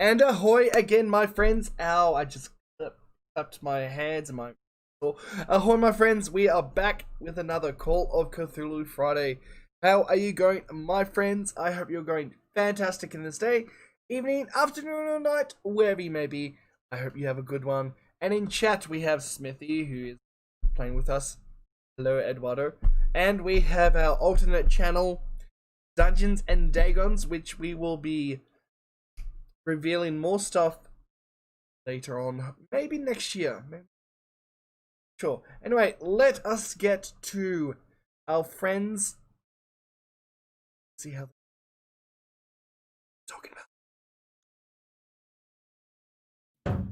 And ahoy again, my friends. Ow, I just clapped my hands and my... Ahoy, my friends. We are back with another Call of Cthulhu Friday. How are you going, my friends? I hope you're going fantastic in this day, evening, afternoon, or night, wherever you may be. I hope you have a good one. And in chat, we have Smithy, who is playing with us. Hello, Eduardo. And we have our alternate channel, Dungeons and Dragons, which we will be revealing more stuff later on. Maybe next year. Maybe. Sure. Anyway, let us get to our friends. See how they're talking about.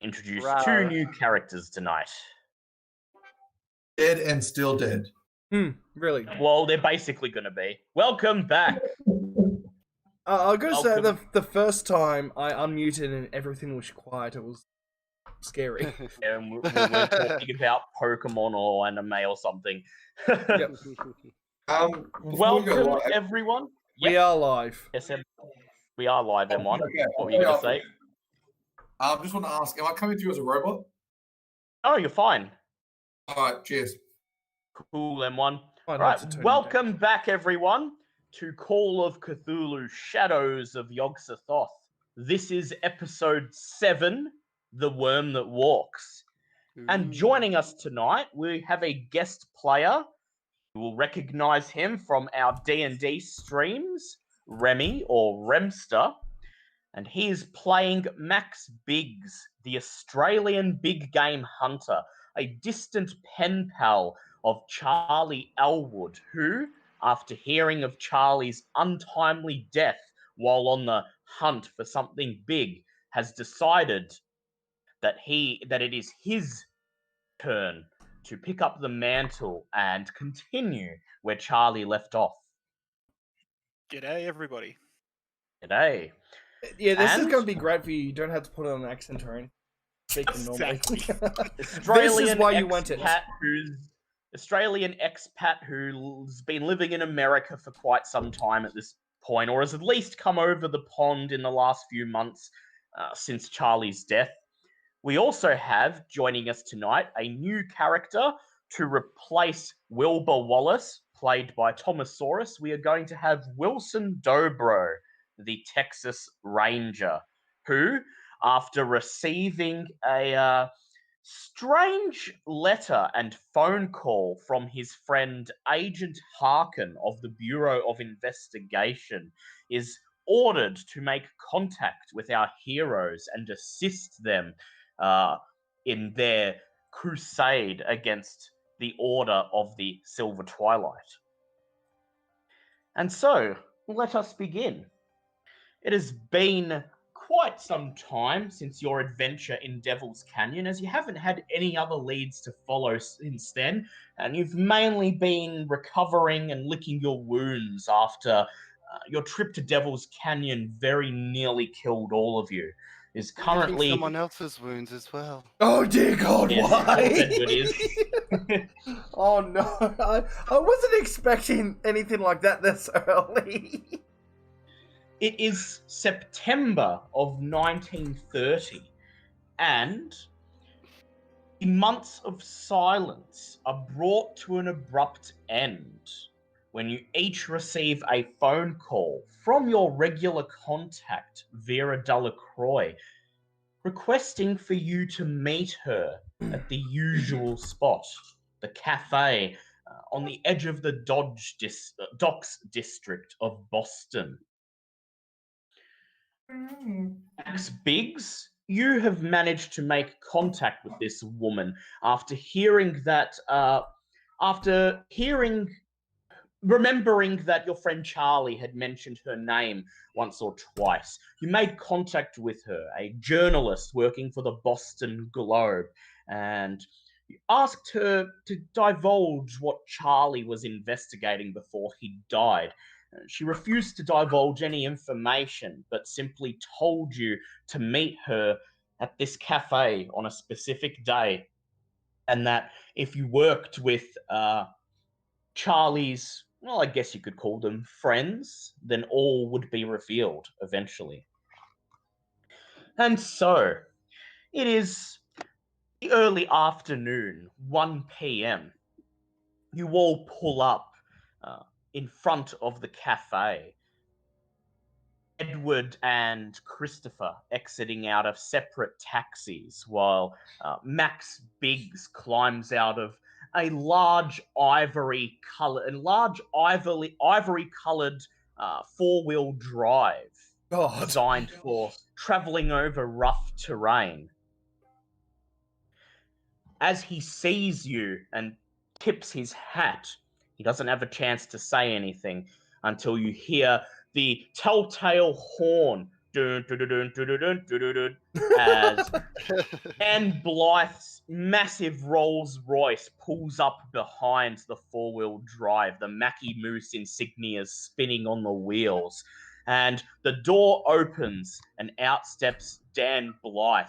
Introduce two new characters tonight. Dead and still dead. Really? Well, they're basically going to be. Welcome back. I gotta say, the first time I unmuted and everything was quiet, it was scary. And we were talking about Pokemon or anime or something. Yep. Welcome, everyone. We are live. Yes, we are live, M1. Okay. What were you going to say? I just want to ask, am I coming to you as a robot? Oh, you're fine. All right, cheers. Cool, M1. Fine, Right, welcome back, everyone, to Call of Cthulhu, Shadows of Yog-Sothoth. This is episode 7, The Worm That Walks. And joining us tonight, we have a guest player. You will recognize him from our D&D streams, Remy or Remster. And he is playing Max Biggs, the Australian big game hunter, a distant pen pal of Charlie Elwood, who, after hearing of Charlie's untimely death while on the hunt for something big, has decided that it is his turn to pick up the mantle and continue where Charlie left off. G'day, everybody. G'day. Yeah, this is going to be great for you. You don't have to put on an accent or anything. Speaking normally. This is why you want it. Australian expat who's been living in America for quite some time at this point, or has at least come over the pond in the last few months since Charlie's death. We also have, joining us tonight, a new character to replace Wilbur Wallace, played by Thomasaurus. We are going to have Wilson Dobro, the Texas Ranger, who, after receiving a strange letter and phone call from his friend Agent Harkin of the Bureau of Investigation, is ordered to make contact with our heroes and assist them in their crusade against the Order of the Silver Twilight. And so, let us begin. It has been quite some time since your adventure in Devil's Canyon, as you haven't had any other leads to follow since then, and you've mainly been recovering and licking your wounds after your trip to Devil's Canyon very nearly killed all of you. Is currently someone else's wounds as well. Oh dear God, yes, why? It is. Oh no, I wasn't expecting anything like that this early. It is September of 1930, and the months of silence are brought to an abrupt end when you each receive a phone call from your regular contact, Vera Delacroix, requesting for you to meet her at the usual spot, the cafe on the edge of the Docks district of Boston. Max Biggs, you have managed to make contact with this woman after remembering that your friend Charlie had mentioned her name once or twice. You made contact with her, a journalist working for the Boston Globe, and you asked her to divulge what Charlie was investigating before he died. She refused to divulge any information, but simply told you to meet her at this cafe on a specific day, and that if you worked with Charlie's, well, I guess you could call them friends, then all would be revealed eventually. And so, it is the early afternoon, 1 p.m. You all pull up in front of the cafe. Edward and Christopher exiting out of separate taxis, while Max Biggs climbs out of a large ivory coloured four-wheel drive God. designed for traveling over rough terrain. As he sees you and tips his hat, he doesn't have a chance to say anything until you hear the telltale horn as Anne Blythe's massive Rolls Royce pulls up behind the four-wheel drive, the Mackie Moose insignias spinning on the wheels. And the door opens and out steps Dan Blythe.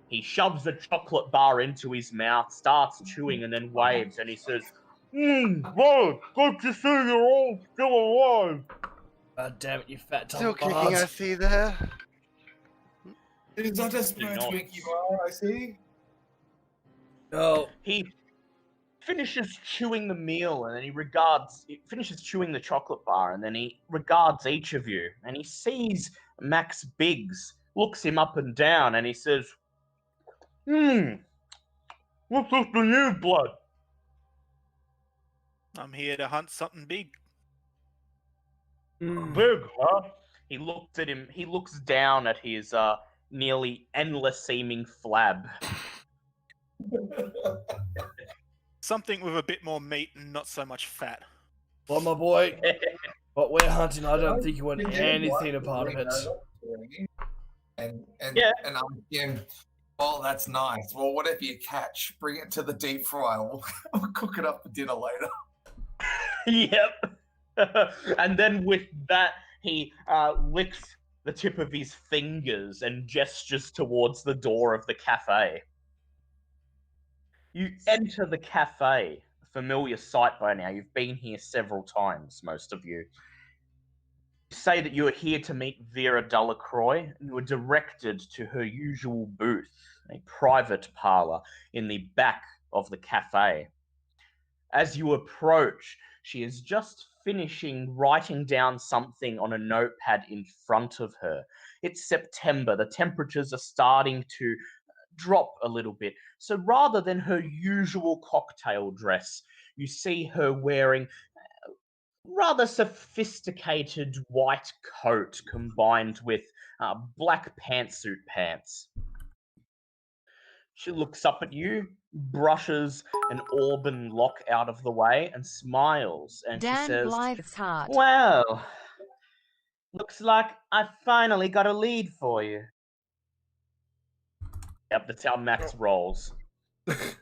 He shoves a chocolate bar into his mouth, starts chewing, and then waves, and he says, "Well, good to see you're all still alive." God damn it, you fat Still dumb kicking, I bastard. see there. It is not a smooth not. Twinkie bar, I see. No. He finishes chewing the meal, and then he finishes chewing the chocolate bar, and then he regards each of you, and he sees Max Biggs, looks him up and down, and he says, what's up to you, blood? I'm here to hunt something big. Big, huh? He looks at him, he looks down at his nearly endless seeming flab. Something with a bit more meat and not so much fat. Well, my boy, what we're hunting, I don't think you want anything a part of it. And Yeah. and I'm thinking, oh, that's nice. Well, whatever you catch, bring it to the deep fryer. We'll cook it up for dinner later. Yep. And then with that, he licks the tip of his fingers and gestures towards the door of the cafe. You enter the cafe, a familiar sight by now. You've been here several times, most of you. You say that you are here to meet Vera Delacroix, and you are directed to her usual booth, a private parlour in the back of the cafe. As you approach, she is just finishing writing down something on a notepad in front of her. It's September. The temperatures are starting to drop a little bit. So rather than her usual cocktail dress, you see her wearing a rather sophisticated white coat combined with black pantsuit pants. She looks up at you, brushes an auburn lock out of the way, and smiles. And she Dan says, Blythe's heart. "Well, looks like I finally got a lead for you." Yep, that's how Max rolls. It's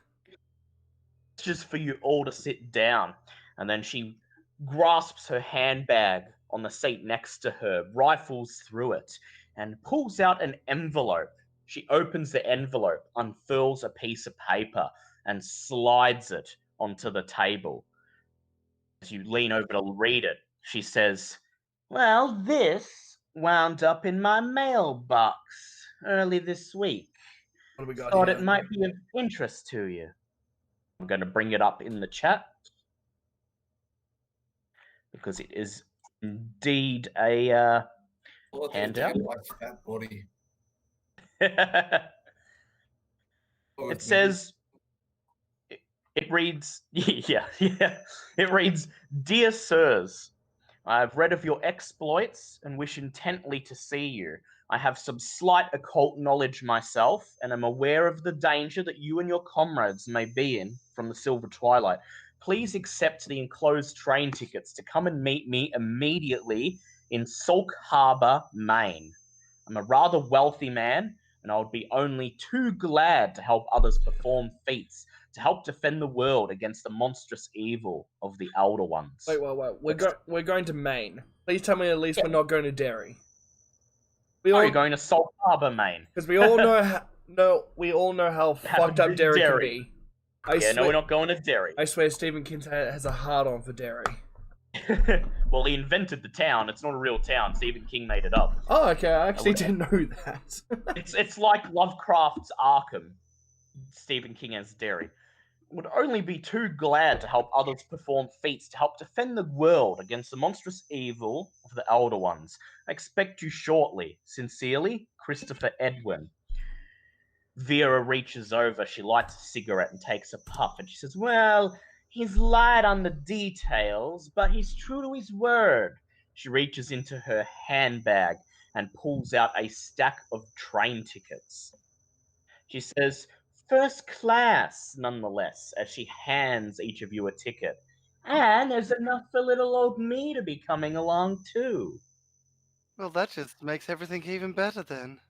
just for you all to sit down. And then she grasps her handbag on the seat next to her, rifles through it, and pulls out an envelope. She opens the envelope, unfurls a piece of paper, and slides it onto the table. As you lean over to read it, she says, "Well, this wound up in my mailbox early this week. What do we got Thought here? it might be of interest to you." I'm going to bring it up in the chat because it is indeed a Well, handout. like fat body. It says, it reads, yeah, it reads, "Dear Sirs, I have read of your exploits and wish intently to see you. I have some slight occult knowledge myself, and am aware of the danger that you and your comrades may be in from the Silver Twilight. Please accept the enclosed train tickets to come and meet me immediately in Sauk Harbor, Maine. I'm a rather wealthy man, and I would be only too glad to help others perform feats to help defend the world against the monstrous evil of the Elder Ones." Wait. We're going to Maine. Please tell me at least we're not going to Derry. Are you going to Sauk Harbor, Maine? Because we all know how fucked up been Derry Derry. can be. No, we're not going to Derry. I swear Stephen King has a hard on for Derry. Well, he invented the town. It's not a real town. Stephen King made it up. Oh, okay. I actually didn't know that. It's like Lovecraft's Arkham. Stephen King as Derry. Would only be too glad to help others perform feats to help defend the world against the monstrous evil of the Elder Ones. I expect you shortly. Sincerely, Christopher Edwin. Vera reaches over, she lights a cigarette and takes a puff, and she says, well, he's lied on the details, but he's true to his word. She reaches into her handbag and pulls out a stack of train tickets. She says, first class, nonetheless, as she hands each of you a ticket. And there's enough for little old me to be coming along, too. Well, that just makes everything even better then.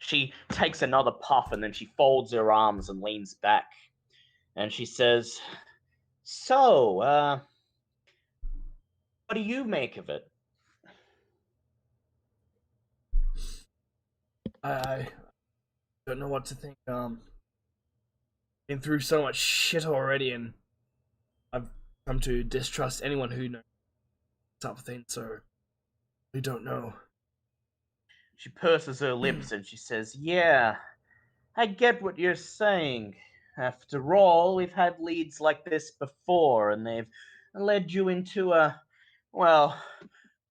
She takes another puff and then she folds her arms and leans back. And she says, so, what do you make of it? I don't know what to think. Been through so much shit already, and I've come to distrust anyone who knows something, so we don't know. She purses her lips and she says, yeah, I get what you're saying. After all, we've had leads like this before, and they've led you into well,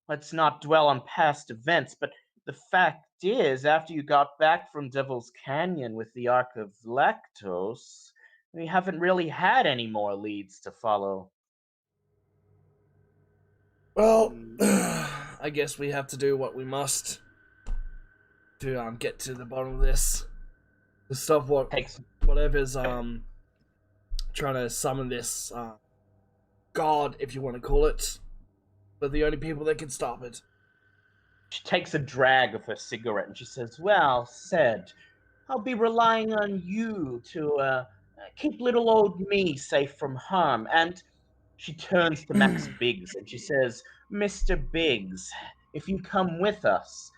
let's not dwell on past events, but the fact is, after you got back from Devil's Canyon with the Ark of Lactose, we haven't really had any more leads to follow. Well, I guess we have to do what we must to get to the bottom of this. To stop whatever's trying to summon this god, if you want to call it. But the only people that can stop it. She takes a drag of her cigarette and she says, well said. I'll be relying on you to keep little old me safe from harm. And she turns to Max Biggs and she says, Mr. Biggs, if you come with us,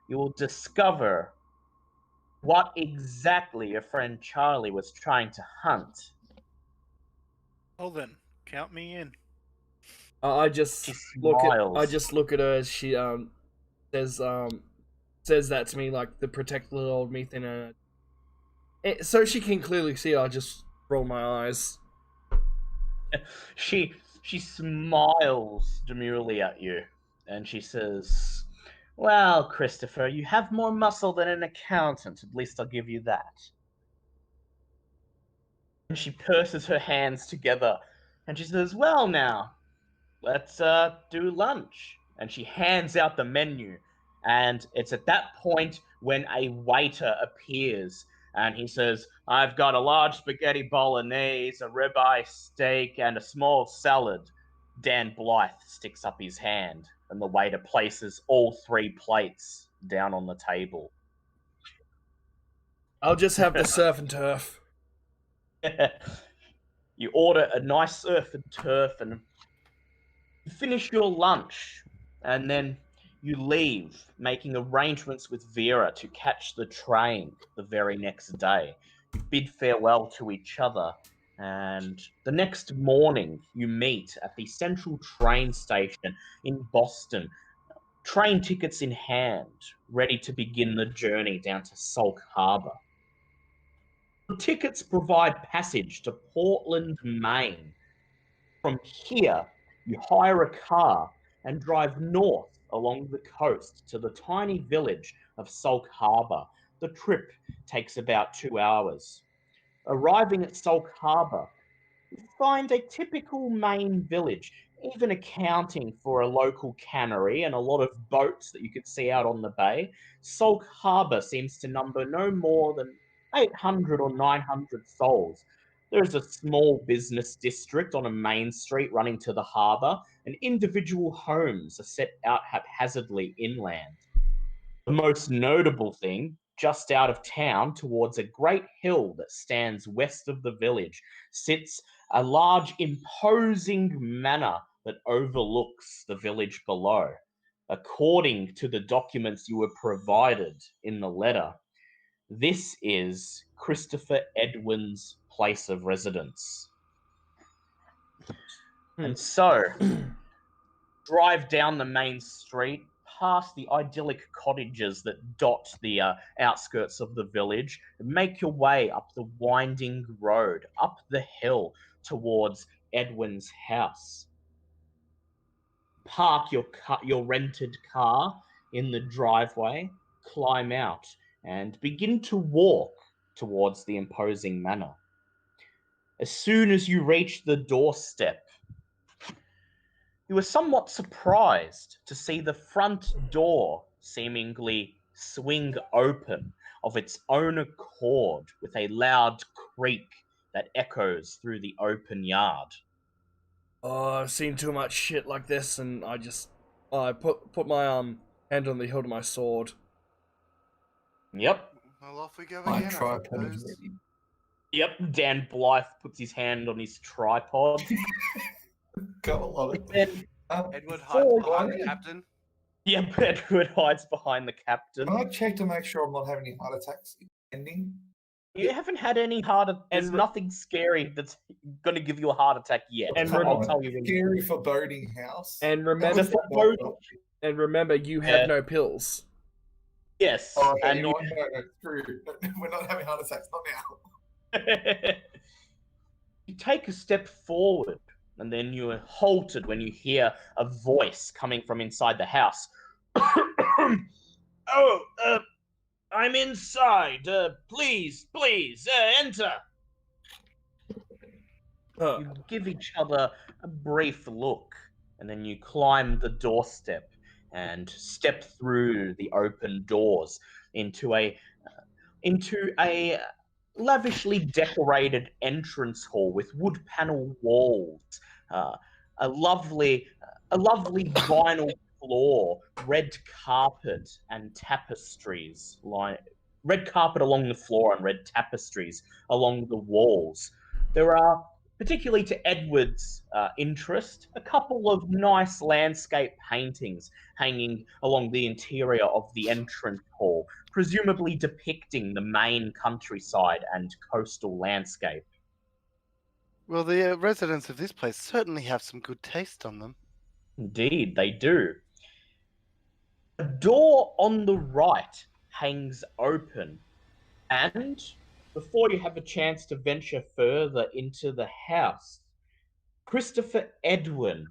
you will discover what exactly your friend Charlie was trying to hunt. Well then, count me in. I just She look smiles. at her as she says that to me, like the protect little old me thing. So she can clearly see. I just roll my eyes. She smiles demurely at you and she says, well, Christopher, you have more muscle than an accountant. At least I'll give you that. And she purses her hands together and she says, well, now, let's do lunch. And she hands out the menu. And it's at that point when a waiter appears and he says, I've got a large spaghetti bolognese, a ribeye steak, and a small salad. Dan Blythe sticks up his hand and the waiter places all three plates down on the table. I'll just have the surf and turf. You order a nice surf and turf and you finish your lunch, and then you leave, making arrangements with Vera to catch the train the very next day. You bid farewell to each other, and the next morning you meet at the central train station in Boston, train tickets in hand, ready to begin the journey down to Salk Harbor. The tickets provide passage to Portland, Maine. From here, you hire a car and drive north along the coast to the tiny village of Salk Harbor. The trip takes about 2 hours. Arriving at Salk Harbor, you find a typical Maine village, even accounting for a local cannery and a lot of boats that you could see out on the bay. Salk Harbor seems to number no more than 800 or 900 souls. There's a small business district on a main street running to the harbor, and individual homes are set out haphazardly inland. The most notable thing, just out of town towards a great hill that stands west of the village, sits a large imposing manor that overlooks the village below. According to the documents you were provided in the letter, this is Christopher Edwin's place of residence. And so, drive down the main street, past the idyllic cottages that dot the outskirts of the village, and make your way up the winding road, up the hill towards Edwin's house. Park your rented car in the driveway, climb out, and begin to walk towards the imposing manor. As soon as you reach the doorstep, you were somewhat surprised to see the front door seemingly swing open of its own accord with a loud creak that echoes through the open yard. Oh, I've seen too much shit like this, and I put my hand on the hilt of my sword. Yep. Well, off we go My again. I tripod is suppose. ready. Yep, Dan Blythe puts his hand on his tripod. Got a lot of. Then, Edward hides Oh, behind the yeah. captain. yep, Edward hides behind the captain. Can I check to make sure I'm not having any heart attacks ending? You haven't had any there's And- nothing scary that's going to give you a heart attack yet. And Come I'll on, tell you when Scary foreboding house. And That remember, was the one- remember, you Yeah. have no pills. Yes. Oh, okay, and you know what? No, screw you. We're not having heart attacks, not now. you take a step forward, and then you are halted when you hear a voice coming from inside the house. I'm inside. Please, enter. You give each other a brief look, and then you climb the doorstep and step through the open doors into a lavishly decorated entrance hall with wood panel walls, a lovely vinyl floor, red carpet and tapestries red carpet along the floor and red tapestries along the walls. There are, particularly to Edward's interest, a couple of nice landscape paintings hanging along the interior of the entrance hall, presumably depicting the main countryside and coastal landscape. Well, the residents of this place certainly have some good taste on them. Indeed, they do. A door on the right hangs open, and before you have a chance to venture further into the house, Christopher Edwin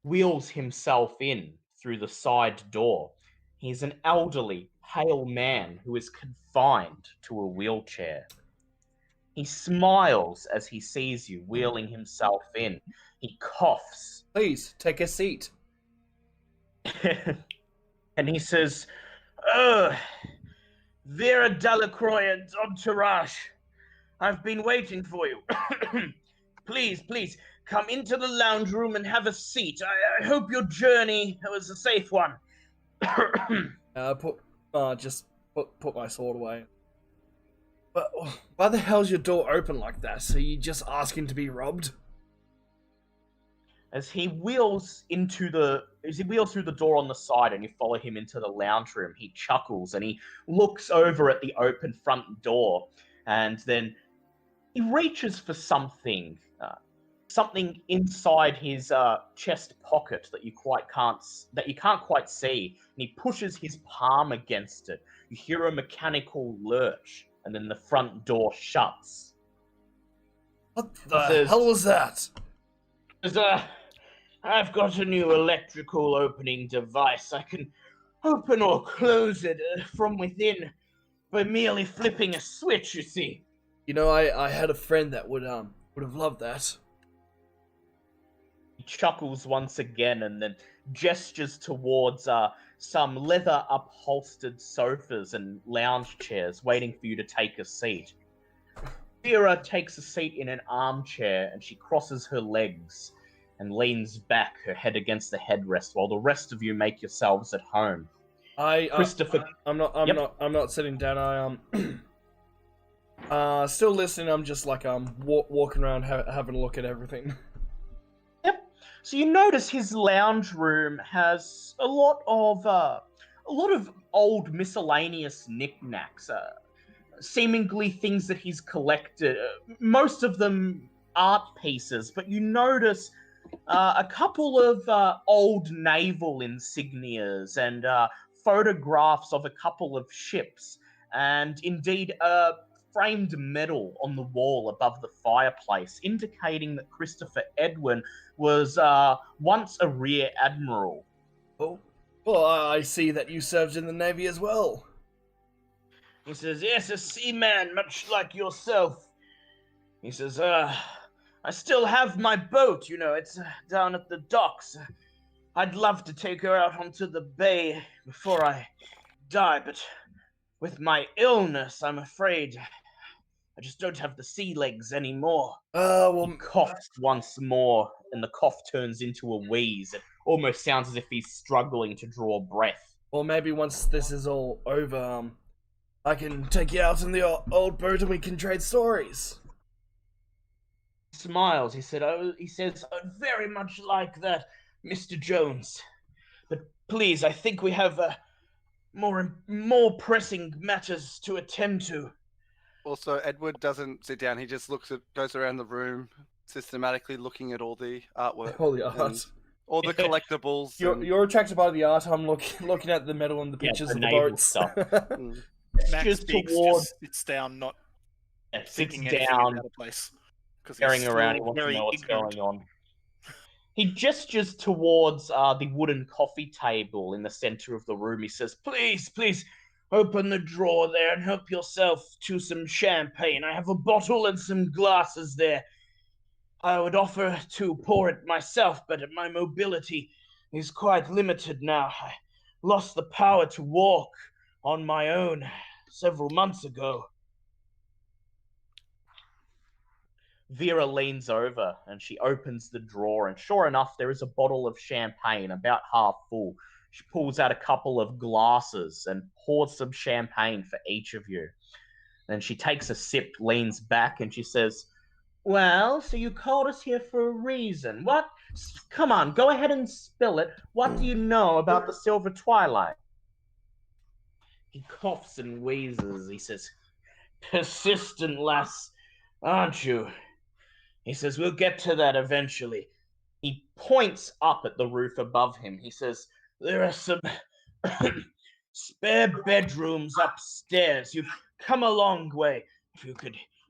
wheels himself in through the side door. He's an elderly, pale man who is confined to a wheelchair. He smiles as he sees you wheeling himself in. He coughs. Please take a seat. And he says, "Oh, Vera Delacroix and Entourage, I've been waiting for you. Please, come into the lounge room and have a seat. I hope your journey was a safe one." Just put my sword away. But why the hell's your door open like that? So you just asking to be robbed? As he wheels through the door on the side and you follow him into the lounge room, he chuckles and he looks over at the open front door, and then he reaches for something inside his chest pocket that you can't quite see, and he pushes his palm against it. You hear a mechanical lurch, and then the front door shuts. What the hell was that? I've got a new electrical opening device. I can open or close it from within by merely flipping a switch, you see. You know, I had a friend that would have loved that. He chuckles once again and then gestures towards some leather upholstered sofas and lounge chairs waiting for you to take a seat. Vera takes a seat in an armchair and she crosses her legs and leans back, her head against the headrest, while the rest of you make yourselves at home. Christopher, I'm not sitting down. Still listening. I'm just like walking around having a look at everything. Yep. So you notice his lounge room has a lot of old miscellaneous knickknacks, seemingly things that he's collected. Most of them art pieces, but you notice a couple of old naval insignias and photographs of a couple of ships, and indeed a framed medal on the wall above the fireplace, indicating that Christopher Edwin was once a rear admiral. Oh, well, I see that you served in the Navy as well. He says, yes, a seaman, much like yourself. He says, I still have my boat, it's down at the docks. I'd love to take her out onto the bay before I die, but with my illness, I'm afraid I just don't have the sea legs anymore. Well, He coughs once more, and the cough turns into a wheeze. It almost sounds as if he's struggling to draw breath. well, maybe once this is all over, I can take you out in the old boat and we can trade stories. He smiles. He says, I'd very much like that, Mr. Jones. But please, I think we have more pressing matters to attend to. Also, Edward doesn't sit down. He just goes around the room, systematically looking at all the artwork, All the art. and all the collectibles. You're attracted by the art. I'm looking at the metal and the pictures the of the naval boats. stuff. Max Just Biggs toward- just sits down, not Sits thinking anything down, out of place. Because staring around. He wants to know what's going on. He gestures towards the wooden coffee table in the center of the room. He says, please, open the drawer there and help yourself to some champagne. I have a bottle and some glasses there. I would offer to pour it myself, but my mobility is quite limited now. I lost the power to walk on my own several months ago. Vera leans over and she opens the drawer, and sure enough, there is a bottle of champagne about half full. She pulls out a couple of glasses and pours some champagne for each of you. Then she takes a sip, leans back, and she says, well, so you called us here for a reason. What? Come on, go ahead and spill it. What do you know about the Silver Twilight? He coughs and wheezes. He says, persistent lass, aren't you? He says, we'll get to that eventually. He points up at the roof above him. He says, there are some spare bedrooms upstairs. You've come a long way.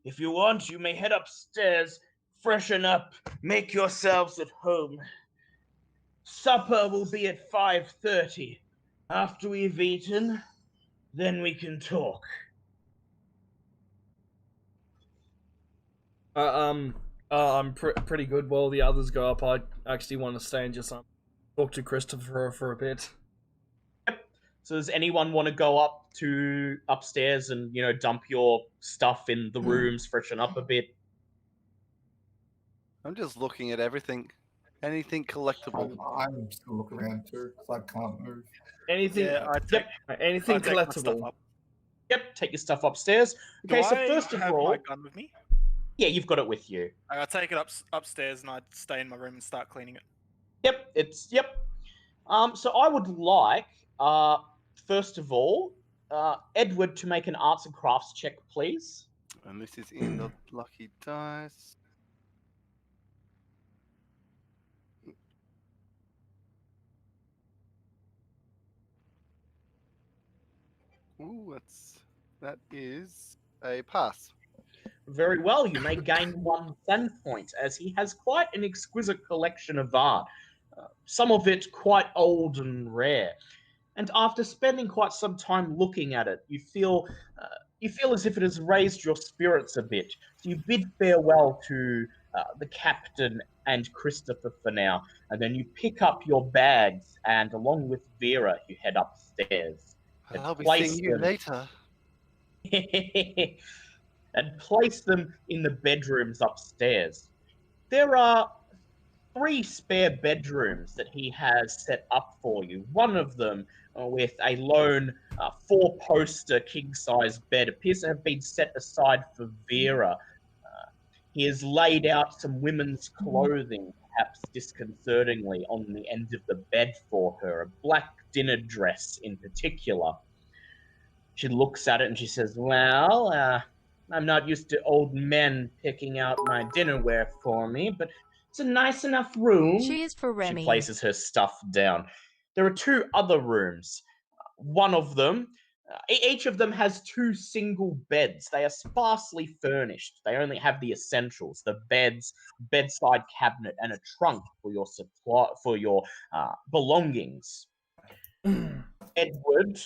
If you want, you may head upstairs, freshen up, make yourselves at home. Supper will be at 5:30. After we've eaten, then we can talk. I'm pretty good. While the others go up, I actually want to stay and just talk to Christopher for a bit. Yep. So does anyone want to go up to upstairs and, dump your stuff in the rooms, freshen up a bit? I'm just looking at everything. Anything collectible. I'm still looking around too because I can't move. Anything, Yeah, anything I take my stuff collectible. up. Yep, take your stuff upstairs. Do Okay, so I first of have all, my gun with me? yeah, you've got it with you. I take it upstairs and I stay in my room and start cleaning it. Yep. So I would like, first of all, Edward to make an arts and crafts check, please. And this is in the lucky dice. Ooh, that is a pass. Very well, you may gain 1 zen point, as he has quite an exquisite collection of art, some of it quite old and rare. And after spending quite some time looking at it, you feel as if it has raised your spirits a bit. So you bid farewell to the captain and Christopher for now, and then you pick up your bags, and along with Vera, you head upstairs. I'll be place seeing you them. later. And place them in the bedrooms upstairs. There are 3 spare bedrooms that he has set up for you. One of them with a lone 4-poster king-size bed appears to have been set aside for Vera. He has laid out some women's clothing, perhaps disconcertingly, on the end of the bed for her, a black dinner dress in particular. She looks at it and she says, well, I'm not used to old men picking out my dinnerware for me, but It's a nice enough room. Cheers for She Remy. places her stuff down. There are 2 other rooms. One of them, each of them has 2 single beds. They are sparsely furnished. They only have the essentials: the beds, bedside cabinet, and a trunk for your belongings. Edward,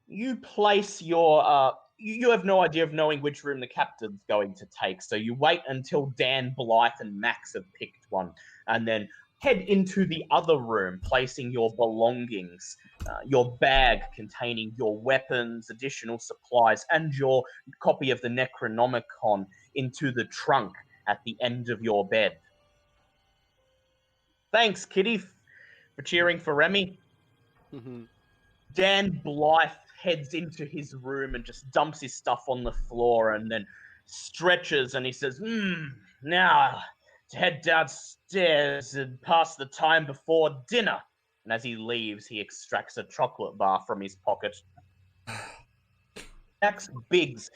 you place your you have no idea of knowing which room the captain's going to take, so you wait until Dan, Blythe, and Max have picked one, and then head into the other room, placing your belongings, your bag containing your weapons, additional supplies, and your copy of the Necronomicon into the trunk at the end of your bed. Thanks, Kitty, for cheering for Remy. Mm-hmm. Dan Blythe heads into his room and just dumps his stuff on the floor and then stretches and he says, now to head downstairs and pass the time before dinner. And as he leaves, he extracts a chocolate bar from his pocket. Max Biggs,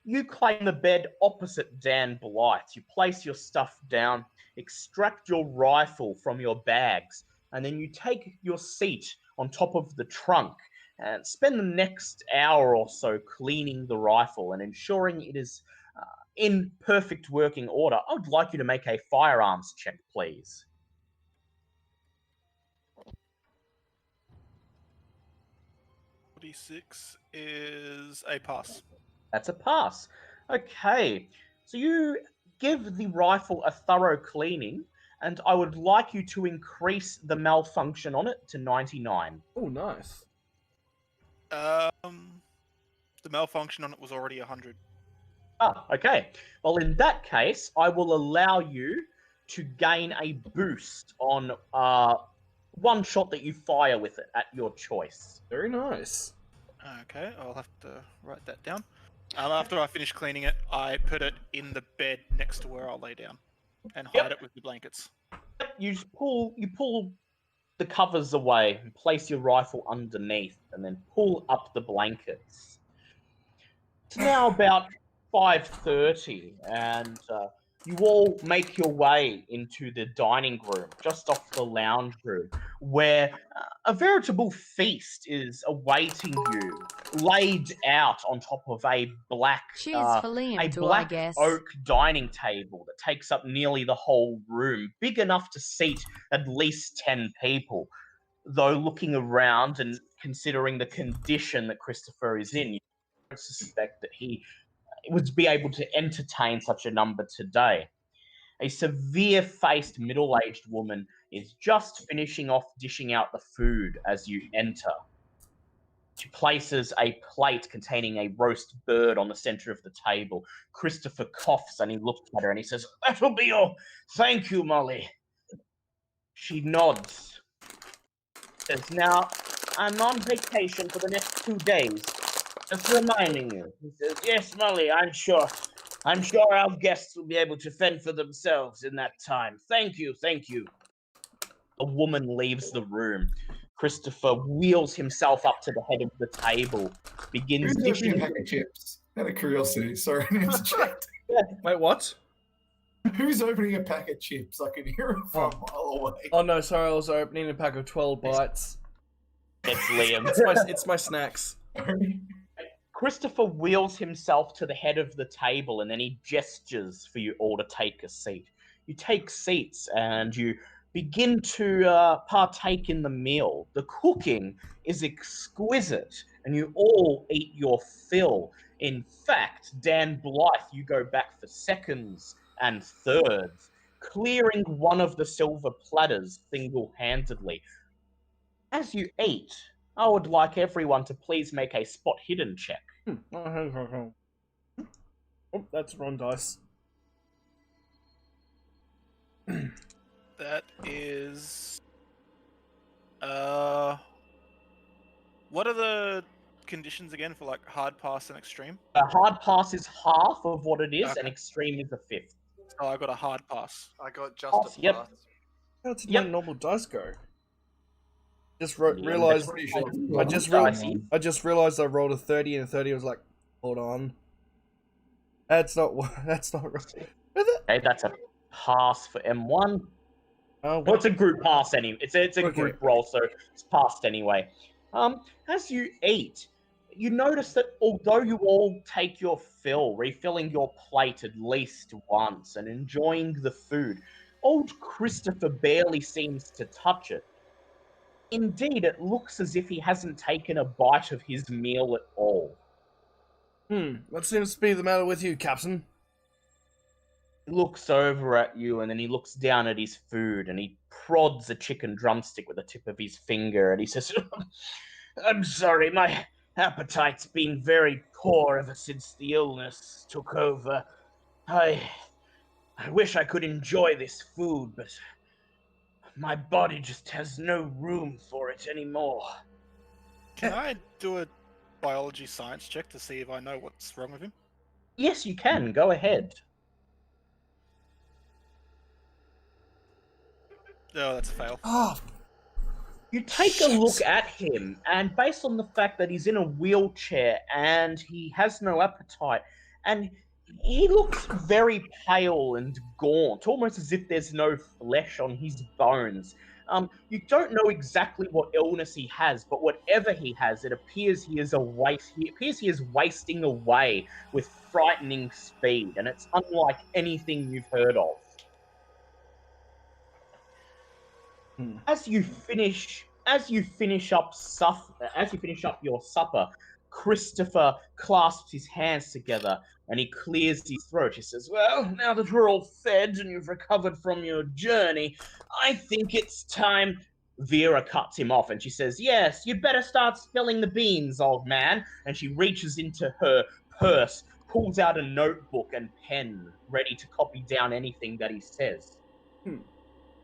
you claim the bed opposite Dan Blythe. You place your stuff down, extract your rifle from your bags, and then you take your seat on top of the trunk and spend the next hour or so cleaning the rifle and ensuring it is in perfect working order. I would like you to make a firearms check, please. D6 is a pass. That's a pass. Okay, so you give the rifle a thorough cleaning, and I would like you to increase the malfunction on it to 99. Oh, nice. The malfunction on it was already 100. Ah, okay. Well, in that case, I will allow you to gain a boost on one shot that you fire with it at your choice. Very nice. Okay, I'll have to write that down. After I finish cleaning it, I put it in the bed next to where I'll lay down and hide it with the blankets. You pull the covers away and place your rifle underneath and then pull up the blankets. It's now about 5:30 and you all make your way into the dining room, just off the lounge room, where a veritable feast is awaiting you, laid out on top of a black, Cheers for Liam, a too, I black guess. oak dining table that takes up nearly the whole room, big enough to seat at least 10 people. Though looking around and considering the condition that Christopher is in, you don't suspect that he would be able to entertain such a number today. A severe-faced middle-aged woman is just finishing off dishing out the food as you enter. She places a plate containing a roast bird on the center of the table. Christopher coughs and he looks at her and he says, "That'll be all. Thank you, Molly." She nods. Says, "Now, I'm on vacation for the next 2 days. Just reminding you." He says, "Yes, Molly, I'm sure our guests will be able to fend for themselves in that time. Thank you, thank you." A woman leaves the room. Christopher wheels himself up to the head of the table, begins Who's dishing... opening a pack of chips? Out of curiosity, sorry to interject. Wait, what? Who's opening a pack of chips? I can hear it from a mile away. Oh no, sorry, I was opening a pack of 12 bites. It's Liam. It's my snacks. Christopher wheels himself to the head of the table and then he gestures for you all to take a seat. You take seats and you begin to partake in the meal. The cooking is exquisite and you all eat your fill. In fact, Dan Blythe, you go back for seconds and thirds, clearing one of the silver platters single-handedly. As you eat, I would like everyone to please make a spot hidden check. Oh, that's wrong dice. That is... What are the conditions again for like hard pass and extreme? A hard pass is half of what it is, Okay. and extreme is a fifth. Oh, I got a hard pass. I got just a pass. Yep. How did Yep. my normal dice go? Just Yeah, realized. Pretty sure. I just realized I rolled a 30 and a 30 was like, hold on. That's not right. Okay, that's a pass for M1. Oh, Well, it's a group pass anyway. It's a Okay. group roll, so it's passed anyway. As you eat, you notice that although you all take your fill, refilling your plate at least once and enjoying the food, old Christopher barely seems to touch it. Indeed, it looks as if he hasn't taken a bite of his meal at all. What seems to be the matter with you, Captain? He looks over at you and then he looks down at his food and he prods a chicken drumstick with the tip of his finger and he says, I'm sorry, my appetite's been very poor ever since the illness took over. I wish I could enjoy this food, but my body just has no room for it anymore. Can I do a biology science check to see if I know what's wrong with him? Yes, you can. Go ahead. Oh, that's a fail. Oh, You take a look at him, and based on the fact that he's in a wheelchair and he has no appetite, and he looks very pale and gaunt, almost as if there's no flesh on his bones. You don't know exactly what illness he has, but whatever he has, it appears he is wasting away with frightening speed, and it's unlike anything you've heard of. As you finish up your supper, Christopher clasps his hands together and he clears his throat. He says, well, now that we're all fed and you've recovered from your journey, I think it's time. Vera cuts him off and she says, yes, you'd better start spilling the beans, old man. And she reaches into her purse, pulls out a notebook and pen, ready to copy down anything that he says.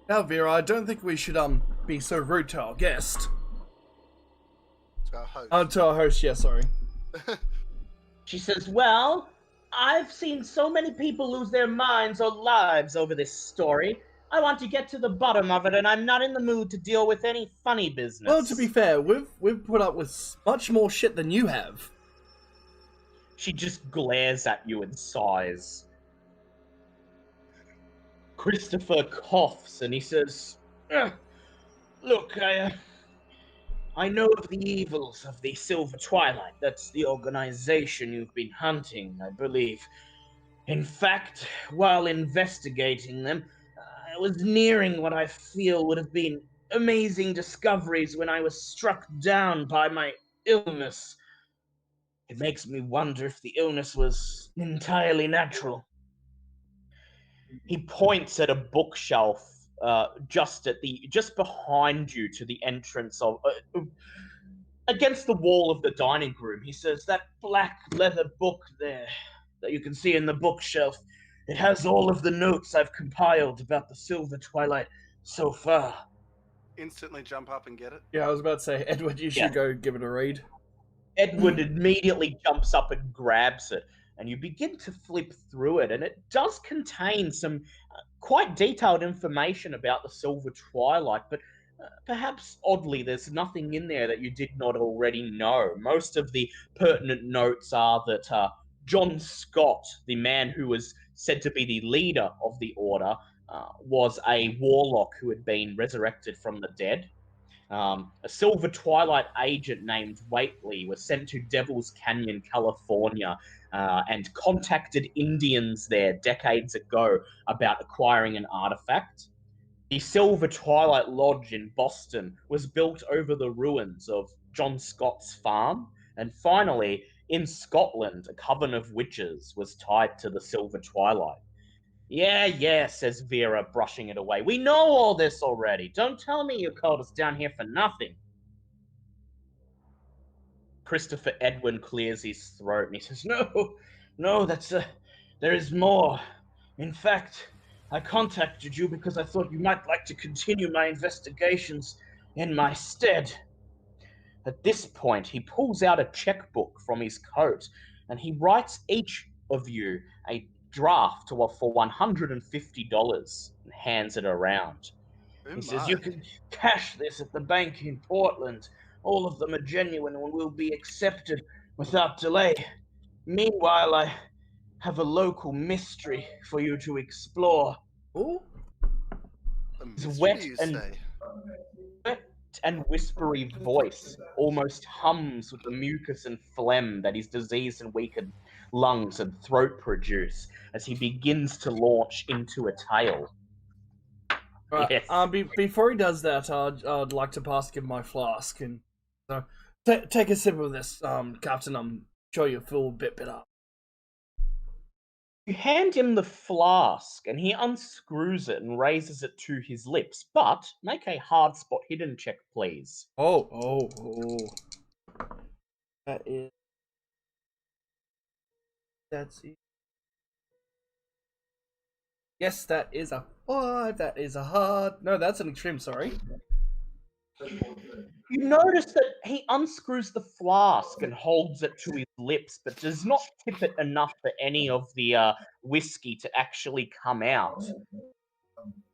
Now, Vera, I don't think we should be so rude to our guest. To our host. To our host, yeah, sorry. She says, well, I've seen so many people lose their minds or lives over this story. I want to get to the bottom of it, and I'm not in the mood to deal with any funny business. Well, to be fair, we've put up with much more shit than you have. She just glares at you and sighs. Christopher coughs and he says, look, I know of the evils of the Silver Twilight. That's the organization you've been hunting, I believe. In fact, while investigating them, I was nearing what I feel would have been amazing discoveries when I was struck down by my illness. It makes me wonder if the illness was entirely natural. He points at a bookshelf just behind you to the entrance of against the wall of the dining room. He says, that black leather book there that you can see in the bookshelf, it has all of the notes I've compiled about the Silver Twilight so far. Instantly jump up and get it. Yeah, I was about to say, Edward, you should go give it a read. Edward immediately jumps up and grabs it, and you begin to flip through it, and it does contain some quite detailed information about the Silver Twilight, but perhaps oddly, there's nothing in there that you did not already know. Most of the pertinent notes are that John Scott, the man who was said to be the leader of the Order, was a warlock who had been resurrected from the dead. A Silver Twilight agent named Waitley was sent to Devil's Canyon, California, and contacted Indians there decades ago about acquiring an artifact. The Silver Twilight Lodge in Boston was built over the ruins of John Scott's farm. And finally, in Scotland, a coven of witches was tied to the Silver Twilight. Yeah, says Vera, brushing it away. We know all this already. Don't tell me you called us down here for nothing. Christopher Edwin clears his throat and he says, No, there is more. In fact, I contacted you because I thought you might like to continue my investigations in my stead. At this point, he pulls out a checkbook from his coat and he writes each of you a draft for $150 and hands it around. He says, you can cash this at the bank in Portland. All of them are genuine and will be accepted without delay. Meanwhile, I have a local mystery for you to explore. Oh, A His mystery, you say? wet and whispery voice almost hums with the mucus and phlegm that his diseased and weakened lungs and throat produce as he begins to launch into a tale. right. Yes. Before he does that, I'd like to pass him my flask and so take a sip of this, Captain. I'm sure you'll feel a bit better. You hand him the flask, and he unscrews it and raises it to his lips. But make a hard spot hidden check, please. Oh. That's it. Yes, that is a 5. That is a hard. No, that's an extreme. Sorry. You notice that he unscrews the flask and holds it to his lips, but does not tip it enough for any of the whiskey to actually come out.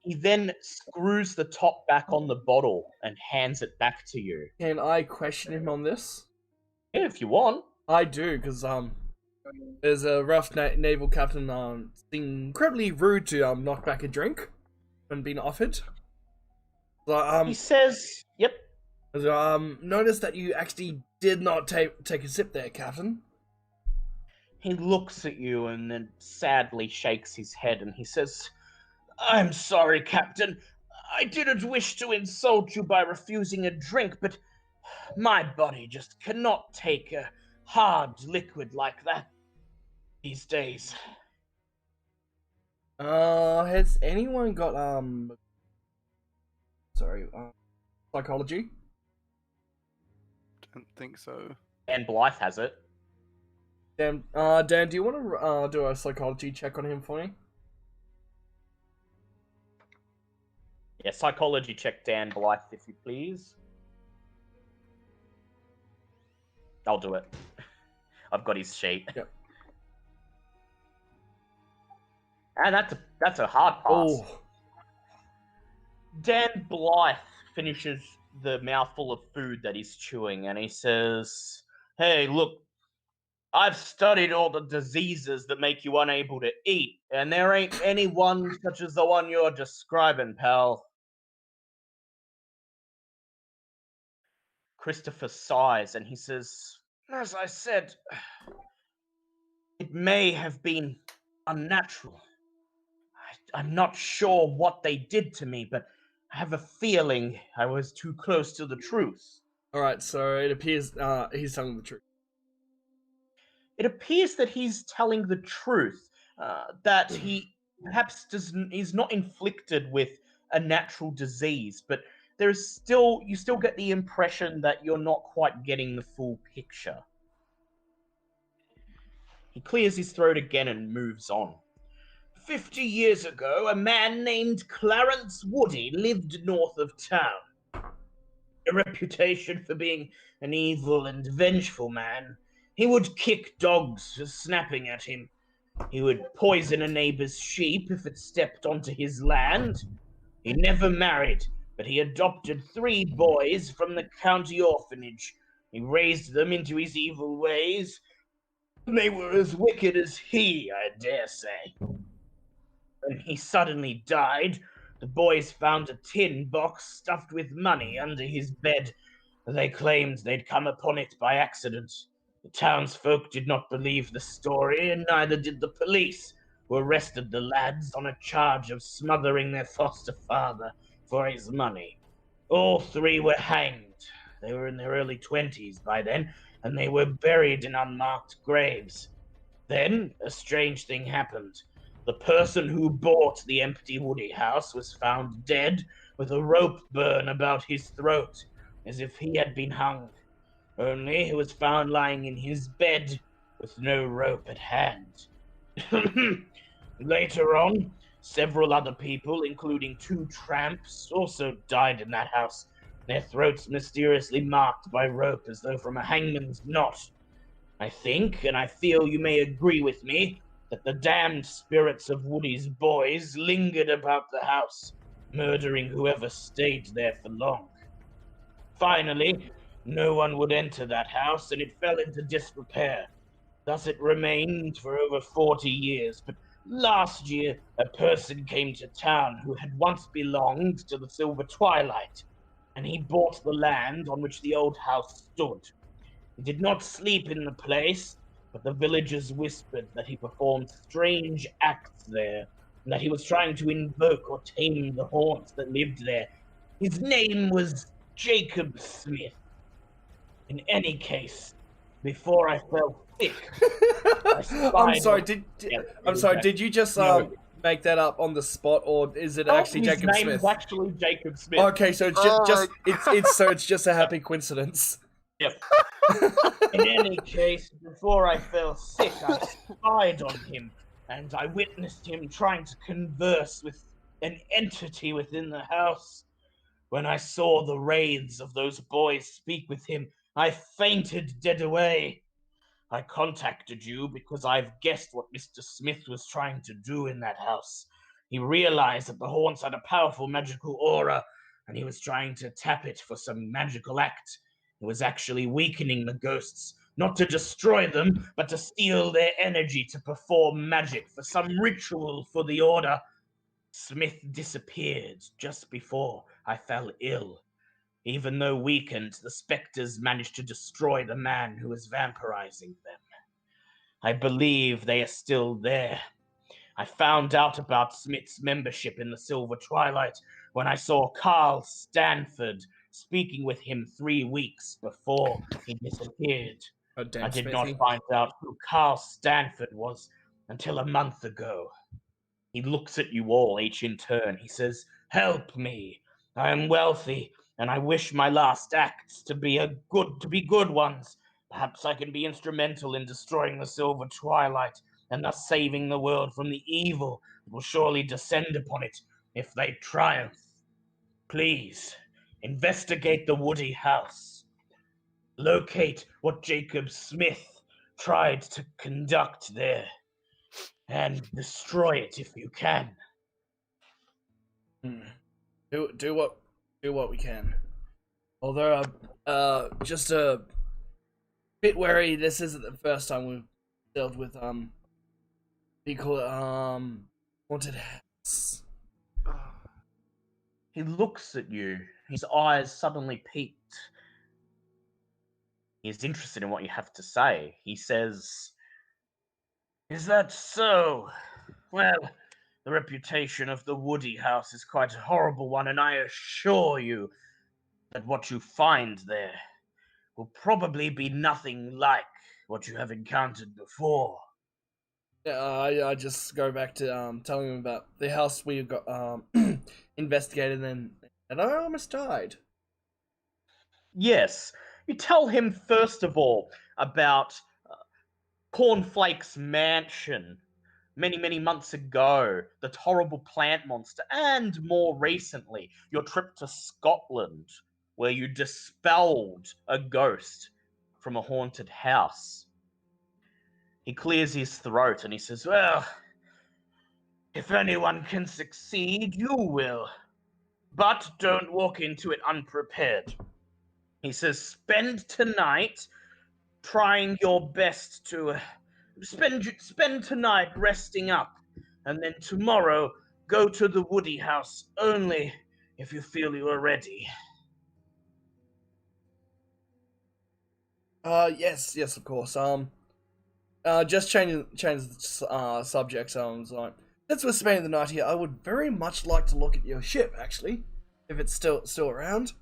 He then screws the top back on the bottle and hands it back to you. Can I question him on this? Yeah, if you want. I do, because there's a rough naval captain incredibly rude to knock back a drink when being offered. So, He says, yep. Notice that you actually did not take a sip there, Captain. He looks at you and then sadly shakes his head and he says, I'm sorry, Captain. I didn't wish to insult you by refusing a drink, but my body just cannot take a hard liquid like that these days. Has anyone got psychology? Don't think so. And Blythe has it. Dan, do you want to do a psychology check on him for me? Yeah, psychology check Dan Blythe, if you please. I'll do it. I've got his sheet. Yep. And that's a hard pass. Oh, Dan Blythe finishes the mouthful of food that he's chewing and he says, hey, look, I've studied all the diseases that make you unable to eat, and there ain't any one such as the one you're describing, pal. Christopher sighs and he says, as I said, it may have been unnatural. I'm not sure what they did to me, but I have a feeling I was too close to the truth. alright, so it appears he's telling the truth. It appears that he's telling the truth, that he perhaps is not inflicted with a natural disease, but you still get the impression that you're not quite getting the full picture. He clears his throat again and moves on. 50 years ago, a man named Clarence Woody lived north of town. A reputation for being an evil and vengeful man. He would kick dogs for snapping at him. He would poison a neighbor's sheep if it stepped onto his land. He never married, but he adopted 3 boys from the county orphanage. He raised them into his evil ways. They were as wicked as he, I dare say. When he suddenly died, the boys found a tin box stuffed with money under his bed. They claimed they'd come upon it by accident. The townsfolk did not believe the story, and neither did the police, who arrested the lads on a charge of smothering their foster father for his money. All 3 were hanged. They were in their early 20s by then, and they were buried in unmarked graves. Then a strange thing happened. The person who bought the empty Woody house was found dead with a rope burn about his throat, as if he had been hung. Only he was found lying in his bed with no rope at hand. Later on, several other people, including 2 tramps, also died in that house, their throats mysteriously marked by rope as though from a hangman's knot. I think, and I feel you may agree with me, that the damned spirits of Woody's boys lingered about the house, murdering whoever stayed there for long. Finally, no one would enter that house, and it fell into disrepair. Thus it remained for over 40 years, but last year a person came to town who had once belonged to the Silver Twilight, and he bought the land on which the old house stood. He did not sleep in the place, but the villagers whispered that he performed strange acts there, and that he was trying to invoke or tame the haunts that lived there. His name was Jacob Smith. In any case, before I fell sick, I I'm spied sorry. on- Did Yeah, I'm sorry. Did you just No. make that up on the spot, or is it Oh, actually his Jacob name Smith? is actually Jacob Smith. Okay, so it's Oh just my it's just a happy coincidence. Yep. In any case, before I fell sick, I spied on him, and I witnessed him trying to converse with an entity within the house. When I saw the wraiths of those boys speak with him, I fainted dead away. I contacted you because I've guessed what Mr. Smith was trying to do in that house. He realized that the haunts had a powerful magical aura, and he was trying to tap it for some magical act. He was actually weakening the ghosts, not to destroy them, but to steal their energy to perform magic for some ritual for the order. Smith disappeared just before I fell ill. Even though weakened, the specters managed to destroy the man who was vampirizing them. I believe they are still there. I found out about Smith's membership in the Silver Twilight when I saw Carl Stanford speaking with him 3 weeks before he disappeared. Oh I damn, did Smithy. not find out who Carl Stanford was until a month ago. He looks at you all, each in turn. He says, "Help me. I am wealthy, and I wish my last acts to be good ones. Perhaps I can be instrumental in destroying the Silver Twilight, and thus saving the world from the evil that will surely descend upon it if they triumph. Please, investigate the Woody House. Locate what Jacob Smith tried to conduct there, and destroy it if you can." Hmm. Do what we can. Although just a bit wary. This isn't the first time we've dealt with what do you call it, haunted house. He looks at you, his eyes suddenly peaked. He's interested in what you have to say. He says, "Is that so? Well, the reputation of the Woody House is quite a horrible one, and I assure you that what you find there will probably be nothing like what you have encountered before." Yeah, I just go back to telling him about the house we got investigated, and I almost died. Yes, you tell him first of all about Cornflake's mansion many, many months ago, the horrible plant monster, and more recently, your trip to Scotland, where you dispelled a ghost from a haunted house. He clears his throat and he says, "Well, if anyone can succeed, you will. But don't walk into it unprepared." He says, "Spend tonight trying your best to spend tonight resting up, and then tomorrow go to the Woody House only if you feel you are ready." Yes, of course. Just change the subject. I was like, since we're spending the night here, I would very much like to look at your ship, actually, if it's still around.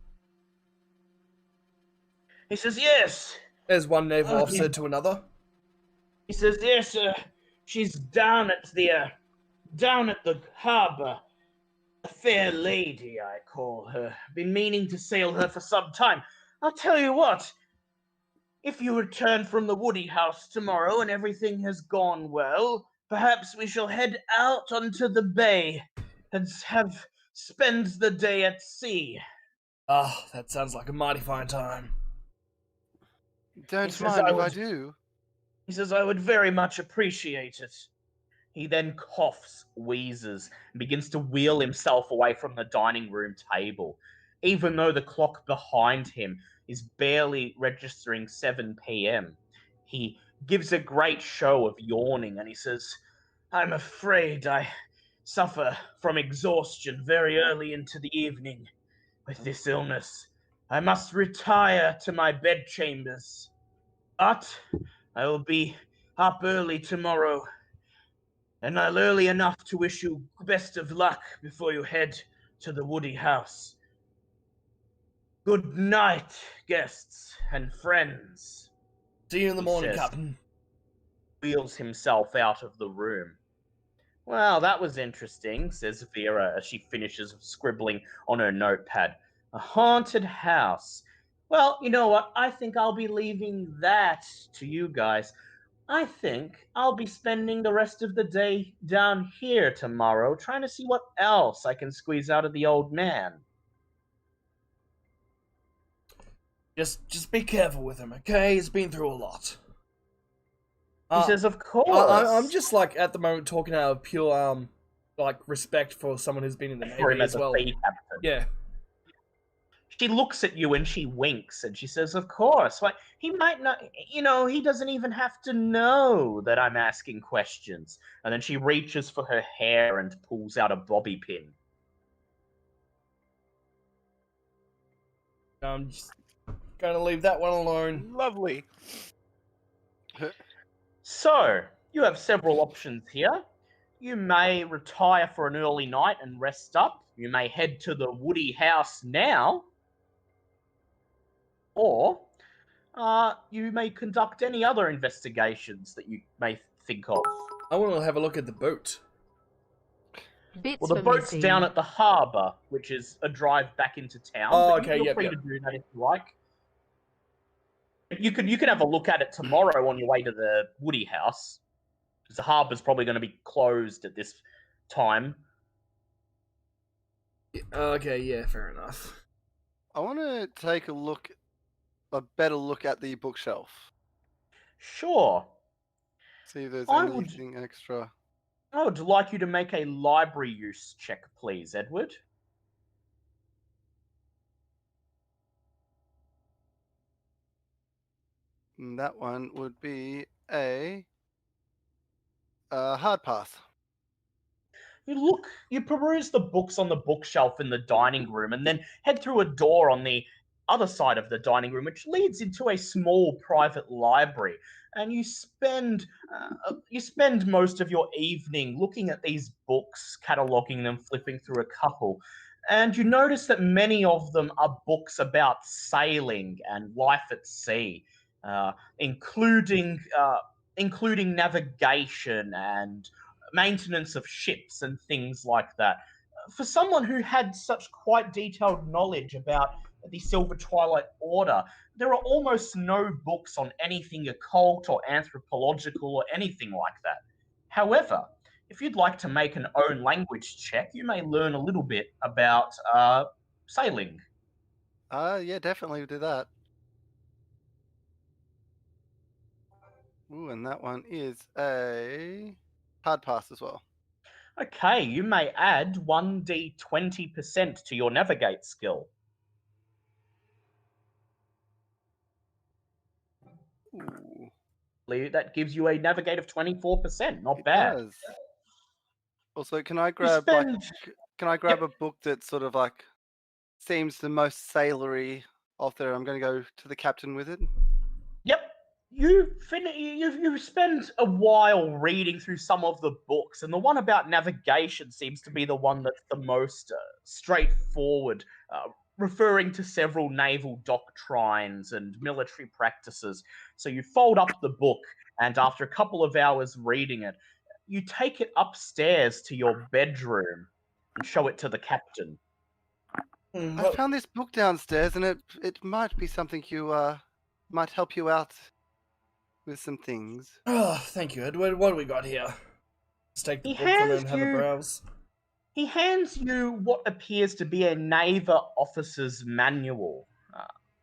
He says, "Yes." There's one naval Oh, officer yeah. to another. He says, "Yes, she's down at the harbour. A fair lady, I call her. Been meaning to sail her for some time. I'll tell you what. If you return from the Woody House tomorrow and everything has gone well, perhaps we shall head out onto the bay and spend the day at sea." Ah, that sounds like a mighty fine time. Don't says mind I if I would- do. He says, "I would very much appreciate it." He then coughs, wheezes, and begins to wheel himself away from the dining room table, even though the clock behind him is barely registering 7 p.m. He gives a great show of yawning and he says, I'm afraid I suffer from exhaustion very early into the evening with this illness. I must retire to my bedchambers. But I will be up early tomorrow, and I'll early enough to wish you best of luck before you head to the Woody House. Good night, guests and friends. See you in the He morning, says. Captain. Wheels himself out of the room. Well, that was interesting, says Vera as she finishes scribbling on her notepad. A haunted house. Well, you know what? I think I'll be leaving that to you guys. I think I'll be spending the rest of the day down here tomorrow, trying to see what else I can squeeze out of the old man. Just be careful with him, okay? He's been through a lot. He says, of course. I'm just like at the moment talking out of pure like respect for someone who's been in the for him Navy as as well. a sea captain. Yeah. She looks at you and she winks and she says, of course. Like, he might not, he doesn't even have to know that I'm asking questions. And then she reaches for her hair and pulls out a bobby pin. I'm just gonna leave that one alone. Lovely. So, you have several options here. You may retire for an early night and rest up. You may head to the Woody House now. Or you may conduct any other investigations that you may think of. I want to have a look at the boat. Well, the boat's down at the harbour, which is a drive back into town. Oh, but okay, Feel yep, free yep. to do that if you like. You can have a look at it tomorrow on your way to the Woody House, because the harbour's probably going to be closed at this time. Okay, yeah, fair enough. I want to take a better look at the bookshelf. Sure. See if there's I would- anything extra. I would like you to make a library use check, please, Edward. And that one would be a hard pass. You peruse the books on the bookshelf in the dining room and then head through a door on the other side of the dining room, which leads into a small private library. And you spend most of your evening looking at these books, cataloging them, flipping through a couple. And you notice that many of them are books about sailing and life at sea, including navigation and maintenance of ships and things like that. For someone who had such quite detailed knowledge about the Silver Twilight Order, there are almost no books on anything occult or anthropological or anything like that. However, if you'd like to make an own language check, you may learn a little bit about sailing. Yeah, definitely do that. Ooh, and that one is a hard pass as well. Okay, you may add 1d 20% to your navigate skill. Ooh, That gives you a navigate of 24%. Not it bad. does. Also, can I grab a book that sort of like seems the most sailory of there? I'm going to go to the captain with it. Yep. You spend a while reading through some of the books, and the one about navigation seems to be the one that's the most straightforward, referring to several naval doctrines and military practices. So you fold up the book, and after a couple of hours reading it, you take it upstairs to your bedroom and show it to the captain. I found this book downstairs, and it might be something you might help you out with some things. Oh, thank you, Edward. What do we got here? Let's take the He book from him hands and have a you- browse. He hands you what appears to be a Naval officer's manual,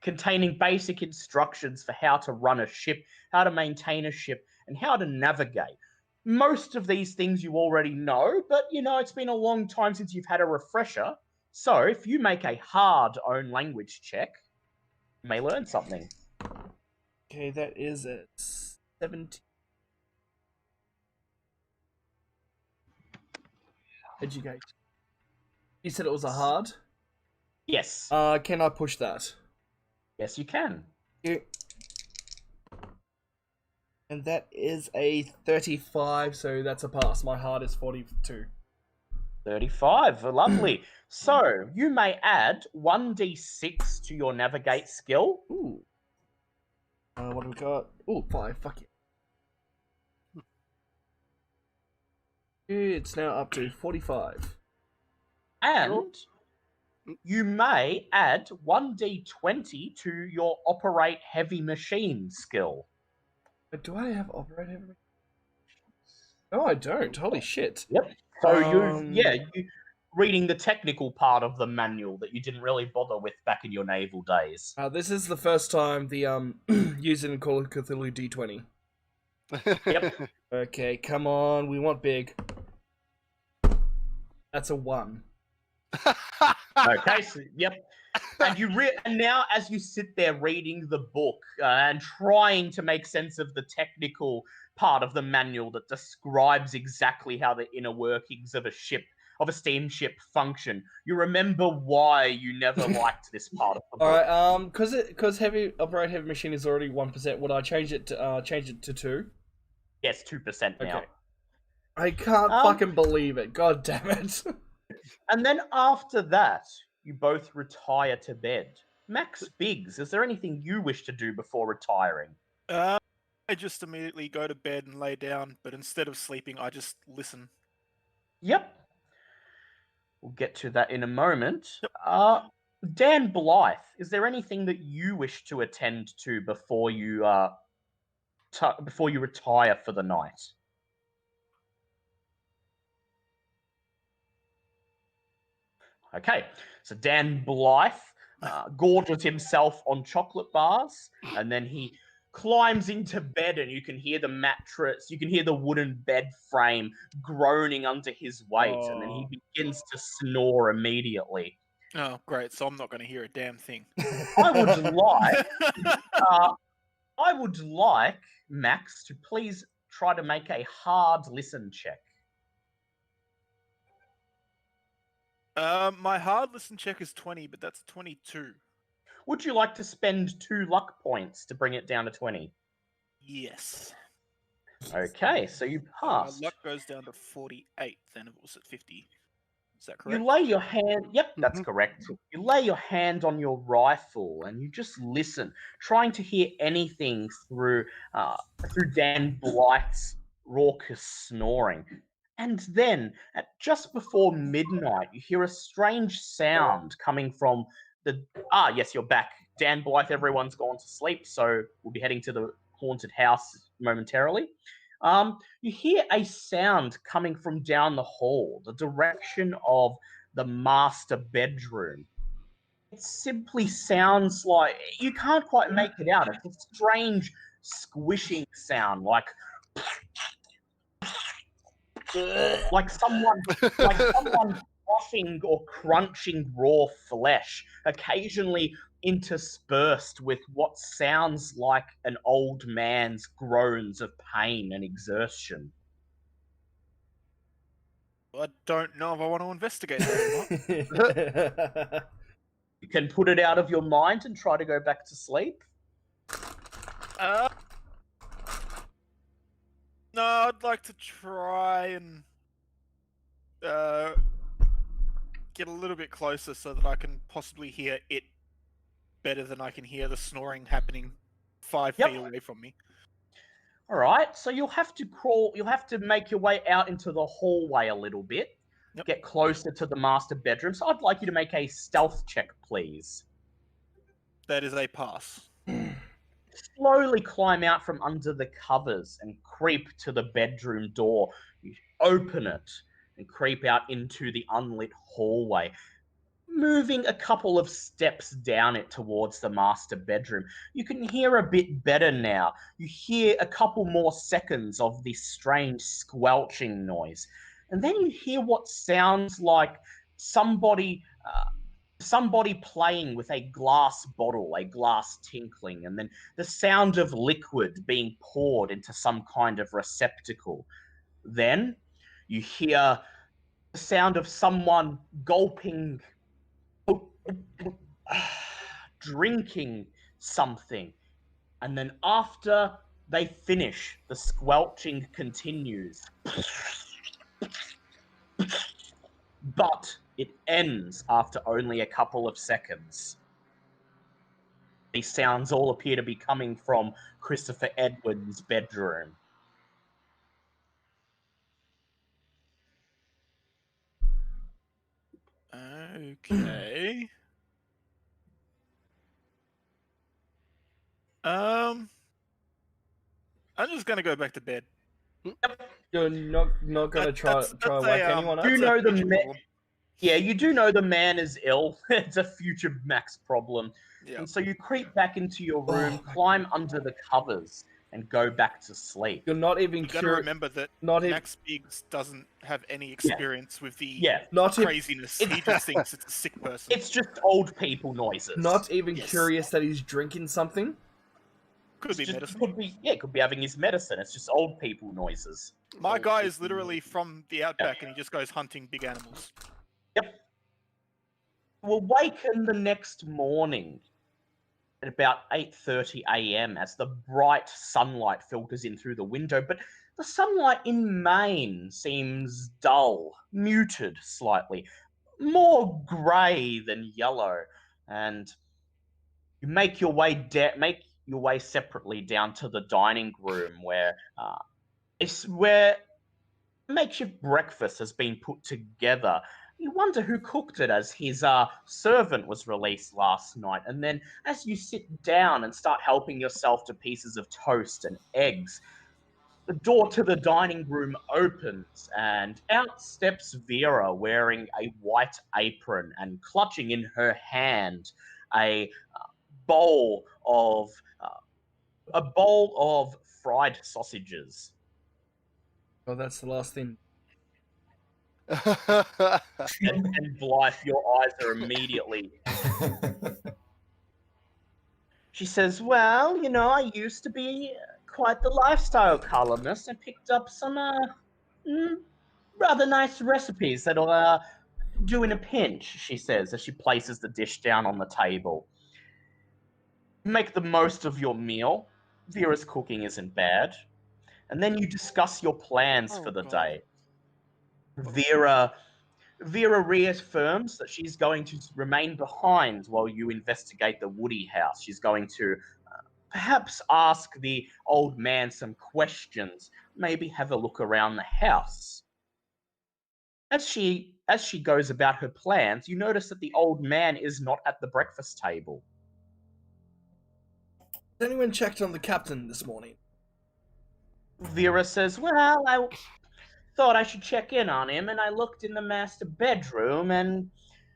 containing basic instructions for how to run a ship, how to maintain a ship, and how to navigate. Most of these things you already know, but it's been a long time since you've had a refresher. So if you make a hard own language check, you may learn something. Okay, that is at 17. Educate. You said it was a hard? Yes. Can I push that? Yes, you can. Yeah. And that is a 35, so that's a pass. My hard is 42. 35. Lovely. So, you may add 1d6 to your navigate skill. Ooh. What have we got? Ooh, 5. Fuck it. It's now up to 45. And you may add 1d20 to your operate heavy machine skill. But do I have operate heavy machine? No, I don't. Holy shit. Yep. So you reading the technical part of the manual that you didn't really bother with back in your naval days. This is the first time the using Call of Cthulhu D20. Yep. Okay, come on. We want big. That's a 1. Okay, so yep. And and now as you sit there reading the book and trying to make sense of the technical part of the manual that describes exactly how the inner workings of a steamship function, you remember why you never liked this part of the book. All right, because operate heavy machine is already 1%. Would I change it to 2? Yes, 2% now. Okay. I can't fucking believe it. God damn it. And then after that, you both retire to bed. Max Biggs, is there anything you wish to do before retiring? I just immediately go to bed and lay down, but instead of sleeping, I just listen. Yep. We'll get to that in a moment. Yep. Dan Blythe, is there anything that you wish to attend to before you retire for the night? Okay, so Dan Blythe gorges himself on chocolate bars, and then he climbs into bed, and you can hear the mattress, you can hear the wooden bed frame groaning under his weight, and then he begins to snore immediately. Oh, great! So I'm not going to hear a damn thing. I would like Max to please try to make a hard listen check. My hard listen check is 20, but that's 22. Would you like to spend 2 luck points to bring it down to 20? Yes. Okay, so you passed. My luck goes down to 48 then if it was at 50. Is that correct? You lay your hand... Yep, that's correct. You lay your hand on your rifle and you just listen, trying to hear anything through Dan Blythe's raucous snoring. And then, at just before midnight, you hear a strange sound coming from the... yes, you're back. Dan Blythe, everyone's gone to sleep, so we'll be heading to the haunted house momentarily. You hear a sound coming from down the hall, the direction of the master bedroom. It simply sounds like... You can't quite make it out. It's a strange squishing sound, like someone crushing or crunching raw flesh, occasionally interspersed with what sounds like an old man's groans of pain and exertion. I don't know if I want to investigate that or not. You can put it out of your mind and try to go back to sleep. No, I'd like to try and get a little bit closer so that I can possibly hear it better than I can hear the snoring happening 5 feet away from me. All right, so you'll have to crawl. You'll have to make your way out into the hallway a little bit. Yep. Get closer to the master bedroom. So I'd like you to make a stealth check, please. That is a pass. Slowly climb out from under the covers and creep to the bedroom door. You open it and creep out into the unlit hallway. Moving a couple of steps down it towards the master bedroom, you can hear a bit better now. You hear a couple more seconds of this strange squelching noise. And then you hear what sounds like somebody playing with a glass bottle, a glass tinkling, and then the sound of liquid being poured into some kind of receptacle. Then you hear the sound of someone gulping, drinking something. And then after they finish, the squelching continues. But it ends after only a couple of seconds. These sounds all appear to be coming from Christopher Edwards' bedroom. Okay. I'm just gonna go back to bed. You're not gonna try That's whack a, anyone up? You that's know a the future problem. Yeah, you do know the man is ill. It's a future Max problem. Yeah. And so you creep back into your room, Oh my climb under the covers, and go back to sleep. You're not even You gotta curious. remember that Not even. Max Biggs doesn't have any experience with the Yeah, Not even. craziness. He just thinks it's a sick person. it's just old people noises. Not even Yes. curious that he's drinking something. Could be Just- medicine. could be having his medicine. It's just old people noises. My Old guy is people literally from the outback and he just goes hunting big animals. You awaken the next morning at about 8:30 a.m. as the bright sunlight filters in through the window, but the sunlight in Maine seems dull, muted slightly, more grey than yellow, and you make your way separately down to the dining room where makeshift breakfast has been put together. You wonder who cooked it, as his servant was released last night. And then, as you sit down and start helping yourself to pieces of toast and eggs, the door to the dining room opens, and out steps Vera wearing a white apron and clutching in her hand a bowl of a bowl of fried sausages. Oh, that's the last thing. And Blythe, your eyes are immediately. She says, "Well, I used to be quite the lifestyle columnist. I picked up some rather nice recipes that'll do in a pinch," she says as she places the dish down on the table. Make the most of your meal. Vera's cooking isn't bad. And then you discuss your plans for the God. day. Vera reaffirms that she's going to remain behind while you investigate the Woody house. She's going to perhaps ask the old man some questions, maybe have a look around the house. As she goes about her plans, you notice that the old man is not at the breakfast table. Has anyone checked on the captain this morning? Vera says, "Well, I thought I should check in on him, and I looked in the master bedroom, and,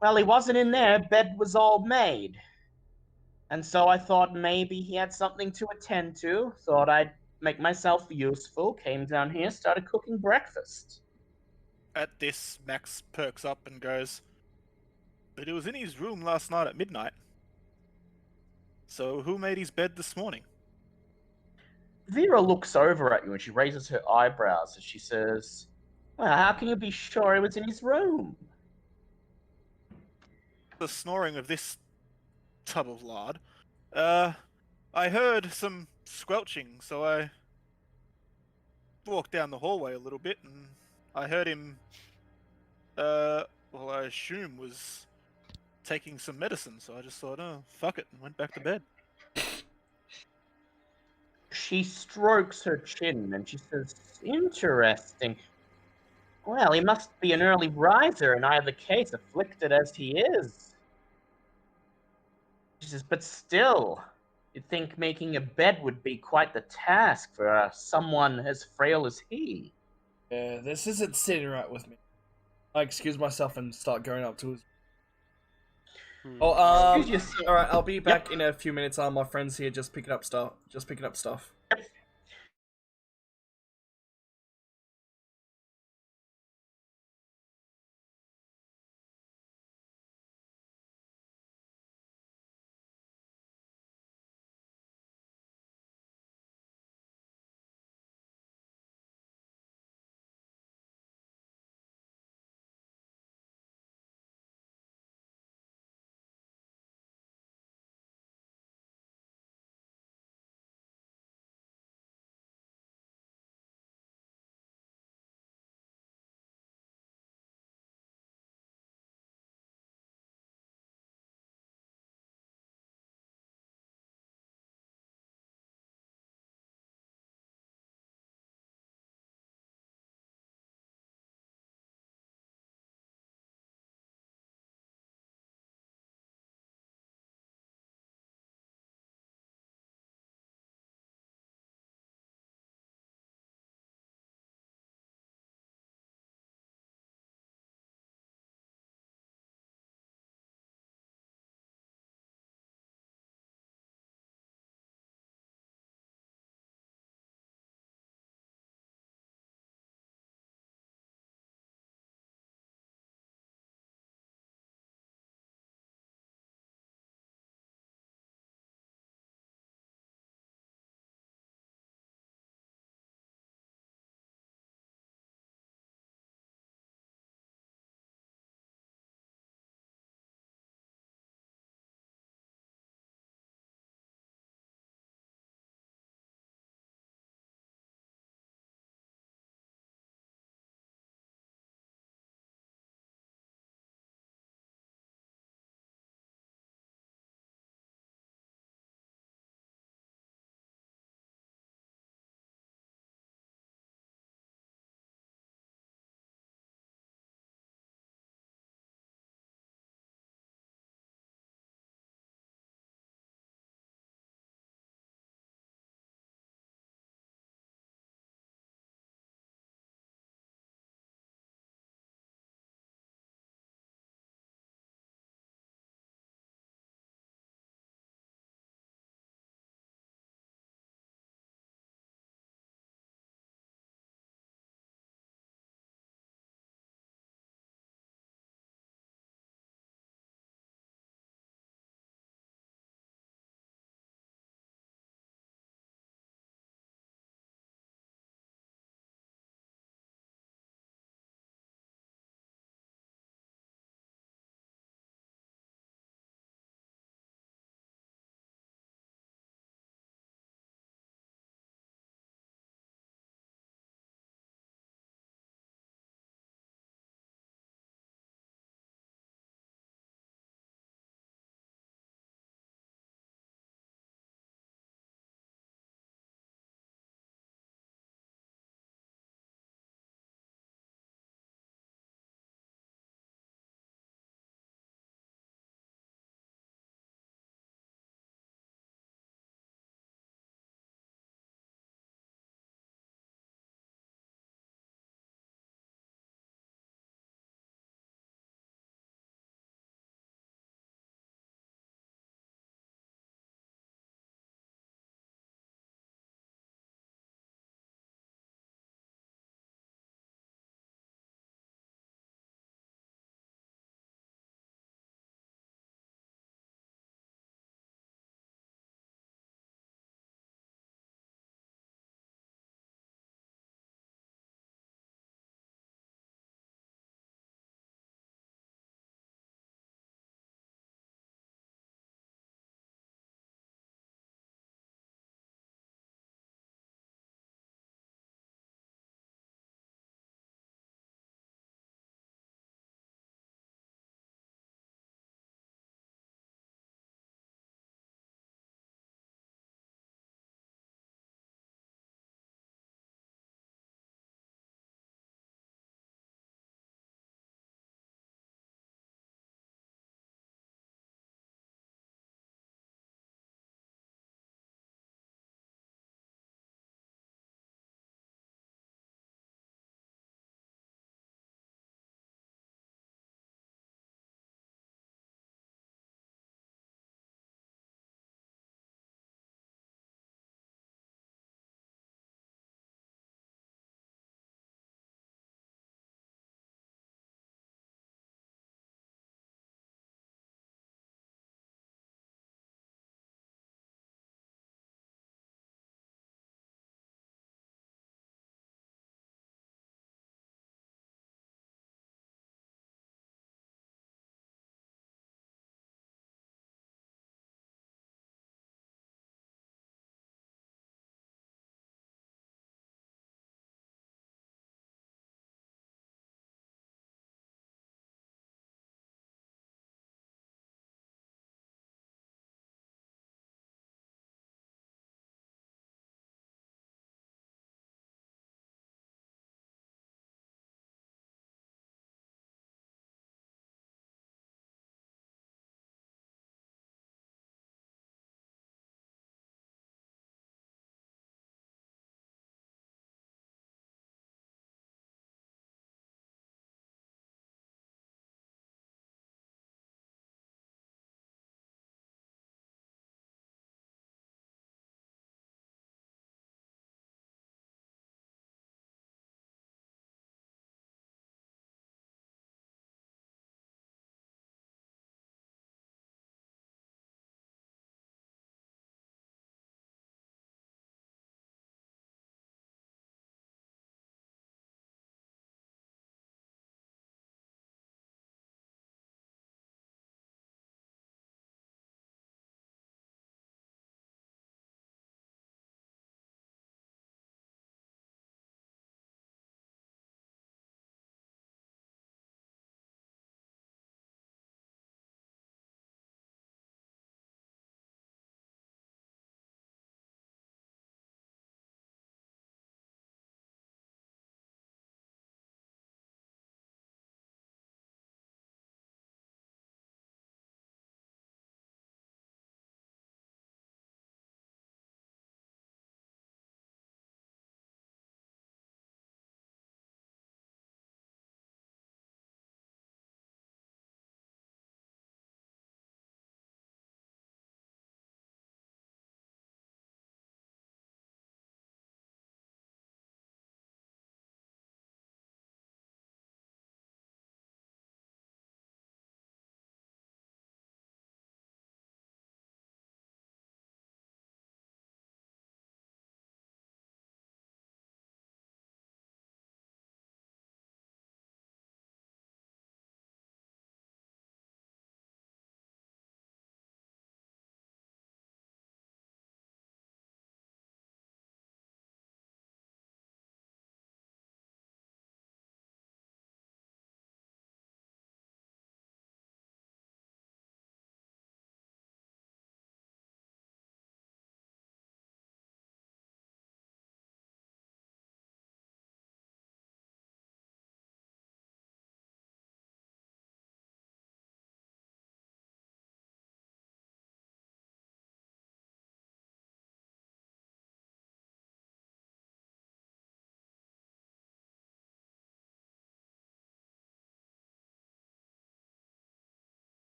well, he wasn't in there. Bed was all made. And so I thought maybe he had something to attend to. Thought I'd make myself useful. Came down here, started cooking breakfast." At this, Max perks up and goes, "But it was in his room last night at midnight. So who made his bed this morning?" Vera looks over at you and she raises her eyebrows as she says, "Well, how can you be sure he was in his room?" The snoring of this tub of lard. I heard some squelching, so I walked down the hallway a little bit, and I heard him, well, I assume was taking some medicine, so I just thought, oh, fuck it, and went back to bed. She strokes her chin and she says, "Interesting. Well, he must be an early riser in either case, afflicted as he is." She says, "But still, you'd think making a bed would be quite the task for someone as frail as he." This isn't sitting right with me. I excuse myself and start going up to his. Oh, Excuse yourself. all right. I'll be back in a few minutes. My friend's here, just picking up stuff.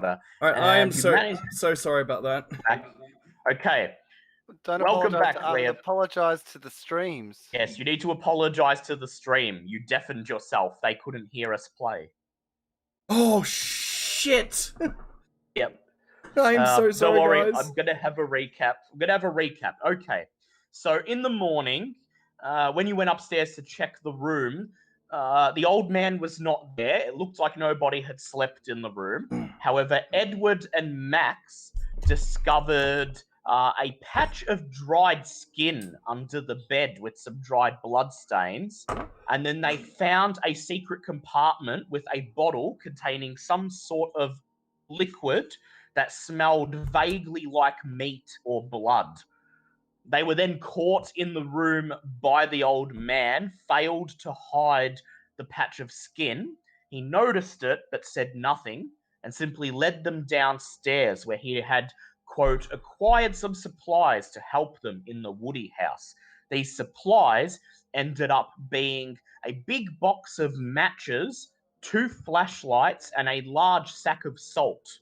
I am And you so managed sorry about that. back. Okay, Don't welcome apologize back, to us. Ria. Apologize to the streams. Yes, you need to apologize to the stream. You deafened yourself. They couldn't hear us play. Oh shit! Yep. I am so Don't sorry, worry, guys. I'm gonna have a recap. I'm gonna have a recap. Okay. So in the morning, when you went upstairs to check the room, the old man was not there. It looked like nobody had slept in the room. However, Edward and Max discovered a patch of dried skin under the bed with some dried blood stains. And then they found a secret compartment with a bottle containing some sort of liquid that smelled vaguely like meat or blood. They were then caught in the room by the old man, failed to hide the patch of skin. He noticed it but said nothing and simply led them downstairs where he had, quote, acquired some supplies to help them in the Woody house. These supplies ended up being a big box of matches, 2 flashlights, and a large sack of salt.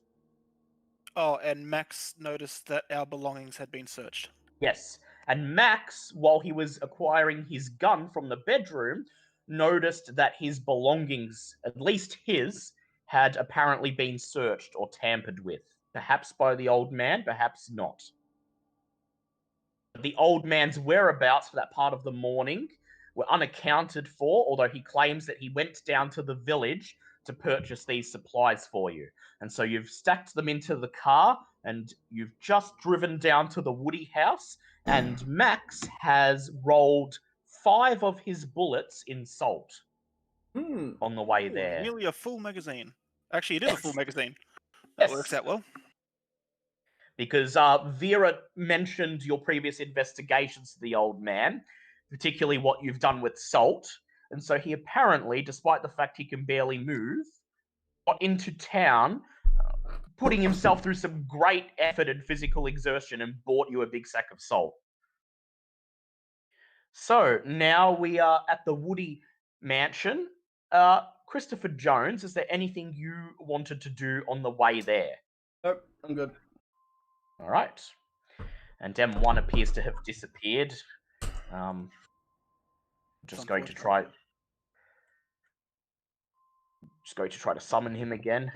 Oh, and Max noticed that our belongings had been searched. Yes. And Max, while he was acquiring his gun from the bedroom, noticed that his belongings, at least his, had apparently been searched or tampered with. Perhaps by the old man, perhaps not. The old man's whereabouts for that part of the morning were unaccounted for, although he claims that he went down to the village to purchase these supplies for you. And so you've stacked them into the car and you've just driven down to the Woody house, and Max has rolled 5 of his bullets in salt on the way Ooh, there. nearly a full magazine. Actually, it is a full Yes. magazine. That Yes. works out well. Because Vera mentioned your previous investigations to the old man, particularly what you've done with salt. And so he apparently, despite the fact he can barely move, got into town, putting himself through some great effort and physical exertion, and bought you a big sack of salt. So now we are at the Woody mansion. Christopher Jones, is there anything you wanted to do on the way there? Nope, I'm good. All right. And M1 appears to have disappeared. Just going to try to summon him again.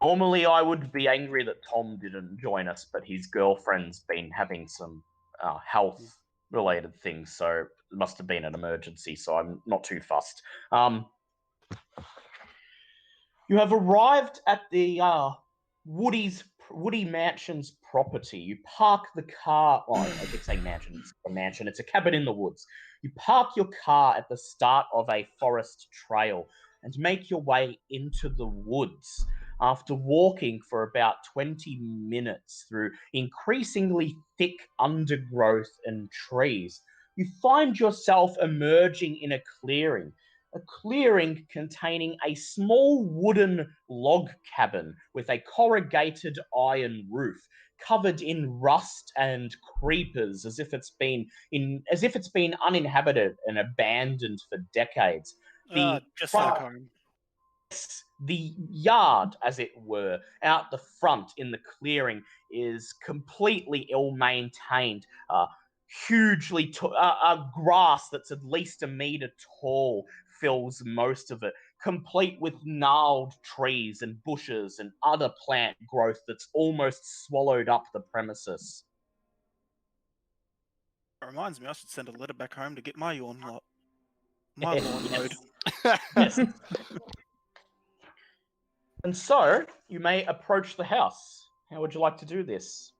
Normally, I would be angry that Tom didn't join us, but his girlfriend's been having some health-related things, so it must have been an emergency. So I'm not too fussed. You have arrived at the Woody Mansion's property. You park the car. Oh, I could say mansion. It's a mansion. It's a cabin in the woods. You park your car at the start of a forest trail and make your way into the woods. After walking for about 20 minutes through increasingly thick undergrowth and trees, you find yourself emerging in a clearing containing a small wooden log cabin with a corrugated iron roof covered in rust and creepers as if it's been uninhabited and abandoned for decades. Just like home. The yard, as it were, out the front in the clearing is completely ill-maintained. Hugely grass that's at least a meter tall fills most of it, complete with gnarled trees and bushes and other plant growth that's almost swallowed up the premises. It reminds me, I should send a letter back home to get my lawn mowed. Yes. And so, you may approach the house. How would you like to do this?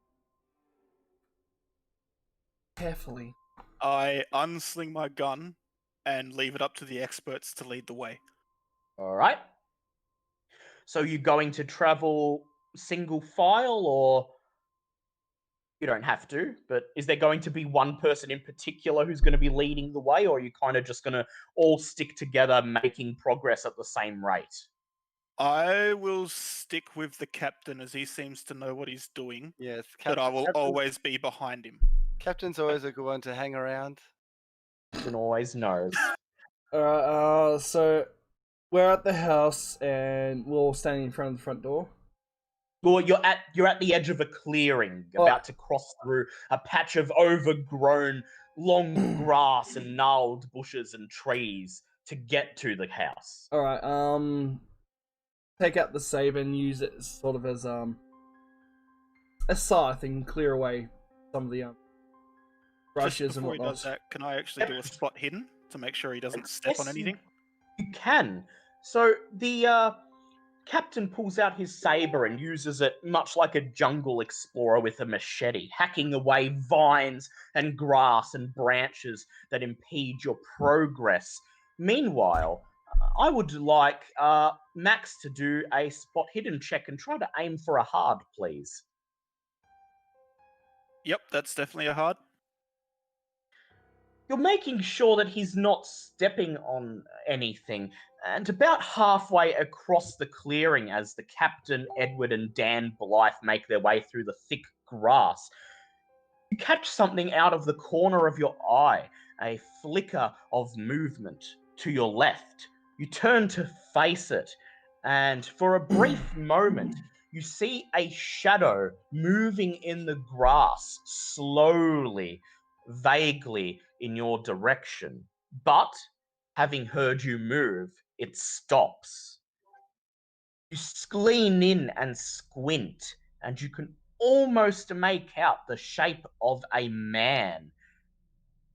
Carefully. I unsling my gun and leave it up to the experts to lead the way. All right. So you going to travel single file, or you don't have to, but is there going to be one person in particular who's going to be leading the way, or are you kind of just going to all stick together making progress at the same rate? I will stick with the captain as he seems to know what he's doing. Yes, but I will always be behind him. Captain's always a good one to hang around. Captain always knows. Alright, so we're at the house and we're all standing in front of the front door. Well, you're at the edge of a clearing, about to cross through a patch of overgrown long grass and gnarled bushes and trees to get to the house. Alright, take out the saber and use it sort of as a scythe and clear away some of the brushes Just and before he whatnot. does that, can I actually do a spot hidden to make sure he doesn't step on Yes, anything? You can. So the captain pulls out his saber and uses it much like a jungle explorer with a machete, hacking away vines and grass and branches that impede your progress. Meanwhile, I would like Max to do a spot hidden check and try to aim for a hard, please. Yep, that's definitely a hard. You're making sure that he's not stepping on anything, and about halfway across the clearing as the captain, Edward, and Dan Blythe make their way through the thick grass, you catch something out of the corner of your eye, a flicker of movement to your left. You turn to face it, and for a brief moment, you see a shadow moving in the grass slowly, vaguely in your direction. But, having heard you move, it stops. You lean in and squint, and you can almost make out the shape of a man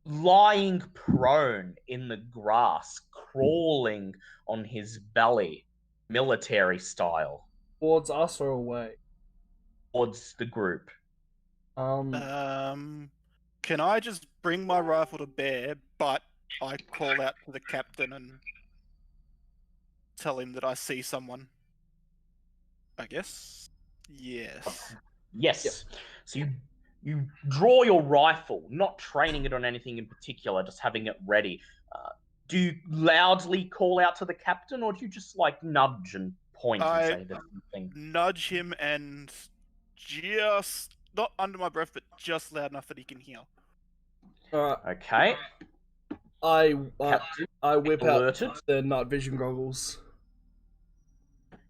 lying prone in the grass, crawling on his belly, military style, Towards us or away? towards the group. Can I just bring my rifle to bear, but I call out to the captain and tell him that I see someone? I guess. Yes. Yes. Yep. So you draw your rifle, not training it on anything in particular, just having it ready. Do you loudly call out to the captain, or do you just like nudge and point and say there's something? Nudge him and just not under my breath, but just loud enough that he can hear. Alright, Okay. I Captain, whip alerted. out the night vision goggles.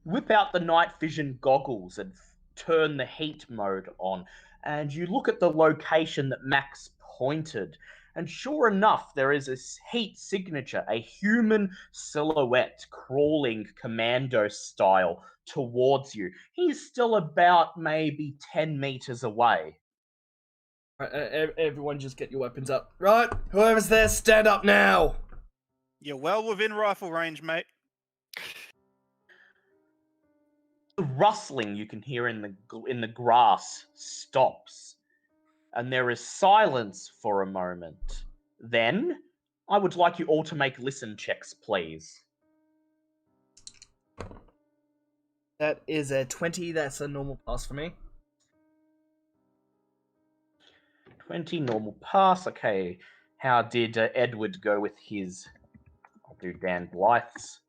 Whip out the night vision goggles and turn the heat mode on, and you look at the location that Max pointed, and sure enough, there is a heat signature, a human silhouette crawling commando style towards you. He's still about maybe 10 meters away. Everyone just get your weapons up. Right, whoever's there, stand up now! You're well within rifle range, mate. The rustling you can hear in the grass stops, and there is silence for a moment. Then, I would like you all to make listen checks, please. That is a 20, that's a normal pass for me. 20, normal pass. Okay, how did Edward go with his? I'll do Dan Blythe's.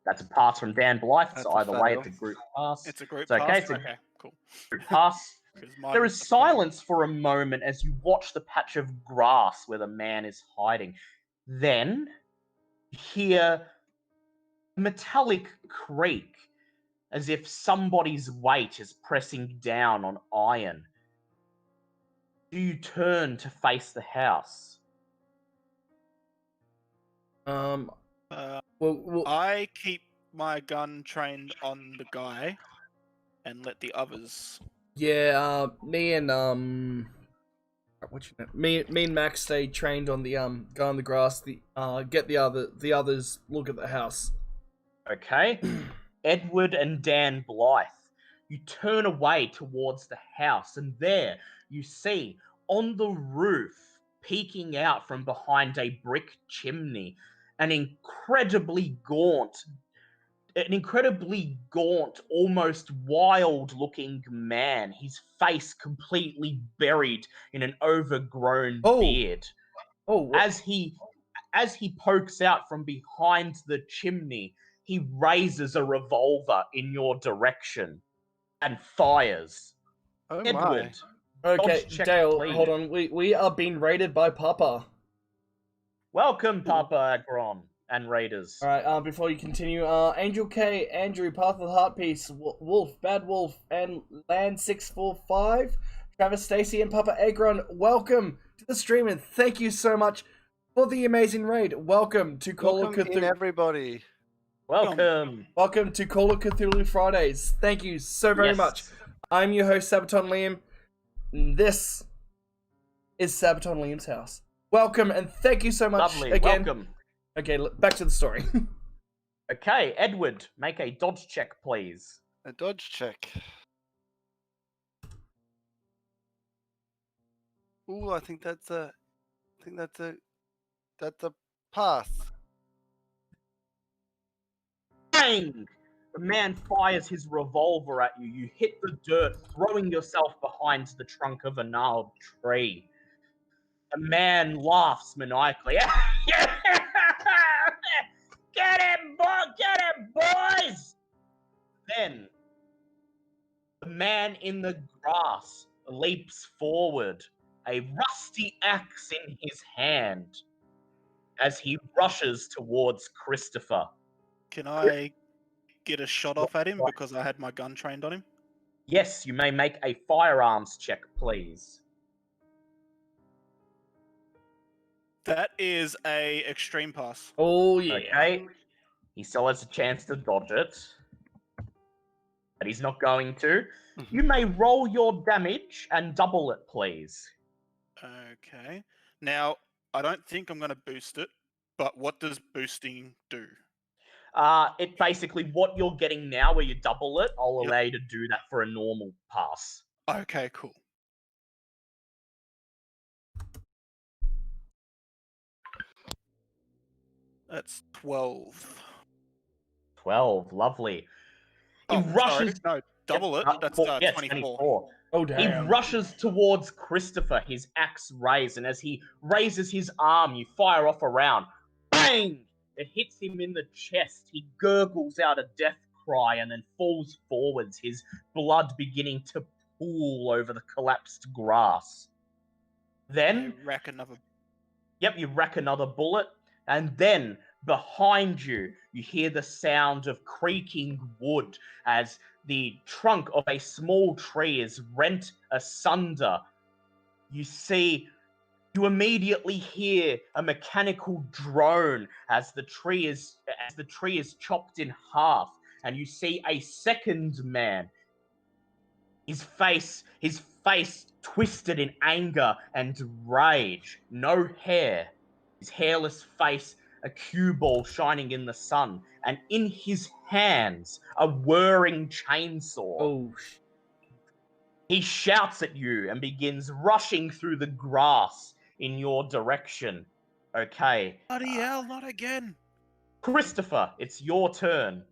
That's a pass from Dan Blythe, That's so a either way, fail. it's a group pass. It's a group So, pass. okay, so Okay, cool. group pass. 'Cause mine There was is a 20. silence for a moment as you watch the patch of grass where the man is hiding. Then you hear a metallic creak as if somebody's weight is pressing down on iron. Do you turn to face the house? Well, I keep my gun trained on the guy and let the others. yeah, me and what you know? Me and Max stay trained on the guy on the grass. Get the others look at the house. Okay. Edward and Dan Blythe. You turn away towards the house, and there you see on the roof, peeking out from behind a brick chimney, an incredibly gaunt, almost wild-looking man. His face completely buried in an overgrown beard. Oh, what? As he pokes out from behind the chimney, he raises a revolver in your direction and fires. Oh Edward, my. Okay, dodge check, Dale, please. hold on. We are being raided by Papa. Welcome, Papa Agron and Raiders. Alright, before you continue, Angel K, Andrew, Path of the Heart Piece, Wolf, Bad Wolf, and Land645, Travis, Stacy, and Papa Agron, welcome to the stream, and thank you so much for the amazing raid. Welcome to Call of Welcome in, Cthulhu. everybody. Welcome. Welcome to Call of Cthulhu Fridays. Thank you so very much. I'm your host, Sabaton Liam. This is Sabaton Liam's house. Welcome, and thank you so much Lovely. again. Welcome. Okay, back to the story. Okay, Edward, make a dodge check, please. A dodge check. Ooh, I think that's a pass. Bang! The man fires his revolver at you. You hit the dirt, throwing yourself behind the trunk of a gnarled tree. The man laughs maniacally. Get him, boys! Then, the man in the grass leaps forward, a rusty axe in his hand, as he rushes towards Christopher. Can I get a shot off at him because I had my gun trained on him? Yes, you may make a firearms check, please. That is a extreme pass. Oh, yeah. Okay. He still has a chance to dodge it. But he's not going to. You may roll your damage and double it, please. Okay. Now, I don't think I'm going to boost it, but what does boosting do? It basically, what you're getting now where you double it, I'll allow you to do that for a normal pass. Okay, cool. That's 12. 12, lovely. He Oh, rushes... sorry. No, double it. That's 24. Oh, He damn. rushes towards Christopher, his axe raised, and as he raises his arm, you fire off a round. Bang! It hits him in the chest. He gurgles out a death cry and then falls forwards, his blood beginning to pool over the collapsed grass. Then... I rack another... Yep, you rack another bullet, and then behind you, you hear the sound of creaking wood as the trunk of a small tree is rent asunder. You immediately hear a mechanical drone as the tree is chopped in half, and you see a second man. His face twisted in anger and rage. No hair. His hairless face, a cue ball shining in the sun, and in his hands, a whirring chainsaw. Oh, He shouts at you and begins rushing through the grass in your direction. Okay. Bloody hell, not again! Christopher, it's your turn.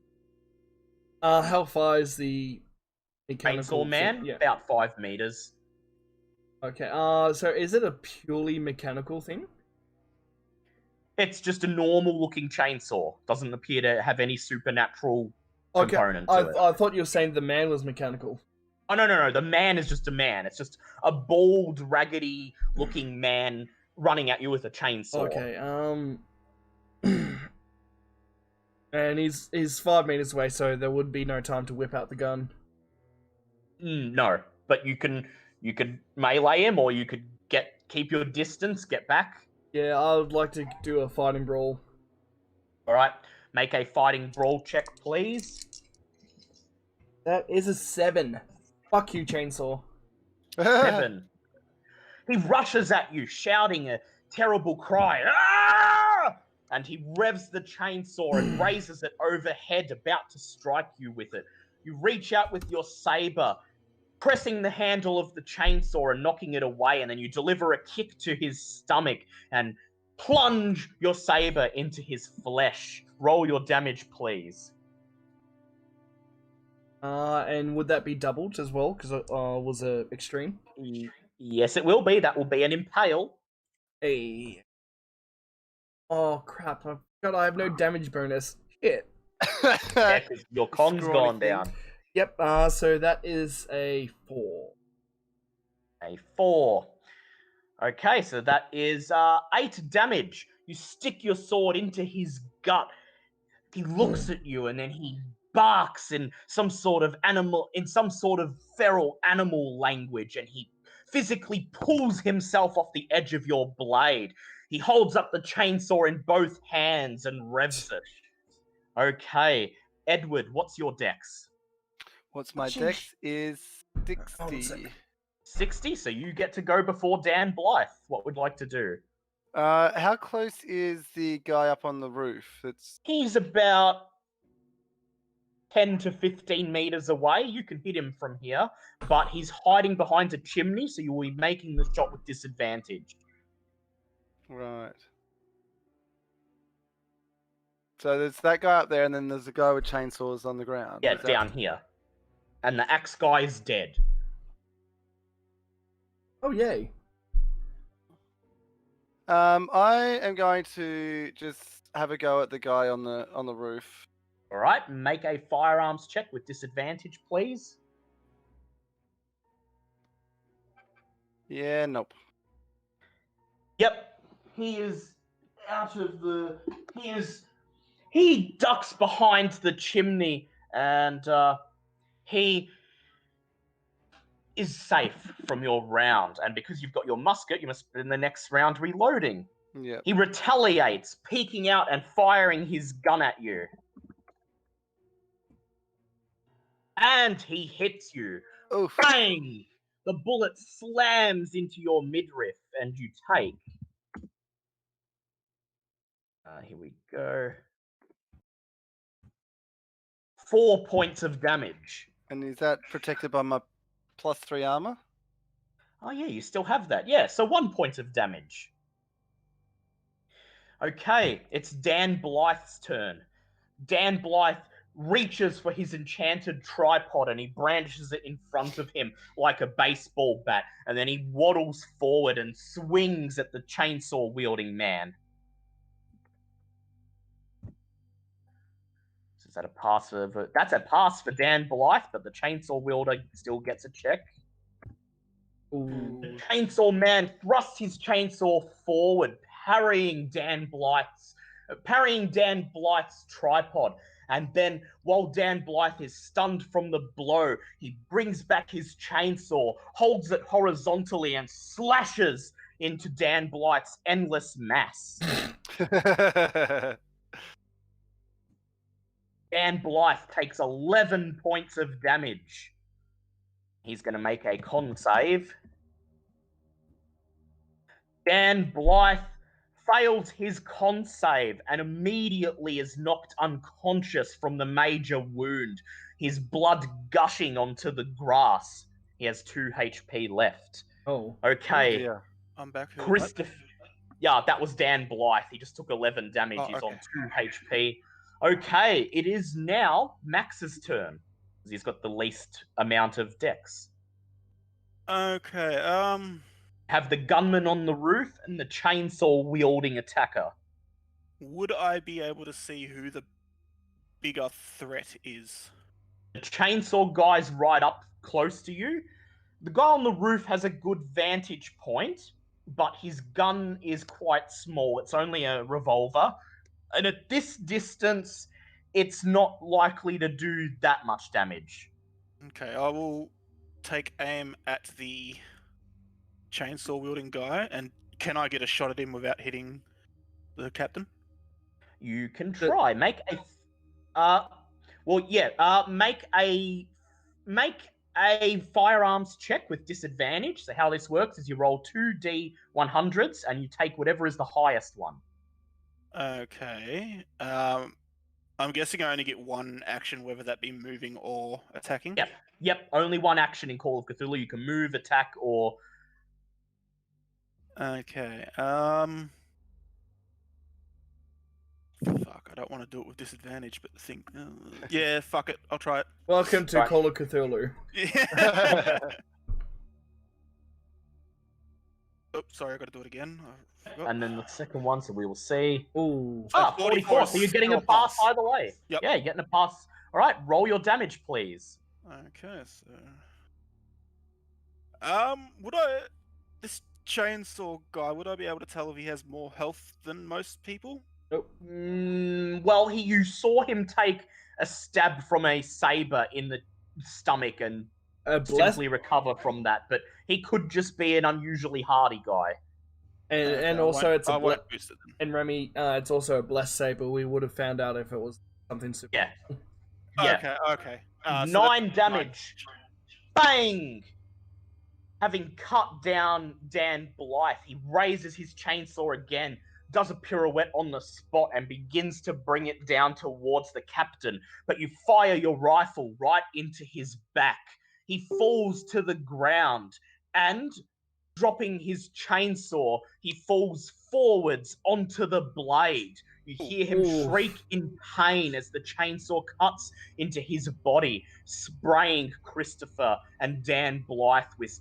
how far is the mechanical Chainsaw man, thing? Yeah. about 5 meters. Okay, so is it a purely mechanical thing? It's just a normal looking chainsaw. Doesn't appear to have any supernatural component to it. I thought you were saying the man was mechanical. Oh, no. The man is just a man. It's just a bald, raggedy looking man running at you with a chainsaw. Okay, and he's 5 meters away, so there would be no time to whip out the gun. No, but you could melee him, or you could keep your distance, get back. Yeah, I would like to do a fighting brawl. All right, make a fighting brawl check, please. That is a 7. Fuck you, chainsaw. 7. He rushes at you, shouting a terrible cry. Ah! And he revs the chainsaw and raises it overhead, about to strike you with it. You reach out with your saber, pressing the handle of the chainsaw and knocking it away, and then you deliver a kick to his stomach and plunge your saber into his flesh. Roll your damage, please. And would that be doubled as well? Because it was a extreme. Yes, it will be. That will be an impale. Hey. Oh crap! I forgot I have no damage bonus. Shit. Yeah, 'cause your con's Scrawny gone thing. down. Yep. So that is a 4. A 4. Okay, so that is 8 damage. You stick your sword into his gut. He looks at you and then he barks in some sort of feral animal language, and he physically pulls himself off the edge of your blade. He holds up the chainsaw in both hands and revs it. Okay, Edward, what's your dex? What's my Sheesh. dex is Hold on a 60. 60, so you get to go before Dan Blythe. What would you like to do? How close is the guy up on the roof? It's He's about 10 to 15 meters away. You can hit him from here, but he's hiding behind a chimney, so you will be making the shot with disadvantage. right. So there's that guy up there, and then there's a guy with chainsaws on the ground. Yeah, Is that- down here. And the axe guy is dead. Oh, yay. I am going to just have a go at the guy on the roof. All right, make a firearms check with disadvantage, please. Yeah, nope. Yep, he ducks behind the chimney, and he is safe from your round. And because you've got your musket, you must spend the next round reloading. Yeah. He retaliates, peeking out and firing his gun at you. And he hits you. Oof. Bang! The bullet slams into your midriff, and you take. Here we go. 4 points of damage. And is that protected by my +3 armor? Oh, yeah, you still have that. Yeah, so 1 point of damage. Okay, it's Dan Blythe's turn. Dan Blythe reaches for his enchanted tripod and he brandishes it in front of him like a baseball bat, and then he waddles forward and swings at the chainsaw-wielding man. Is that a pass for... That's a pass for Dan Blythe, but the chainsaw wielder still gets a check. Ooh. The chainsaw man thrusts his chainsaw forward, parrying Dan Blythe's tripod. And then, while Dan Blythe is stunned from the blow, he brings back his chainsaw, holds it horizontally, and slashes into Dan Blythe's endless mass. Dan Blythe takes 11 points of damage. He's going to make a con save. Dan Blythe fails his con save and immediately is knocked unconscious from the major wound, his blood gushing onto the grass. He has 2 HP left. Oh. Okay. Yeah. I'm back. Who? Christopher. Yeah, that was Dan Blythe. He just took 11 damage. Oh, He's okay. on 2 HP. Okay, it is now Max's turn. He's got the least amount of dex. Okay. Have the gunman on the roof and the chainsaw-wielding attacker. Would I be able to see who the bigger threat is? The chainsaw guy's right up close to you. The guy on the roof has a good vantage point, but his gun is quite small. It's only a revolver. And at this distance, it's not likely to do that much damage. Okay, I will take aim at the chainsaw wielding guy, and can I get a shot at him without hitting the captain? You can try. Make a firearms check with disadvantage. So how this works is you roll 2d100s and you take whatever is the highest one. Okay. I'm guessing I only get one action, whether that be moving or attacking. Yep. Only one action in Call of Cthulhu. You can move, attack, or... Okay. Fuck, I don't want to do it with disadvantage, but the thing... yeah, fuck it. I'll try it. Welcome to Right. Call of Cthulhu. Yeah. Oh, sorry, I got to do it again. I forgot. And then the second one, so we will see. Ooh. 44. So you're getting a Still a pass pass. either way. Yep. Yeah, you're getting a pass. All right, roll your damage, please. Okay, so... would this chainsaw guy, would I be able to tell if he has more health than most people? Nope. Well, you saw him take a stab from a saber in the stomach and simply recover from that, but he could just be an unusually hardy guy. And also it's I won't boost it then. and Remy, it's also a blessed saber. We would have found out if it was something super. Yeah. Yeah. Okay. So 9 damage. Bang! Having cut down Dan Blythe, he raises his chainsaw again, does a pirouette on the spot, and begins to bring it down towards the captain. But you fire your rifle right into his back. He falls to the ground, and dropping his chainsaw, he falls forwards onto the blade. You hear him shriek in pain as the chainsaw cuts into his body, spraying Christopher and Dan Blythe with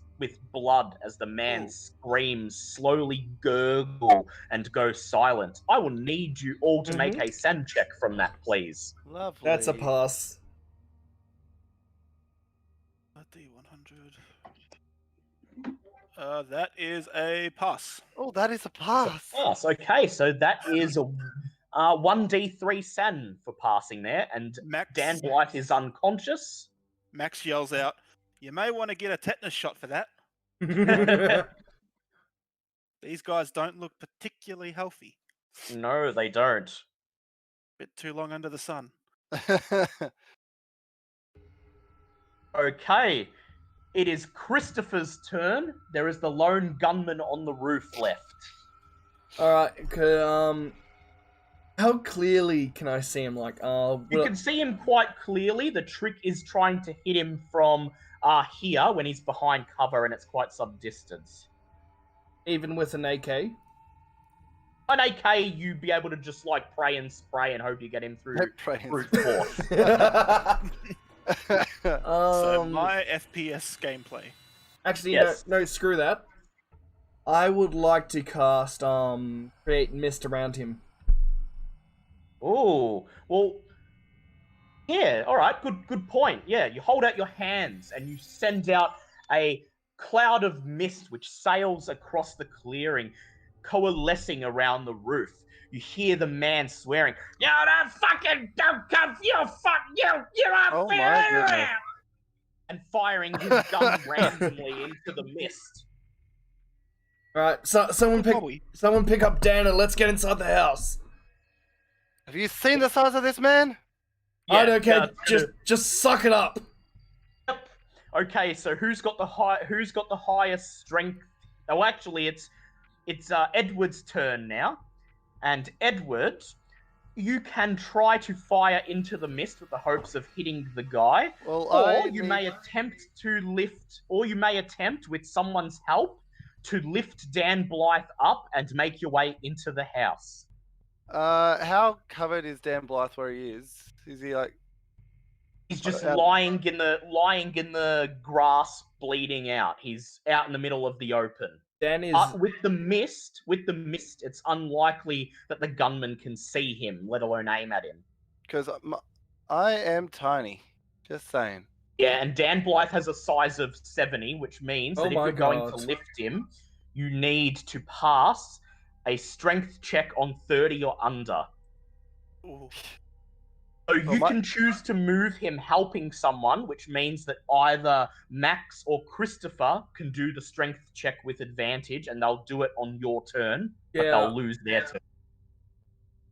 blood as the man screams, slowly gurgle, and go silent. I will need you all to make a sand check from that, please. Lovely. That's a pass. A D100. That is a pass. Oh, that is a pass. Pass. Okay, so that is a 1d3 sand for passing there, and Max, Dan Blythe is unconscious. Max yells out, "You may want to get a tetanus shot for that. These guys don't look particularly healthy. No, they don't. Bit too long under the sun." Okay, it is Christopher's turn. There is the lone gunman on the roof left. Alright, how clearly can I see him? You can see him quite clearly. The trick is trying to hit him from here when he's behind cover and it's quite some distance. even with an AK? An AK, you'd be able to just pray and spray and hope you get him through brute force. So my FPS gameplay. Actually, Yes. no, screw that. I would like to cast create mist around him. Oh, well, yeah, all right, good point. Yeah, you hold out your hands and you send out a cloud of mist which sails across the clearing, coalescing around the roof. You hear the man swearing, "You don't fucking don't come, you are Oh my goodness. and firing his gun randomly into the mist. Alright, so someone pick up Dan and let's get inside the house. Have you seen the size of this man? I don't care, just suck it up. Yep. Okay, so who's got the highest strength? Oh, actually, it's Edward's turn now, and Edward, you can try to fire into the mist with the hopes of hitting the guy, or you may attempt with someone's help to lift Dan Blythe up and make your way into the house. How covered is Dan Blythe where he is? Is he like? He's just lying in the grass, bleeding out. He's out in the middle of the open. Dan is With the mist, it's unlikely that the gunman can see him, let alone aim at him. Because I am tiny. Just saying. Yeah, and Dan Blythe has a size of 70, which means that if you're going to God. lift him, you need to pass a strength check on 30 or under. Ooh. So you can choose to move him helping someone, which means that either Max or Christopher can do the strength check with advantage, and they'll do it on your turn, but they'll lose their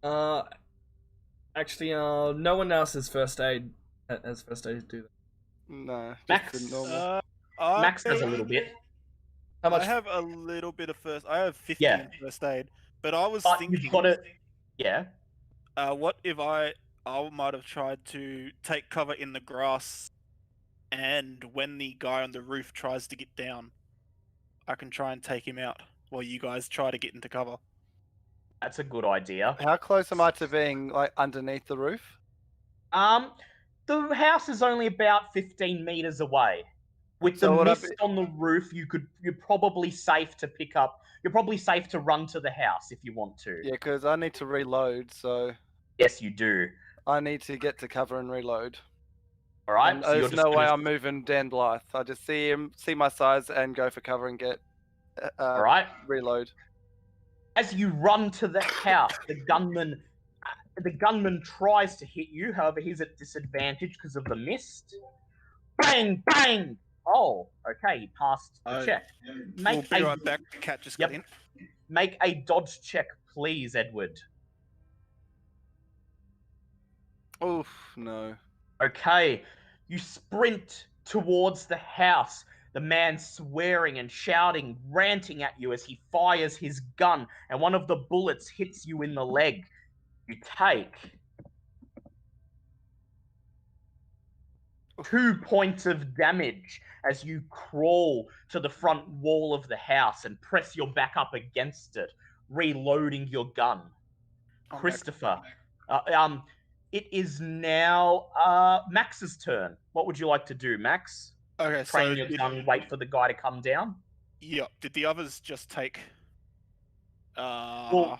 turn. Actually, no one else has first aid. Has first aid do that. No. Max? Just the normal. Max does a little bit. How much? I have a little bit of first. I have 15 first aid, but I was But thinking. you've got it. Yeah. What if I might have tried to take cover in the grass, and when the guy on the roof tries to get down, I can try and take him out while you guys try to get into cover. That's a good idea. How close am I to being underneath the roof? The house is only about 15 meters away. With the mist on the roof, you're probably safe to pick up. You're probably safe to run to the house if you want to. Yeah, because I need to reload, so Yes, you do. I need to get to cover and reload. All right. And So there's no way I'm moving Dan Blythe. I just see him, see my size, and go for cover and get All right. reload. As you run to the house, the gunman tries to hit you. However, he's at disadvantage because of the mist. Bang, bang. Oh, okay. He passed the check. We'll be right back. The cat just got in. Make a dodge check, please, Edward. Oof, no. Okay, you sprint towards the house. The man swearing and shouting, ranting at you as he fires his gun, and one of the bullets hits you in the leg. You take 2 points of damage as you crawl to the front wall of the house and press your back up against it, reloading your gun. Okay. Christopher, it is now Max's turn. What would you like to do, Max? Okay, Train so your gun, wait for the guy to come down? Yeah. Did the others just take... Well,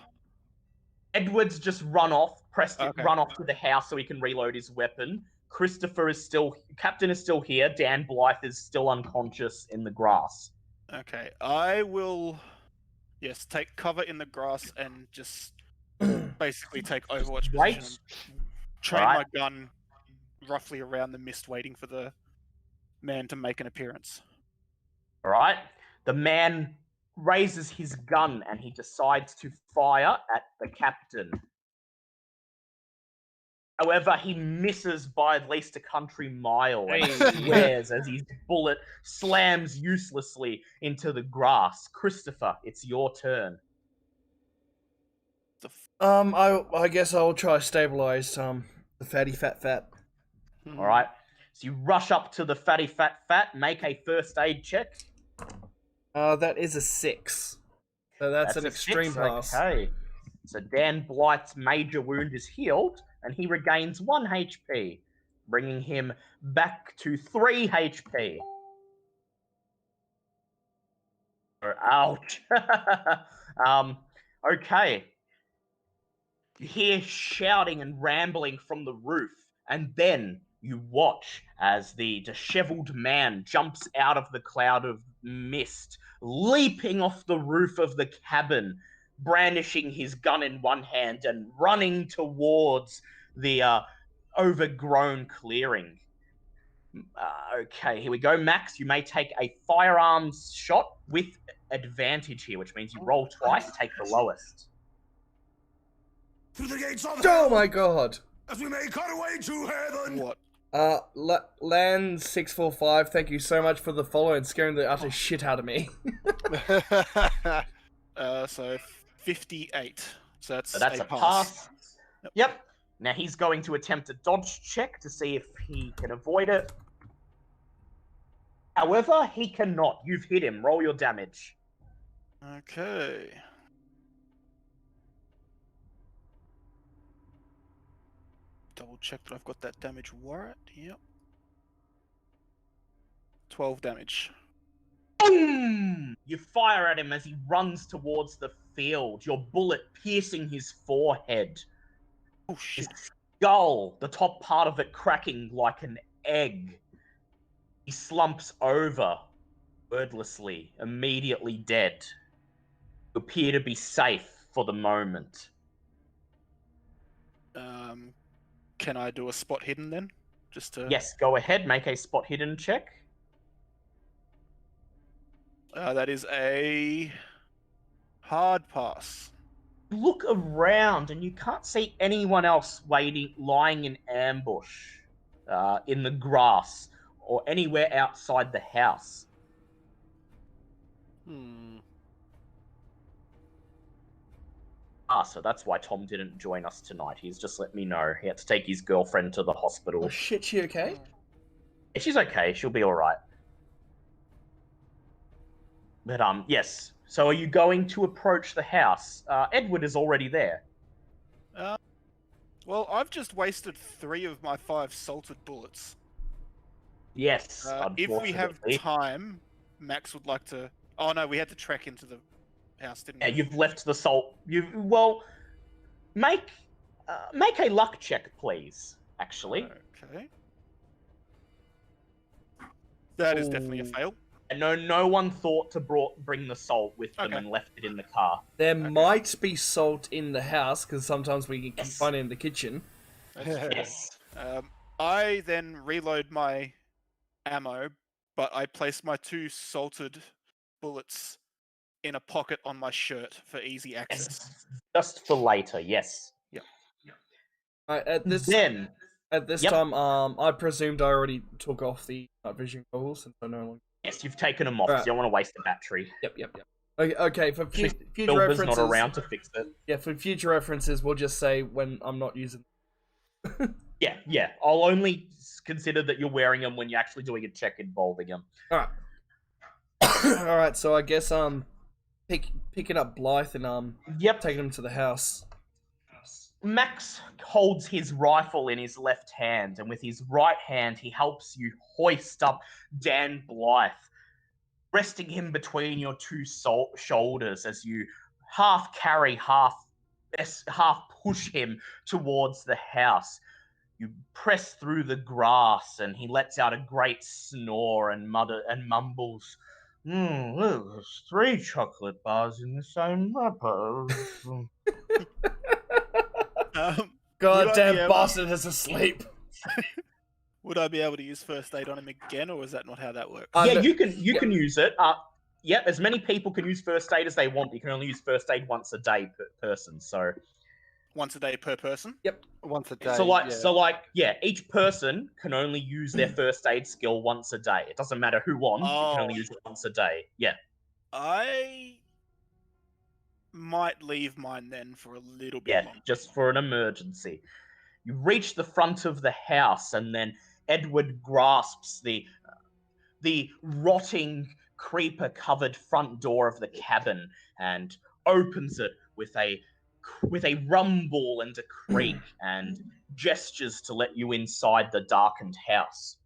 Edward's just run off, run off to the house so he can reload his weapon. Captain is still here. Dan Blythe is still unconscious in the grass. Okay, I will, take cover in the grass and just basically take Overwatch position and train my gun roughly around the mist, waiting for the man to make an appearance. All right. The man raises his gun and he decides to fire at the captain. However, he misses by at least a country mile and swears as his bullet slams uselessly into the grass. Christopher, it's your turn. I guess I'll try to stabilize the fatty fat. All right. So you rush up to the fatty fat, make a first aid check. That is a 6. So that's an extreme 6. pass. Okay. So Dan Blythe's major wound is healed, and he regains 1 HP, bringing him back to 3 HP. Ouch. Okay. You hear shouting and rambling from the roof, and then you watch as the disheveled man jumps out of the cloud of mist, leaping off the roof of the cabin, brandishing his gun in one hand and running towards the overgrown clearing. Okay, here we go. Max, you may take a firearms shot with advantage here, which means you roll twice, take the lowest. Through the gates of Oh hell, my god. as we make our way to heaven. What? Land 645, thank you so much for the follow and scaring the utter shit out of me. So 58. So that's a pass. Yep. Now he's going to attempt a dodge check to see if he can avoid it. However, he cannot. You've hit him. Roll your damage. Okay. Double check that I've got that damage right. Yep. 12 damage. Boom! You fire at him as he runs towards the field, your bullet piercing his forehead. Oh shit. His skull, the top part of it cracking like an egg. He slumps over, wordlessly, immediately dead. You appear to be safe for the moment. Can I do a spot hidden then? Just to... Yes, go ahead, make a spot hidden check. That is a hard pass. Look around and you can't see anyone else lying in ambush in the grass or anywhere outside the house. So that's why Tom didn't join us tonight. He's just let me know. He had to take his girlfriend to the hospital. Oh shit, she okay? Yeah, she's okay. She'll be alright. But, yes. So are you going to approach the house? Edward is already there. Well, I've just wasted 3 of my 5 salted bullets. Yes, if we have time, Max would like to... Oh no, we had to trek into the house, didn't we? Yeah, you've left the salt. Make a luck check, please. Actually. Okay. That is definitely a fail. And no one thought to bring the salt with them and left it in the car. There might be salt in the house, because sometimes we can Yes. find it in the kitchen. Yes. I then reload my ammo, but I place my 2 salted bullets in a pocket on my shirt for easy access. Yes. Just for later, yes. At this Then, time, I presumed I already took off the night vision goggles, since I no longer. yes, you've taken them off, Right. so you don't want to waste the battery. Yep. Okay, for future Silver's references. not around to fix it. Yeah, for future references, we'll just say when I'm not using. Yeah. I'll only consider that you're wearing them when you're actually doing a check involving them. All right. All right. So I guess picking up Blythe and Yep. taking him to the house. Max holds his rifle in his left hand, and with his right hand, he helps you hoist up Dan Blythe, resting him between your 2 shoulders as you half carry, half push him towards the house. You press through the grass, and he lets out a great snore and mumbles, there's 3 chocolate bars in the same wrapper. Goddamn bastard is asleep. Would I be able to use first aid on him again, or is that not how that works? Yeah, you can use it. Yeah, as many people can use first aid as they want. You can only use first aid once a day per person. So Once a day per person? Yep. Once a day. Each person can only use their first aid skill once a day. It doesn't matter who won. You can only use it once a day. Yeah. I might leave mine then for a little bit longer. Just for an emergency. You reach the front of the house, and then Edward grasps the rotting, creeper-covered front door of the cabin and opens it with a rumble and a creak and gestures to let you inside the darkened house.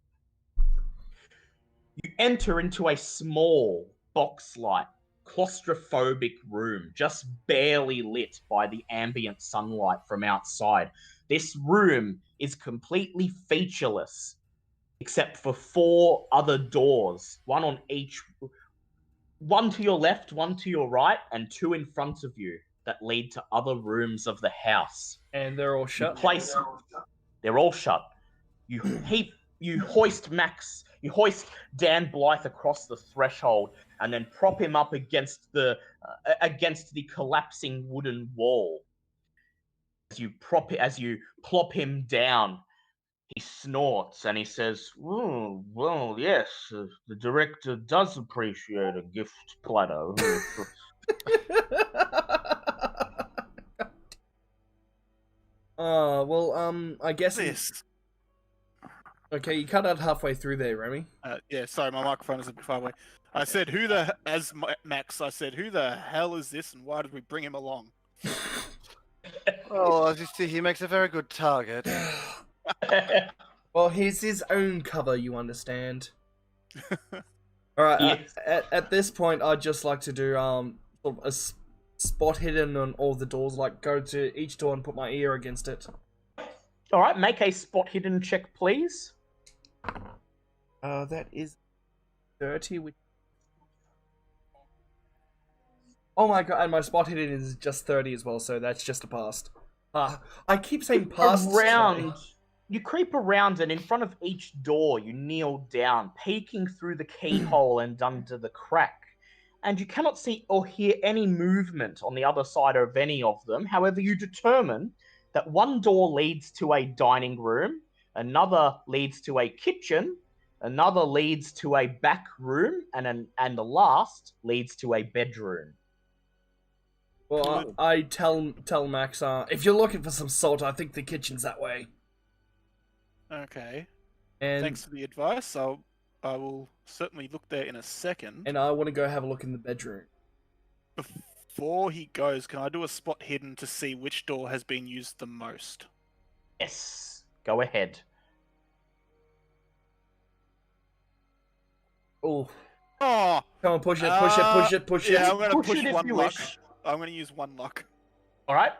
You enter into a small, box-like, claustrophobic room, just barely lit by the ambient sunlight from outside. This room is completely featureless, except for 4 other doors, one to your left, one to your right, and 2 in front of you that lead to other rooms of the house. And they're all shut. They're all shut. You hoist Dan Blythe across the threshold, and then prop him up against the collapsing wooden wall. As you plop him down, he snorts and he says, "Oh, well, yes, the director does appreciate a gift platter." I guess this. Okay, you cut out halfway through there, Remy. Yeah, sorry, my microphone is a bit far away. I said, Max, I said, who the hell is this, and why did we bring him along? Oh, as you see, he makes a very good target. Well, he's his own cover, you understand. Alright, at this point, I'd just like to do sort of a spot hidden on all the doors, like go to each door and put my ear against it. Alright, make a spot hidden check, please. That is 30, which... Oh my god, and my spot hidden is just 30 as well, so that's just a past. I keep saying past. You creep around, and in front of each door, you kneel down, peeking through the keyhole and under the crack. And you cannot see or hear any movement on the other side of any of them. However, you determine that one door leads to a dining room, another leads to a kitchen, another leads to a back room, and the last leads to a bedroom. Well, I tell Max, if you're looking for some salt, I think the kitchen's that way. Okay. And thanks for the advice. I will certainly look there in a second. And I want to go have a look in the bedroom. Before he goes, can I do a spot hidden to see which door has been used the most? Yes. Go ahead. Oh. Oh. Come on, push it. Yeah, I'm going to push it one if you luck. wish. I'm going to use one luck. All right.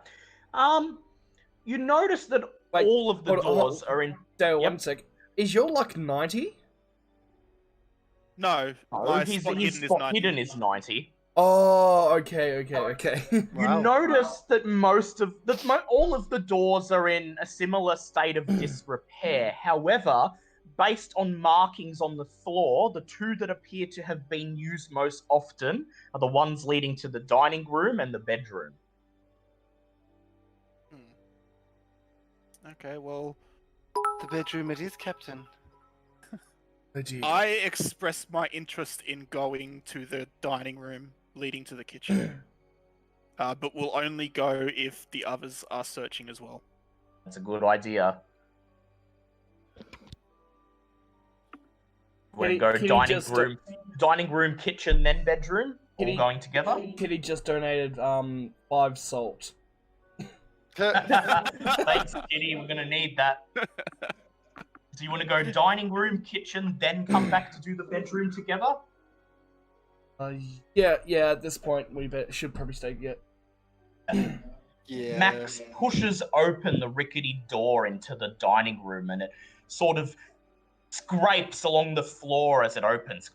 You notice that all of the doors are in... Dale, 1 sec. Is your luck 90? No, Oh, my his spot hidden is spot 90. hidden is 90. Oh, okay. You Wow. notice that all of the doors are in a similar state of disrepair. However, based on markings on the floor, the two that appear to have been used most often are the ones leading to the dining room and the bedroom. Okay, well, The bedroom it is, Captain. I express my interest in going to the dining room leading to the kitchen, but will only go if the others are searching as well. That's a good idea. We'll go dining room, kitchen, then bedroom, all going together. Kitty just donated 5 salt. Thanks, Kitty. We're gonna need that. Do you want to go dining room, kitchen, then come back to do the bedroom together? Yeah. At this point, we should probably stay. Yeah. Max pushes open the rickety door into the dining room, and it sort of scrapes along the floor as it opens.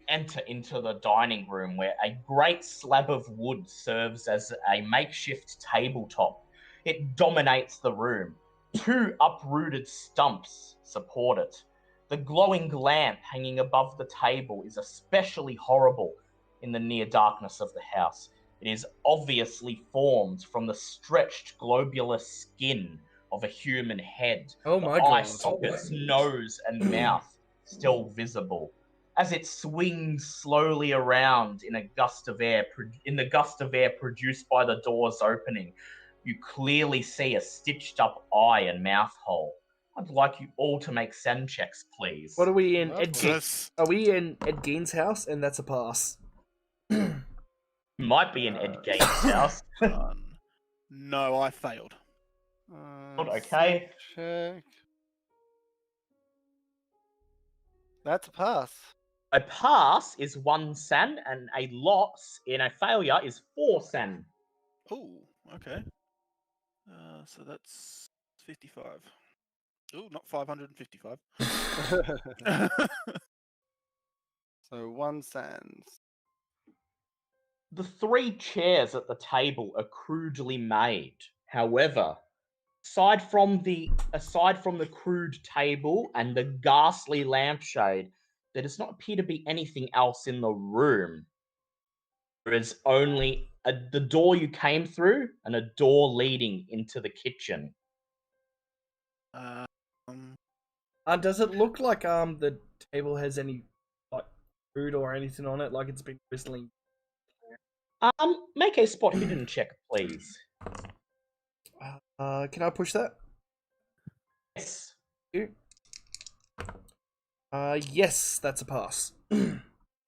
Enter into the dining room, where a great slab of wood serves as a makeshift tabletop. It dominates the room. 2 uprooted stumps support it. The glowing lamp hanging above the table is especially horrible in the near darkness of the house. It is obviously formed from the stretched globular skin of a human head. Oh my the eye god. sockets, nose, and mouth still visible. As it swings slowly around in a gust of air, produced by the door's opening, you clearly see a stitched up eye and mouth hole. I'd like you all to make SEN checks, please. What are we in? Yes. Are we in Ed Gein's house? And that's a pass. Might be in Ed Gein's house. No, I failed. Okay. Check. That's a pass. A pass is 1 SEN, and a loss in a failure is 4 SEN. Oh, okay. So that's 55. Oh, not 555. So 1 sands. The 3 chairs at the table are crudely made. However, aside from the crude table and the ghastly lampshade, there does not appear to be anything else in the room. There is only the door you came through and a door leading into the kitchen. Does it look like the table has any like food or anything on it? Like it's been recently. Make a spot hidden check, please. Can I push that? Yes. Yes, that's a pass.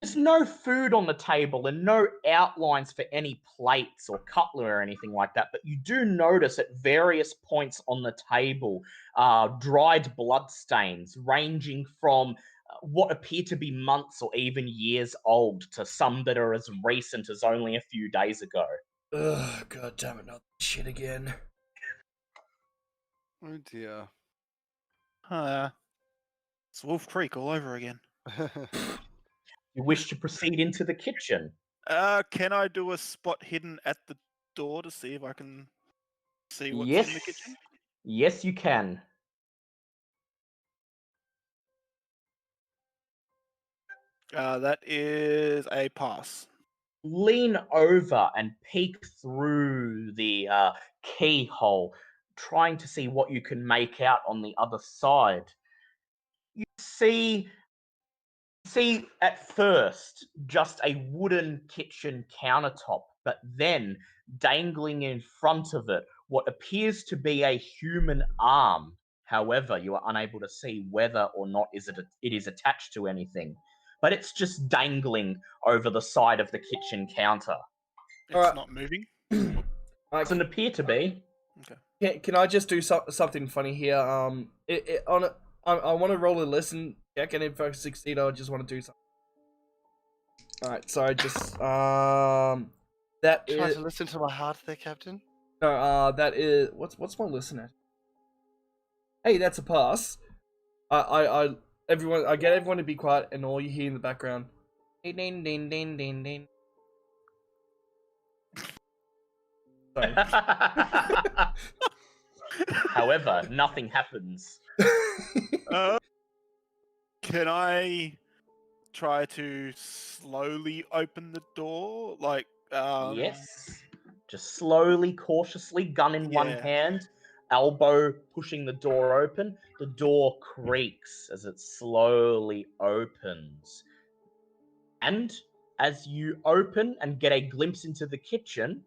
There's no food on the table and no outlines for any plates or cutlery or anything like that, but you do notice at various points on the table dried blood stains ranging from what appear to be months or even years old to some that are as recent as only a few days ago. Ugh, god damn it, not this shit again. Oh dear. It's Wolf Creek all over again. You wish to proceed into the kitchen? Can I do a spot hidden at the door to see if I can see what's in the kitchen? Yes, you can. That is a pass. Lean over and peek through the keyhole, trying to see what you can make out on the other side. You see at first just a wooden kitchen countertop, but then dangling in front of it what appears to be a human arm. However, you are unable to see whether or not it is attached to anything. But it's just dangling over the side of the kitchen counter. It's not moving. Doesn't appear to be. Okay. Can I just do something funny here? I want to roll a lesson check, and if I succeed, I just want to do something. All right, so I just that Try is to listen to my heart there, Captain. no that is what's my listen at? Hey, that's a pass. Everyone, I get everyone to be quiet, and all you hear in the background, ding ding ding ding ding ding. Sorry. However, nothing happens. Can I try to slowly open the door? Like, Yes. Just slowly, cautiously, gun in one Yeah. hand, elbow pushing the door open. The door creaks as it slowly opens. And as you open and get a glimpse into the kitchen,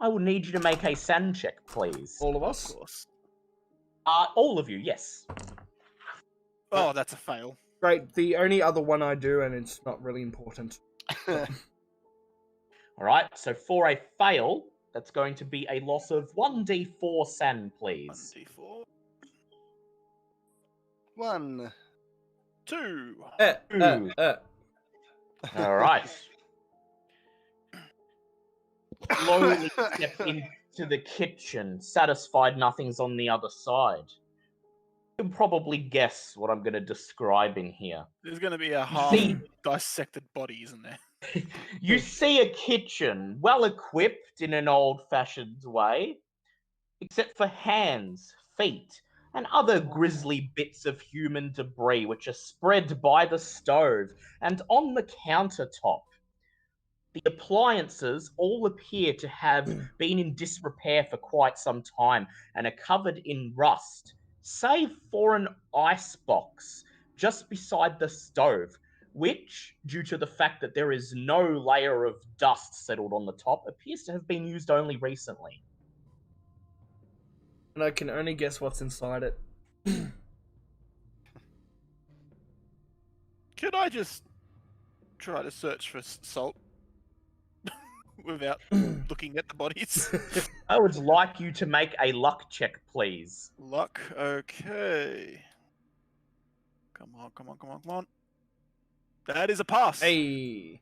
I will need you to make a sand check, please. All of Of us. course. All of you, yes. Oh, that's a fail. Great. The only other one I do, and it's not really important. All right, so for a fail, that's going to be a loss of 1d4 sand, please. 1d4. 1. 2. All right. Slowly step into the kitchen, satisfied nothing's on the other side. You can probably guess what I'm going to describe in here. There's going to be a See- half dissected body, isn't there? You see a kitchen, well equipped in an old-fashioned way, except for hands, feet, and other grisly bits of human debris which are spread by the stove and on the countertop. The appliances all appear to have been in disrepair for quite some time and are covered in rust, save for an icebox just beside the stove, which, due to the fact that there is no layer of dust settled on the top, appears to have been used only recently. And I can only guess what's inside it. Could I just try to search for salt without looking at the bodies? I would like you to make a luck check, please. Luck. Okay. Come on, come on, come on, come on. That is a pass. Hey.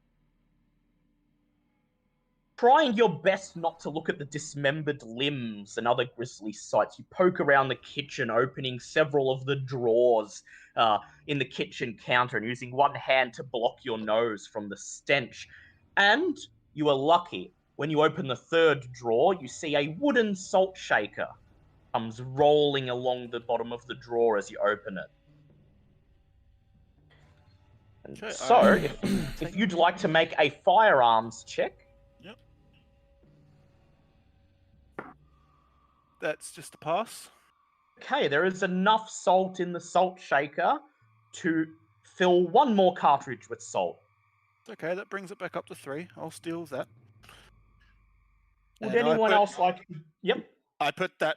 Trying your best not to look at the dismembered limbs and other grisly sights, you poke around the kitchen, opening several of the drawers in the kitchen counter and using one hand to block your nose from the stench. And you are lucky. When you open the third drawer, you see a wooden salt shaker comes rolling along the bottom of the drawer as you open it. And Okay, so, if you'd like to make a firearms check, That's just a pass. okay, there is enough salt in the salt shaker to fill one more cartridge with salt. Okay, that brings it back up to 3. I'll steal that. Would And anyone else like to... Yep. I put that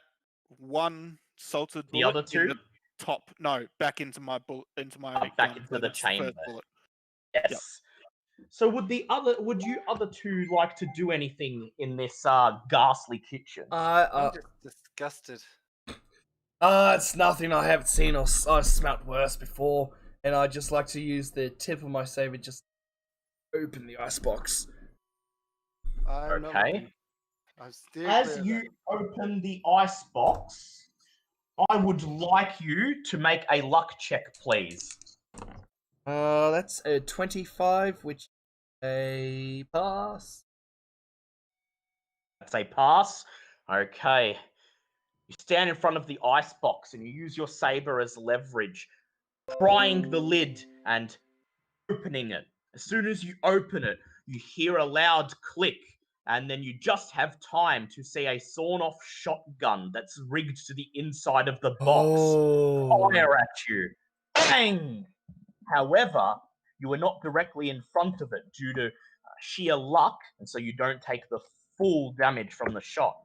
one salted The bullet other two? in the top. No, back into my bullet. Into my back gun into for the first chamber. bullet. Yes. Yep. So would you other two like to do anything in this ghastly kitchen? I'm just disgusted. It's nothing I haven't seen or I smelt worse before, and I just like to use the tip of my saber just open the icebox. I'm not Okay. looking. I'm steering As clear of you that. open the icebox, I would like you to make a luck check, please. That's a 25, which is a pass. That's a pass. Okay. You stand in front of the icebox and you use your saber as leverage, prying the lid and opening it. As soon as you open it, you hear a loud click, and then you just have time to see a sawn-off shotgun that's rigged to the inside of the box fire at you. Bang! However, you are not directly in front of it due to sheer luck, and so you don't take the full damage from the shot.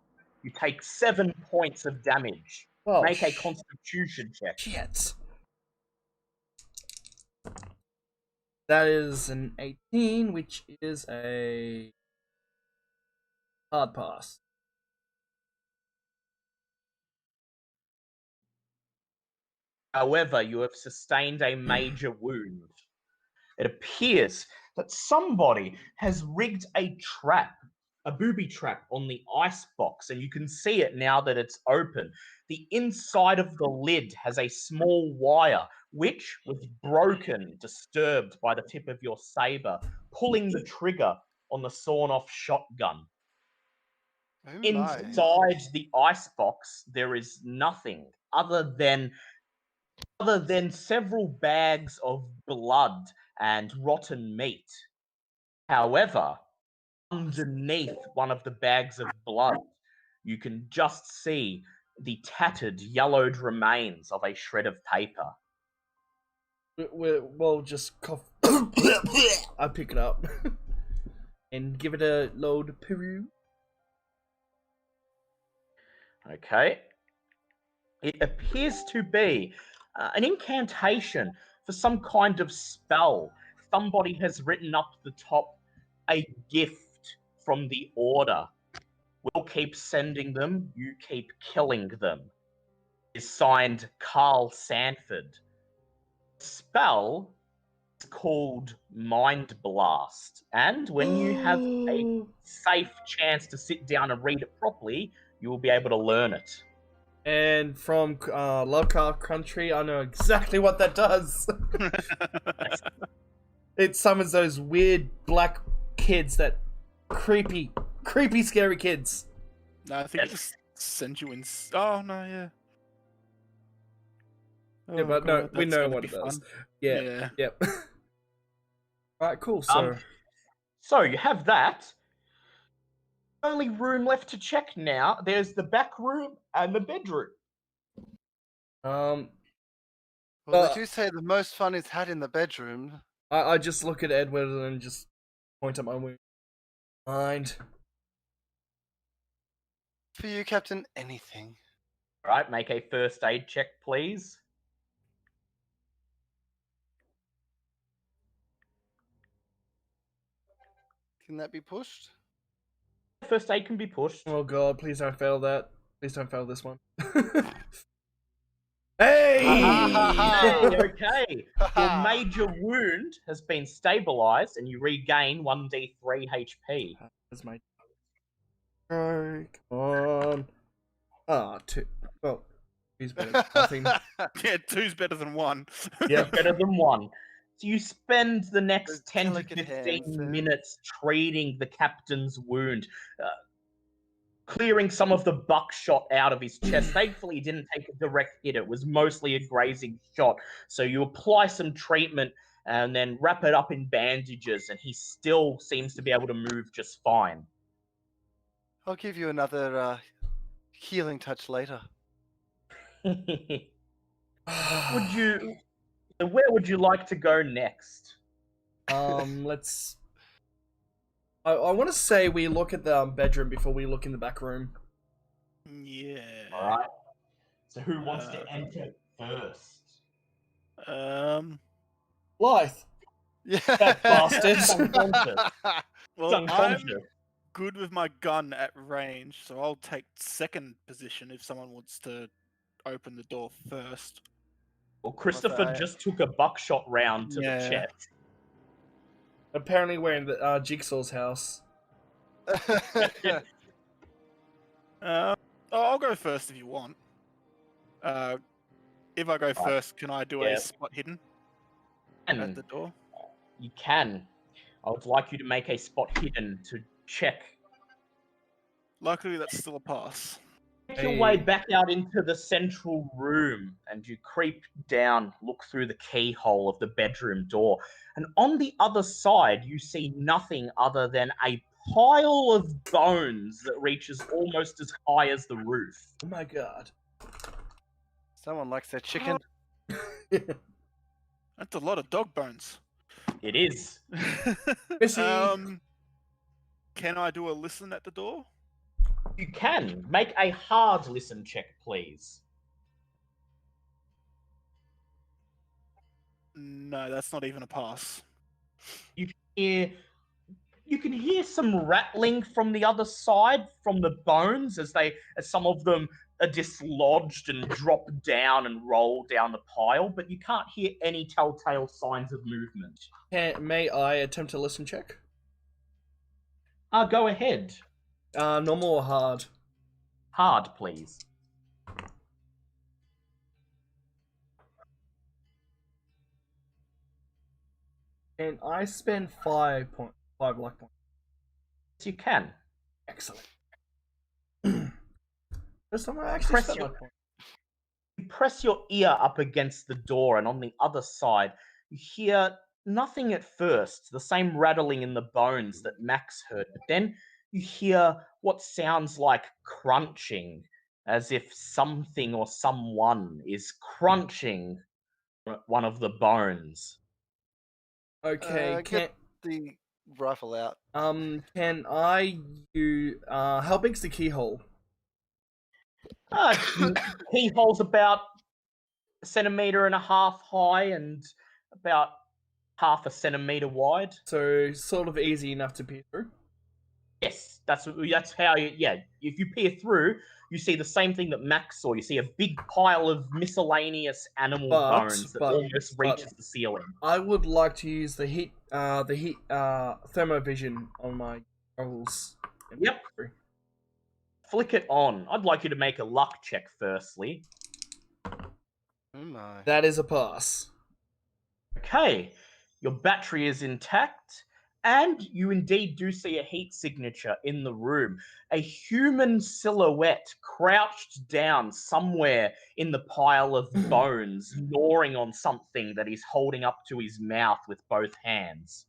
You take 7 points of damage. Oh, Make a constitution check. Shit. That is an 18, which is a hard pass. However, you have sustained a major wound. It appears that somebody has rigged a trap a booby trap on the ice box, and you can see it now that it's open. The inside of the lid has a small wire, which was broken, disturbed by the tip of your saber, pulling the trigger on the sawn-off shotgun. Oh my. Inside the ice box, there is nothing other than several bags of blood and rotten meat. However, underneath one of the bags of blood, you can just see the tattered, yellowed remains of a shred of paper. We'll just cough. I pick it up and give it a load of Peru. Okay. It appears to be an incantation for some kind of spell. Somebody has written up the top a gift from the Order. We'll keep sending them, you keep killing them. Is signed Carl Sanford. The spell is called Mind Blast, and when you have a safe chance to sit down and read it properly, you will be able to learn it. And from Lovecraft Country, I know exactly what that does. It summons those weird black kids, that creepy, scary kids. No, I think it just sends you in. Oh no, yeah. Yeah, but no, God, we that's know gonna what be it does. fun. Yeah. Yep. Alright, cool. So you have that. Only room left to check now. There's the back room and the bedroom. Um, Well, they do say the most fun is had in the bedroom. I just look at Edward and just point at my wound. Mind. For you, Captain, anything. All right, make a first aid check, please. Can that be pushed? First aid can be pushed. Oh god, please don't fail that. Please don't fail this one. Hey! Hey, okay. Your major wound has been stabilized and you regain 1d3 HP. That's my... Come on. Ah, 2. Well, he's better than nothing. Yeah, 2's better than 1. Yeah. Better than 1. So you spend the next Those 10 to delicate 15 hands there. minutes treating the captain's wound, clearing some of the buckshot out of his chest. Thankfully, he didn't take a direct hit. It was mostly a grazing shot. So you apply some treatment and then wrap it up in bandages, and he still seems to be able to move just fine. I'll give you another healing touch later. Where would you like to go next? Let's... I want to say we look at the bedroom before we look in the back room. Yeah. All right. So who wants to enter first? Blythe. Yeah. That bastard. Well, I'm Unconscious. good with my gun at range, so I'll take second position if someone wants to open the door first. Well, Christopher just took a buckshot round to the chest. Apparently we're in the Jigsaw's house. I'll go first if you want. If I go first, can I do a spot hidden at the door? You can. I would like you to make a spot hidden to check. Luckily, that's still a pass. Make your way back out into the central room and you creep down, look through the keyhole of the bedroom door. And on the other side, you see nothing other than a pile of bones that reaches almost as high as the roof. Oh my god. Someone likes their chicken. That's a lot of dog bones. It is. Can I do a listen at the door? You can. Make a hard listen check, please. No, that's not even a pass. You can hear some rattling from the other side, from the bones, as some of them are dislodged and drop down and roll down the pile, but you can't hear any telltale signs of movement. May I attempt a listen check? Go ahead. Normal or hard? Hard, please. And I spend 5 luck points. Yes, you can. Excellent. First time I actually Press spent your- luck points. You press your ear up against the door, and on the other side, you hear nothing at first, the same rattling in the bones that Max heard, but then you hear what sounds like crunching, as if something or someone is crunching one of the bones. Okay, Get the rifle out. can I use, how big's the keyhole? Keyhole's about 1.5 centimeters high and about 0.5 centimeter wide. So, sort of easy enough to peer through. Yes, that's how you. Yeah, if you peer through, you see the same thing that Max saw. You see a big pile of miscellaneous animal bones that almost reaches the ceiling. I would like to use the heat thermovision on my goggles. Yep. Flick it on. I'd like you to make a luck check firstly. Oh my. That is a pass. Okay, your battery is intact, and you indeed do see a heat signature in the room. A human silhouette crouched down somewhere in the pile of bones, gnawing on something that he's holding up to his mouth with both hands.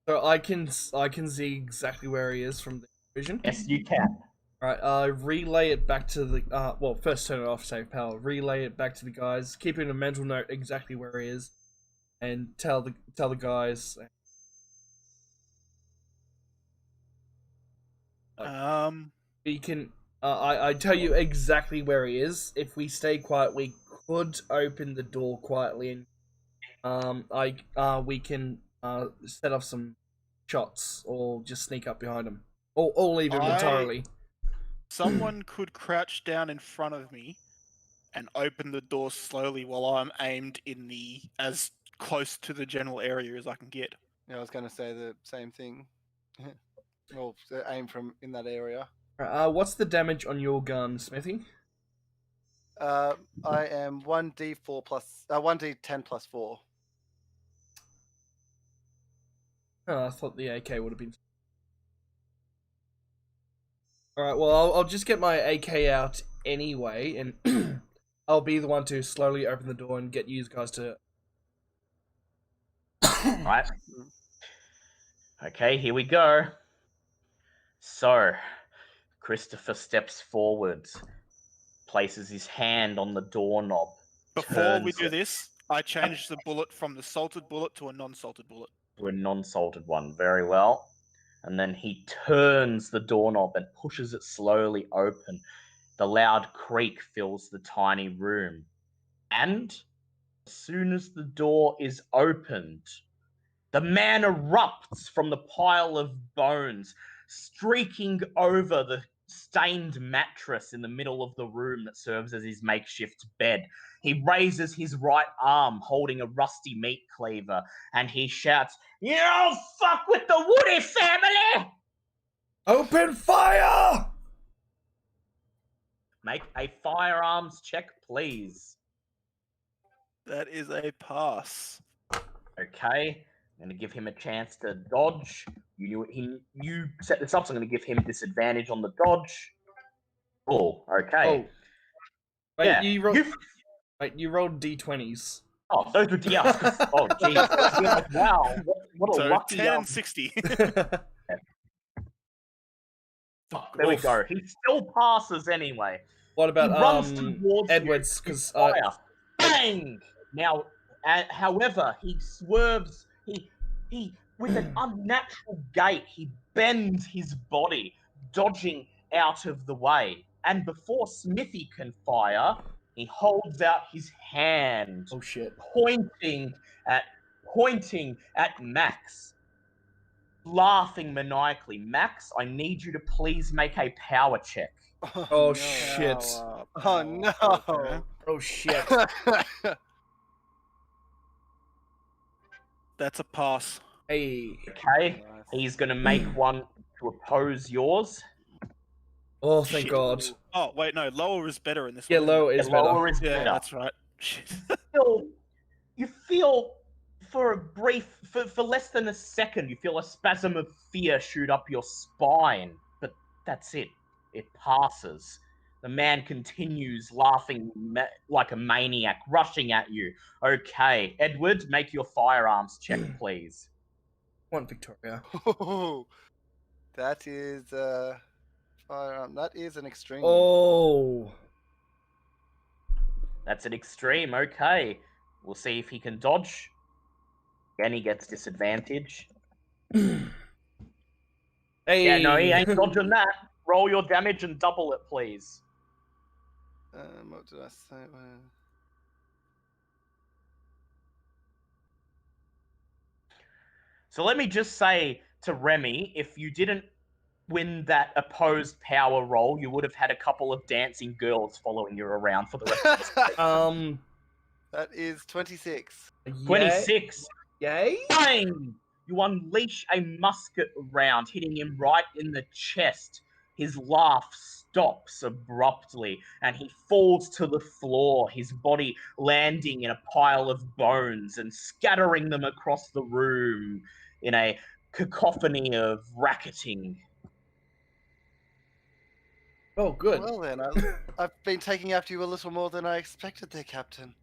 So I can see exactly where he is from the vision. Yes, you can. Right, relay it back to the well, first turn it off, save power. Relay it back to the guys, keeping a mental note exactly where he is, and tell the guys. We can. I tell you exactly where he is. If we stay quiet, we could open the door quietly, and we can set off some shots or just sneak up behind him, or leave him entirely. Someone could crouch down in front of me and open the door slowly while I'm aimed in the as close to the general area as I can get. Yeah, I was going to say the same thing. Well, aim from in that area. What's the damage on your gun, Smithy? I am 1d4 plus 1d10 plus 4. Oh, I thought the AK would have been. Alright, well, I'll just get my AK out anyway, and I'll be the one to slowly open the door and get you guys to. Right. Okay, here we go. So, Christopher steps forward, places his hand on the doorknob. Before we do this, I changed the bullet from the salted bullet to a non-salted bullet. To a non-salted one, very well. And then he turns the doorknob and pushes it slowly open. The loud creak fills the tiny room. And as soon as the door is opened, the man erupts from the pile of bones, streaking over the stained mattress in the middle of the room that serves as his makeshift bed. He raises his right arm, holding a rusty meat cleaver, and he shouts, "You don't fuck with the Woody family!" Open fire! Make a firearms check, please. That is a pass. Okay, I'm going to give him a chance to dodge. You set this up, so I'm going to give him disadvantage on the dodge. Oh, okay. Oh. Wait, Yeah, you rolled d20s. Oh, those were DRs. Oh, jeez. Wow, what a So lucky 10 and 60. Oh, there we go. He still passes anyway. What about He runs towards Edwards? Because fire. Bang! Now, however, he swerves. He with an unnatural gait, he bends his body, dodging out of the way. And before Smithy can fire, he holds out his hand, oh shit, pointing at Max, laughing maniacally. Max, I need you to please make a power check. Oh, no. shit. Oh no. Oh shit. That's a pass. Hey. Okay, Nice. he's gonna make one to oppose yours. Oh, thank Shit. God. Oh wait, no, lower is better in this Yeah, one. isn't lower The is better. lower is it? Yeah, better. that's right. Shit. You feel for a brief, for less than a second, you feel a spasm of fear shoot up your spine, but that's it. It passes. The man continues laughing like a maniac, rushing at you. Okay, Edward, make your firearms check, please. One Victoria. Oh, that is firearm. That is an extreme. Oh. That's an extreme. Okay, we'll see if he can dodge. Again, he gets disadvantage. Hey. Yeah, no, he ain't dodging that. Roll your damage and double it, please. What did I say? So let me just say to Remy, if you didn't win that opposed power roll, you would have had a couple of dancing girls following you around for the rest of the That is 26. 26. Yay? Bang! You unleash a musket round, hitting him right in the chest. His laugh stops abruptly, and he falls to the floor, his body landing in a pile of bones and scattering them across the room in a cacophony of racketing. Oh, good. Well then, I've been taking after you a little more than I expected there, Captain.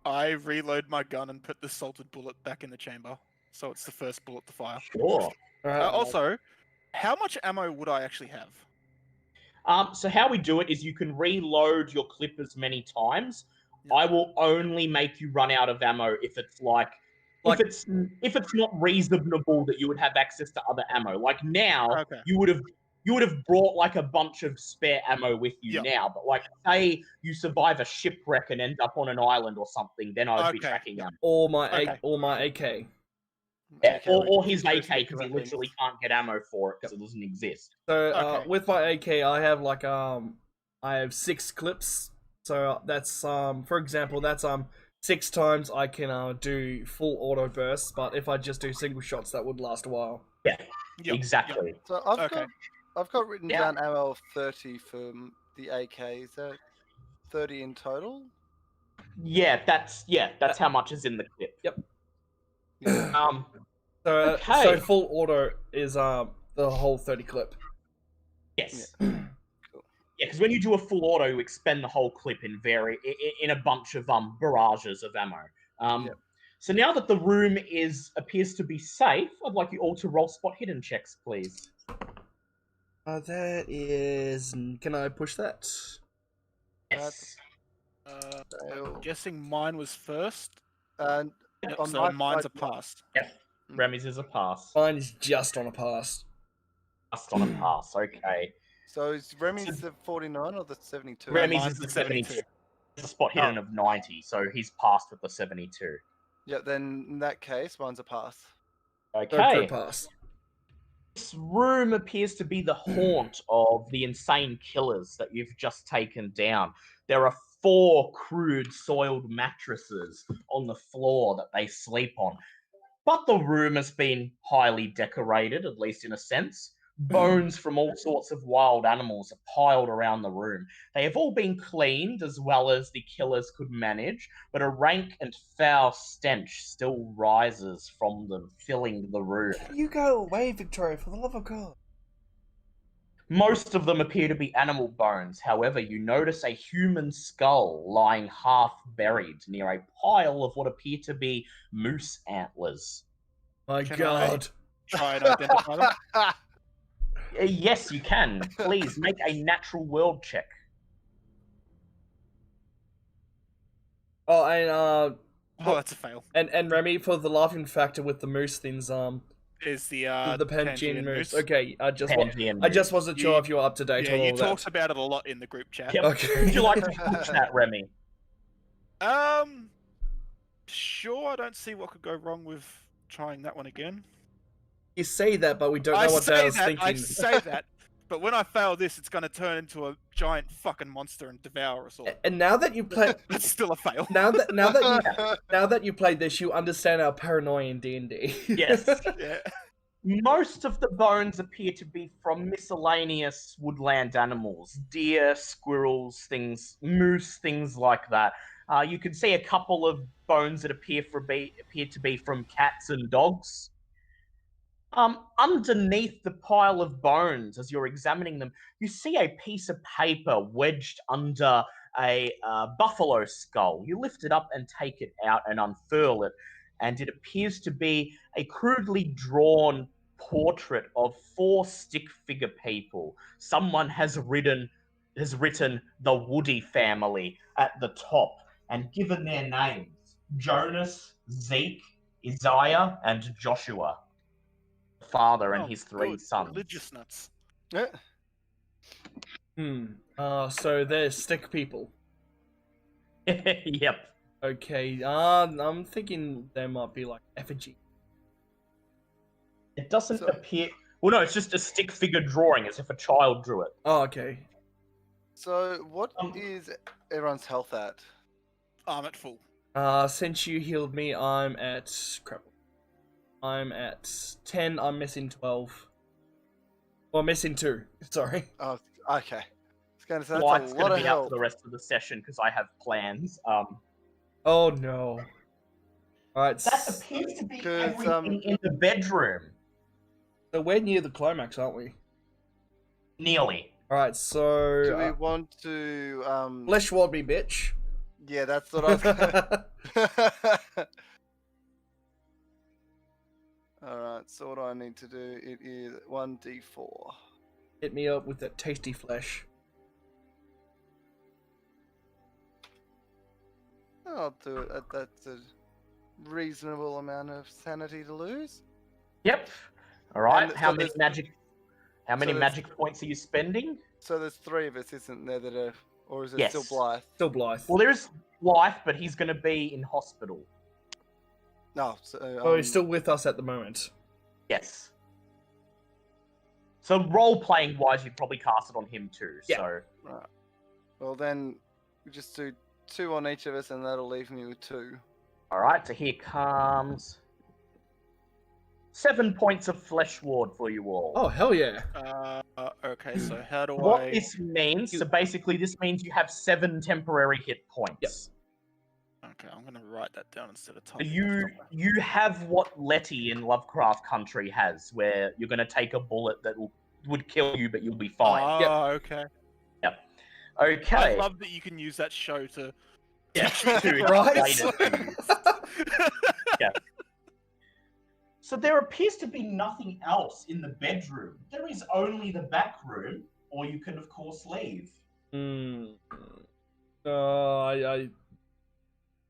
I reload my gun and put the salted bullet back in the chamber, so it's the first bullet to fire. Sure. Also, how much ammo would I actually have? So how we do it is you can reload your clip as many times. Yeah. I will only make you run out of ammo if it's if it's not reasonable that you would have access to other ammo. Like now, Okay. you would have brought like a bunch of spare ammo with you now. But like, say you survive a shipwreck and end up on an island or something, then I'd be tracking ammo. Or my Okay. AK. Yeah, Okay, or his those AK are because he correct literally things. can't get ammo for it because it doesn't exist. So Okay. with my AK, I have like I have 6 clips. So that's for example, that's 6 times I can do full auto bursts. But if I just do single shots, that would last a while. Yeah, Yep. exactly. So I've got written down ammo of 30 for the AK. Is that 30 in total? Yeah, that's how much is in the clip. Yep. Yeah. So Okay. full auto is the whole 30 clip. Yes. Cool. Yeah, because when you do a full auto, you expend the whole clip in a bunch of barrages of ammo. Yep. So now that the room appears to be safe, I'd like you all to roll spot hidden checks, please. That is. Can I push that? Yes. I'm guessing mine was first. And Yep, on So my mine's side, a pass. Remy's is a pass. Mine is just on a pass. Just on a pass. Okay. So is Remy's the 49 or the 72? Remy's mine's is the the 72. It's a spot hidden of 90, so he's passed with the 72. Yeah, then in that case, mine's a pass. So Okay. crit pass. This room appears to be the haunt of the insane killers that you've just taken down. There are 4 crude soiled mattresses on the floor that they sleep on. But the room has been highly decorated, at least in a sense. Bones from all sorts of wild animals are piled around the room. They have all been cleaned as well as the killers could manage, but a rank and foul stench still rises from them, filling the room. You go away, Victoria, for the love of God. Most of them appear to be animal bones. However, you notice a human skull lying half buried near a pile of what appear to be moose antlers. My Can God. Try and identify them. Yes, you can. Please make a natural world check. Oh, and Oh, that's a fail. and Remy, for the laughing factor with the moose things, Is the Pangean moose. moose. Okay, I just Pangean moose. wasn't sure if you were up to date Yeah, on all you that. talked about it a lot in the group chat. Yep. Okay. Would you like to push that, Remy? Sure. I don't see what could go wrong with trying that one again. You say that, but we don't know I what say Dale's that. thinking. I say that. But when I fail this, it's going to turn into a giant fucking monster and devour us all. And now that you play, That's still a fail. now that you played this, you understand our paranoia in D&D. Yes. Yeah. Most of the bones appear to be from miscellaneous woodland animals, deer, squirrels, moose, things like that. You can see a couple of bones that appear to be from cats and dogs. Underneath the pile of bones, as you're examining them, you see a piece of paper wedged under a buffalo skull. You lift it up and take it out and unfurl it, and it appears to be a crudely drawn portrait of 4 stick figure people. Someone has written the Woody family at the top and given their names: Jonas, Zeke, Isaiah, and Joshua. Father and his 3 good. sons. Religious nuts. Yeah. So they're stick people. Yep. Okay, I'm thinking there might be like effigy. It doesn't So- appear. Well, no, it's just a stick figure drawing, as if a child drew it. Oh, okay. So what is everyone's health at? I'm at full. Since you healed me, I'm at crap. I'm at 10. I'm missing 12. Well, missing 2. Sorry. Oh, okay. It's going to say Light's that's a going lot to of be out health. for the rest of the session because I have plans. Oh no. Alright, That appears to be 'Cause, everything in the bedroom. so we're near the climax, aren't we? Nearly. Alright, so Do we want to flesh ward me, bitch. Yeah, that's what I was gonna... Alright, so what do I need to do? It is 1d4. Hit me up with that tasty flesh. I'll do it. That's a reasonable amount of sanity to lose. Yep. All right. And How so many there's- magic? How many so there's- magic points are you spending? So there's 3 of us, isn't there, that are... Or is it Yes. still Blythe? Still Blythe. Well, there is life, but he's going to be in hospital. No, so... Oh, he's still with us at the moment. Yes. So role-playing wise, you'd probably cast it on him too. Yeah. So Right. Well, then we just do 2 on each of us, and that'll leave me with 2. all right. So here comes 7 points of flesh ward for you all. Oh, hell yeah. Okay, so how do What I... this means, so basically this means you have 7 temporary hit points. Yep. Okay, I'm gonna write that down instead of So typing. you have what Letty in Lovecraft Country has, where you're going to take a bullet that would kill you, but you'll be fine. Oh, Yep. okay. Okay. I love that you can use that show to... Yeah, to Right? explain it to you. So there appears to be nothing else in the bedroom. There is only the back room, or you can of course leave. I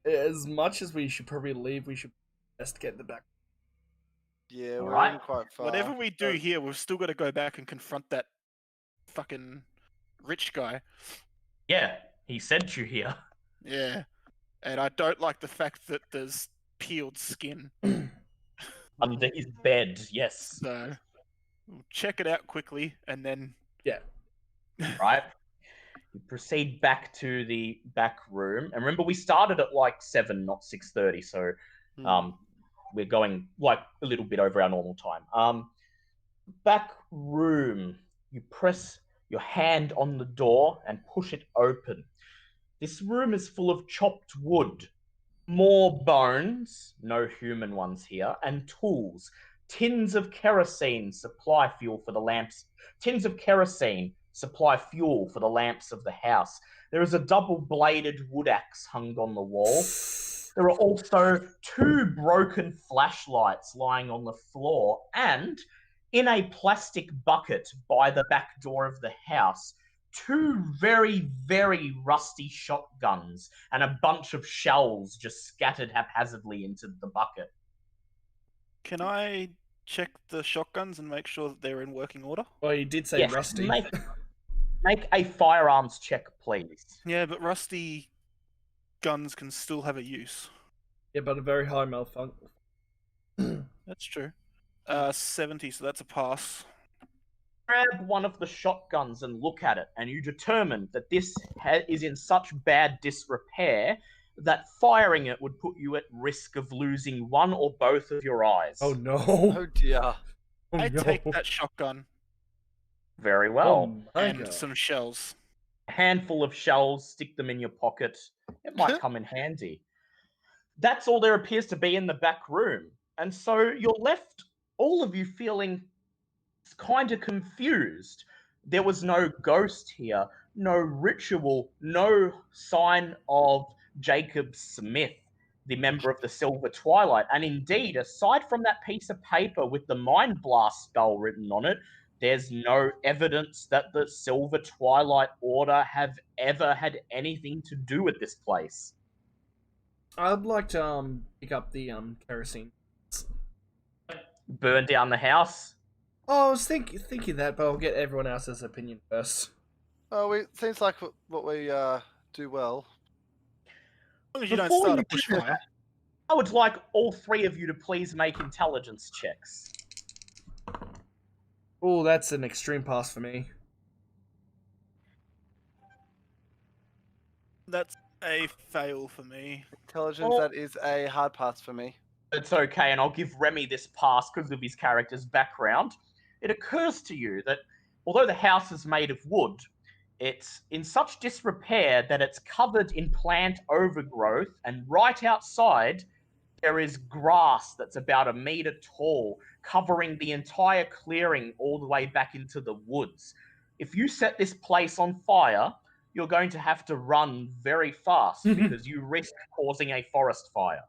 as much as we should probably leave, we should best get the back. Yeah, we're Alright. in quite far. Whatever we do here, we've still got to go back and confront that fucking rich guy. Yeah, he sent you here. Yeah. And I don't like the fact that there's peeled skin. Under his bed, yes. So we'll check it out quickly and then... Yeah. Right? You proceed back to the back room. And remember, we started at like 7, not 6:30, so we're going like a little bit over our normal time. Back room. You press your hand on the door and push it open. This room is full of chopped wood, more bones, no human ones here, and tools. Tins of kerosene supply fuel for the lamps. Tins of kerosene supply fuel for the lamps of the house. There is a double-bladed wood axe hung on the wall. There are also 2 broken flashlights lying on the floor, and in a plastic bucket by the back door of the house, 2 very, very rusty shotguns and a bunch of shells just scattered haphazardly into the bucket. Can I check the shotguns and make sure that they're in working order? Well, you did say Yes, rusty. Make a firearms check, please. Yeah, but rusty guns can still have a use. Yeah, but a very high malfunction. That's true. 70, so that's a pass. grab one of the shotguns and look at it, and you determine that this is in such bad disrepair that firing it would put you at risk of losing one or both of your eyes. Oh no. Oh dear. Oh, I no. take that shotgun Very well. Oh, my and God. some shells. A handful of shells, stick them in your pocket. It might come in handy. That's all there appears to be in the back room. And so you're left, all of you, feeling kind of confused. There was no ghost here, no ritual, no sign of Jacob Smith, the member of the Silver Twilight. And indeed, aside from that piece of paper with the Mind Blast spell written on it, there's no evidence that the Silver Twilight Order have ever had anything to do with this place. I'd like to pick up the kerosene. Burn down the house. Oh, I was thinking that, but I'll get everyone else's opinion first. Oh, it seems like what we do well. As long as you don't Before start you a do bushfire. I would like all three of you to please make intelligence checks. Oh, that's an extreme pass for me. That's a fail for me. Intelligence, Oh. that is a hard pass for me. It's okay, and I'll give Remy this pass because of his character's background. It occurs to you that although the house is made of wood, it's in such disrepair that it's covered in plant overgrowth, and right outside there is grass that's about 1 meter tall, covering the entire clearing all the way back into the woods. If you set this place on fire, you're going to have to run very fast because you risk causing a forest fire.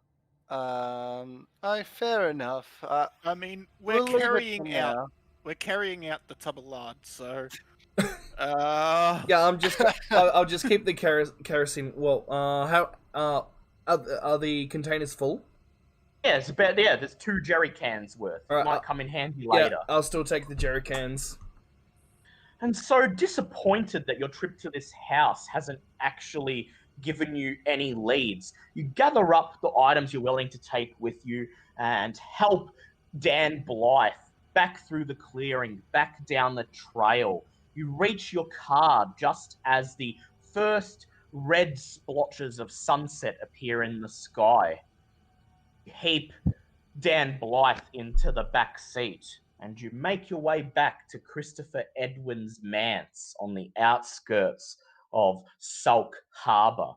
Fair enough. I mean, We'll leave it for carrying out now. we're carrying out the tub of lard, so Yeah, I'll just keep the kerosene. Well, are the containers full? Yeah, it's about there's 2 jerry cans worth. All right, Might come in handy Yeah, later. I'll still take the jerry cans. And so disappointed that your trip to this house hasn't actually given you any leads. You gather up the items you're willing to take with you and help Dan Blythe back through the clearing, back down the trail. You reach your car just as the first red splotches of sunset appear in the sky. You heap Dan Blythe into the back seat, and you make your way back to Christopher Edwin's manse on the outskirts of Sulk Harbour.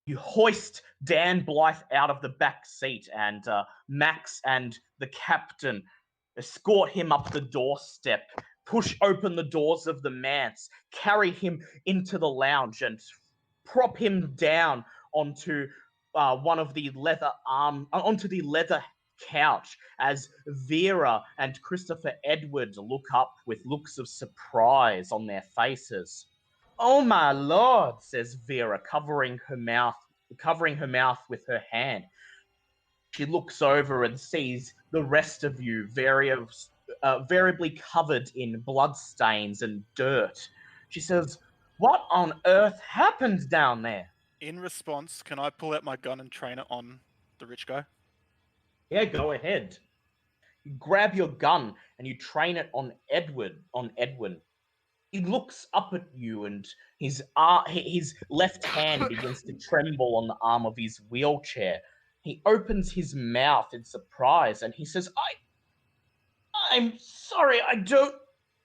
You hoist Dan Blythe out of the back seat, and Max and the captain escort him up the doorstep, push open the doors of the manse, carry him into the lounge, and prop him down onto onto the leather couch as Vera and Christopher Edward look up with looks of surprise on their faces. "Oh my lord," says Vera, covering her mouth with her hand. She looks over and sees the rest of you variably covered in bloodstains and dirt. She says, "What on earth happened down there?" in response, can I pull out my gun and train it on the rich guy? Yeah, go ahead. You grab your gun and you train it on Edwin. He looks up at you, and his left hand begins to tremble on the arm of his wheelchair. He opens his mouth in surprise and he says, I'm sorry, I don't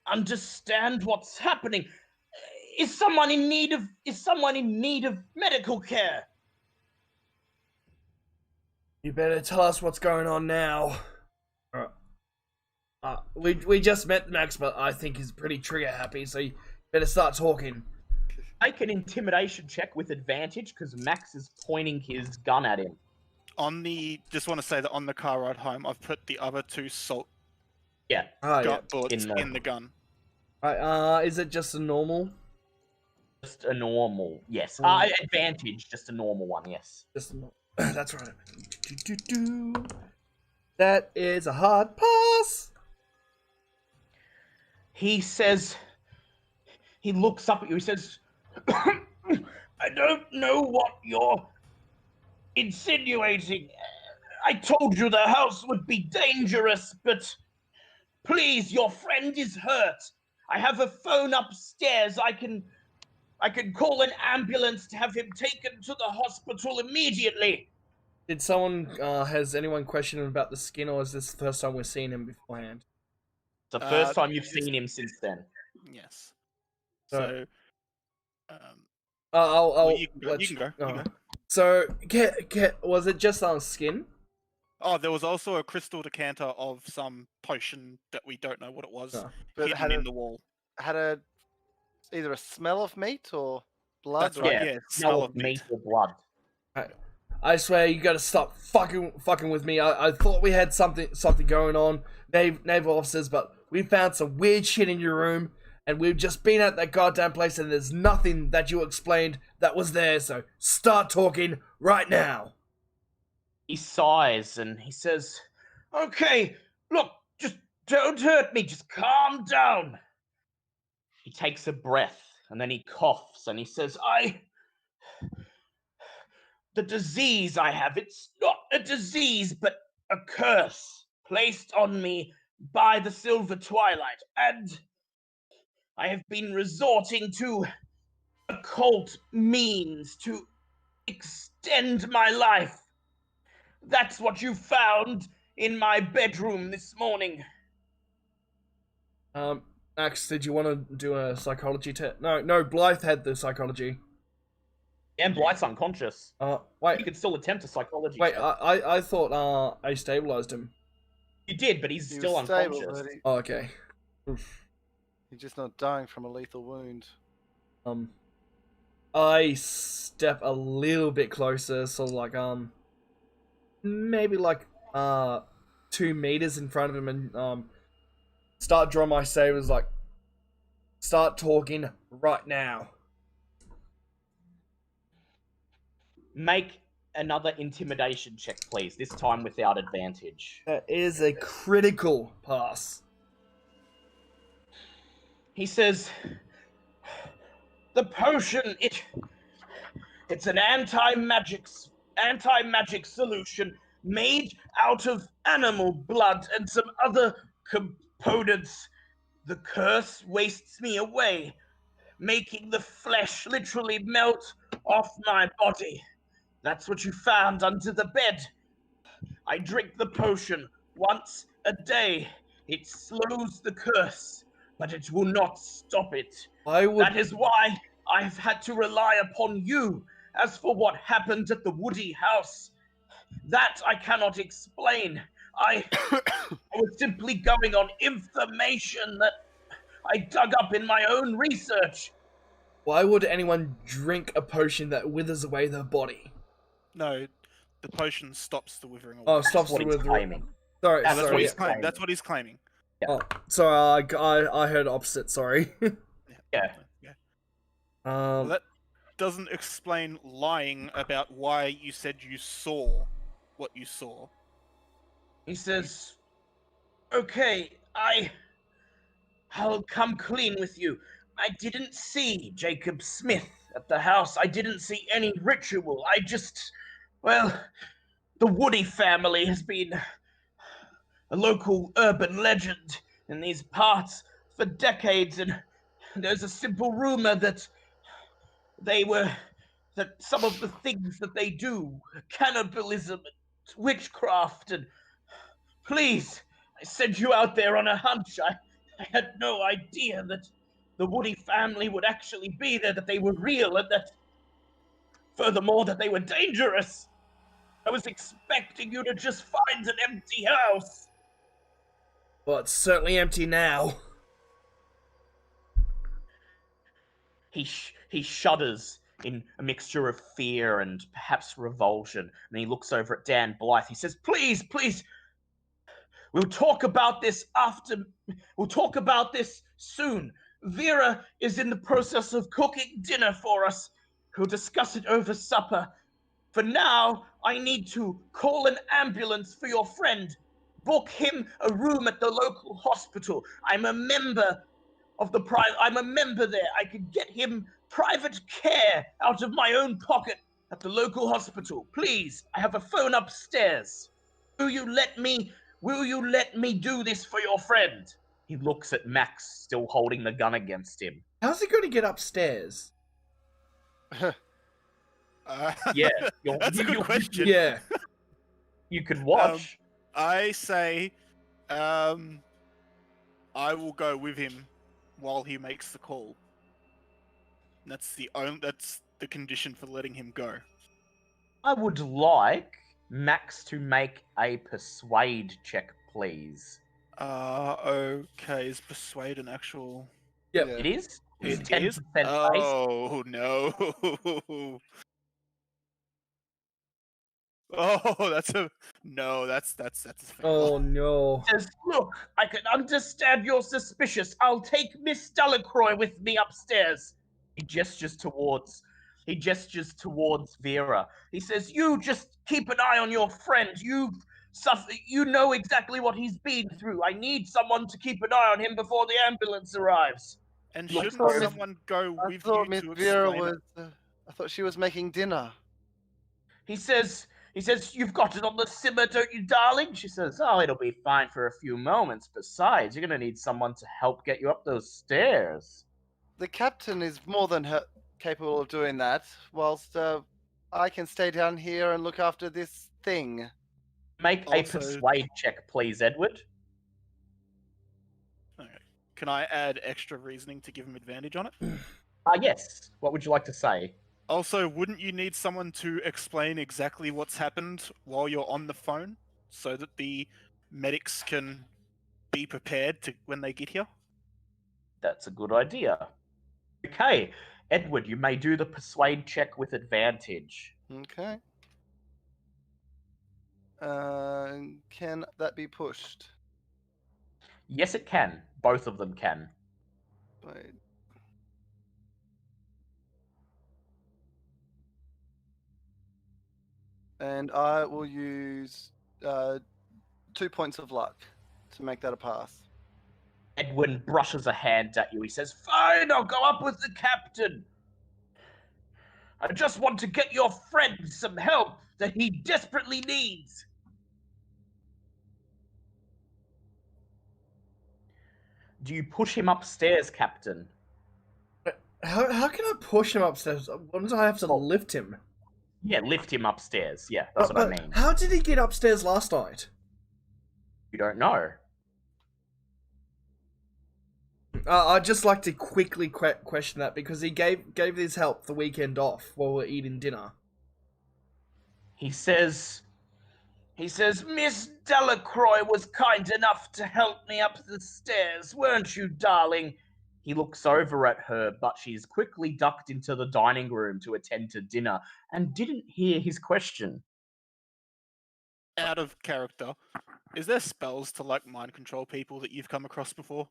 understand what's happening. Is someone in need of medical care?" You better tell us what's going on now. We just met Max, but I think he's pretty trigger happy, so you better start talking. Make an intimidation check with advantage because Max is pointing his gun at him. Just want to say that on the car ride home, I've put the other 2 salt Yeah. bullets in the gun. Right, is it just a normal? Just a normal, yes. Advantage, just a normal one, yes. Just a normal. That's right. That is a hard pass. He says, he looks up at you, he says, "I don't know what you're insinuating. I told you the house would be dangerous, but Please, your friend is hurt. I have a phone upstairs. I can call an ambulance to have him taken to the hospital immediately. Has anyone questioned him about the skin, or is this the first time we're seeing him beforehand? It's the first time you've this- seen him since then. Yes. So- So, You you can go. You go. So, was it just on skin? Oh, there was also a crystal decanter of some potion that we don't know what it was, Oh. But hidden in the wall. had either a smell of meat or blood. That's right. Yeah, Yeah, smell of meat or blood. I swear you gotta stop fucking with me. I thought we had something going on, naval officers, but we found some weird shit in your room, and we've just been at that goddamn place, and there's nothing that you explained that was there. So start talking right now. He sighs and he says, "Okay, look, just don't hurt me. Just calm down." He takes a breath and then he coughs and he says, the disease I have, it's not a disease, but a curse placed on me by the Silver Twilight, and I have been resorting to occult means to extend my life. That's what you found in my bedroom this morning. Max, did you want to do a psychology test? No, Blythe had the psychology. And Blight's unconscious. Wait. You could still attempt a psychology Wait, check. I thought I stabilized him. You did, but he's He still was stable, unconscious. but Oh, okay. Oof. he's just not dying from a lethal wound. I step a little bit closer, so like maybe like 2 meters in front of him, and start drawing my sabers, like start talking right now. Make another intimidation check, please. This time without advantage. That is a critical pass. He says, "The potion, it's an anti-magic solution made out of animal blood and some other components. The curse wastes me away, making the flesh literally melt off my body. That's what you found under the bed. I drink the potion once a day. It slows the curse, but it will not stop it. That is why I've had to rely upon you. As for what happened at the Woody house, that I cannot explain. I was simply going on information that I dug up in my own research." Why would anyone drink a potion that withers away their body? No, the potion stops the withering away. Oh, stops What the he's withering. claiming. Sorry, Yeah, That's sorry. what he's claiming. Oh, sorry. I heard opposite. Sorry. Yeah. Well, that doesn't explain lying about why you said you saw what you saw. He says, "Okay, I'll come clean with you. I didn't see Jacob Smith at the house. I didn't see any ritual. The Woody family has been a local urban legend in these parts for decades, and there's a simple rumor that some of the things that they do, cannibalism, and witchcraft, and please, I sent you out there on a hunch. I had no idea that the Woody family would actually be there, that they were real, and that, furthermore, that they were dangerous. I was expecting you to just find an empty house." Well, it's certainly empty now. He shudders in a mixture of fear and perhaps revulsion, and he looks over at Dan Blythe. He says, "Please, we'll talk about this soon. Vera is in the process of cooking dinner for us. We'll discuss it over supper. For now, I need to call an ambulance for your friend. Book him a room at the local hospital. I'm a member there. I could get him private care out of my own pocket at the local hospital. Please, I have a phone upstairs. Will you let me Will you let me do this for your friend? He looks at Max, still holding the gun against him. How's he going to get upstairs? Yeah, That's a good question. Yeah. You could watch. I say, I will go with him while he makes the call. That's the condition for letting him go. I would like Max to make a persuade check, please. Okay. Is persuade an actual? Yep. Yeah. It is? It's It 10% is? base. Oh no. Oh, that's a fail. Oh no. Says, look, I can understand you're suspicious. I'll take Miss Delacroix with me upstairs. He gestures towards Vera. He says, you just keep an eye on your friend. You know exactly what he's been through. I need someone to keep an eye on him before the ambulance arrives. And Look, shouldn't sir, someone go I with thought you Miss to Vera explain it? was. I thought she was making dinner. He says, you've got it on the simmer, don't you, darling? She says, oh, it'll be fine for a few moments. Besides, you're going to need someone to help get you up those stairs. The captain is more than capable of doing that, whilst I can stay down here and look after this thing. Make a Also- persuade check, please, Edward. Okay. Can I add extra reasoning to give him advantage on it? Yes. What would you like to say? Also, wouldn't you need someone to explain exactly what's happened while you're on the phone, so that the medics can be prepared to when they get here? That's a good idea. Okay, Edward, you may do the persuade check with advantage. Okay. Can that be pushed? Yes, it can. Both of them can. Wait. And I will use 2 points of luck to make that a pass. Edwin brushes a hand at you. He says, fine, I'll go up with the captain. I just want to get your friend some help that he desperately needs. Do you push him upstairs, Captain? How can I push him upstairs? Wouldn't I have to lift him? Yeah, lift him upstairs. Yeah, that's what I mean. How did he get upstairs last night? You don't know. I'd just like to quickly question that because he gave his help the weekend off while we're eating dinner. He says, Miss Delacroix was kind enough to help me up the stairs, weren't you, darling? He looks over at her, but she's quickly ducked into the dining room to attend to dinner and didn't hear his question. Out of character, is there spells to like mind control people that you've come across before?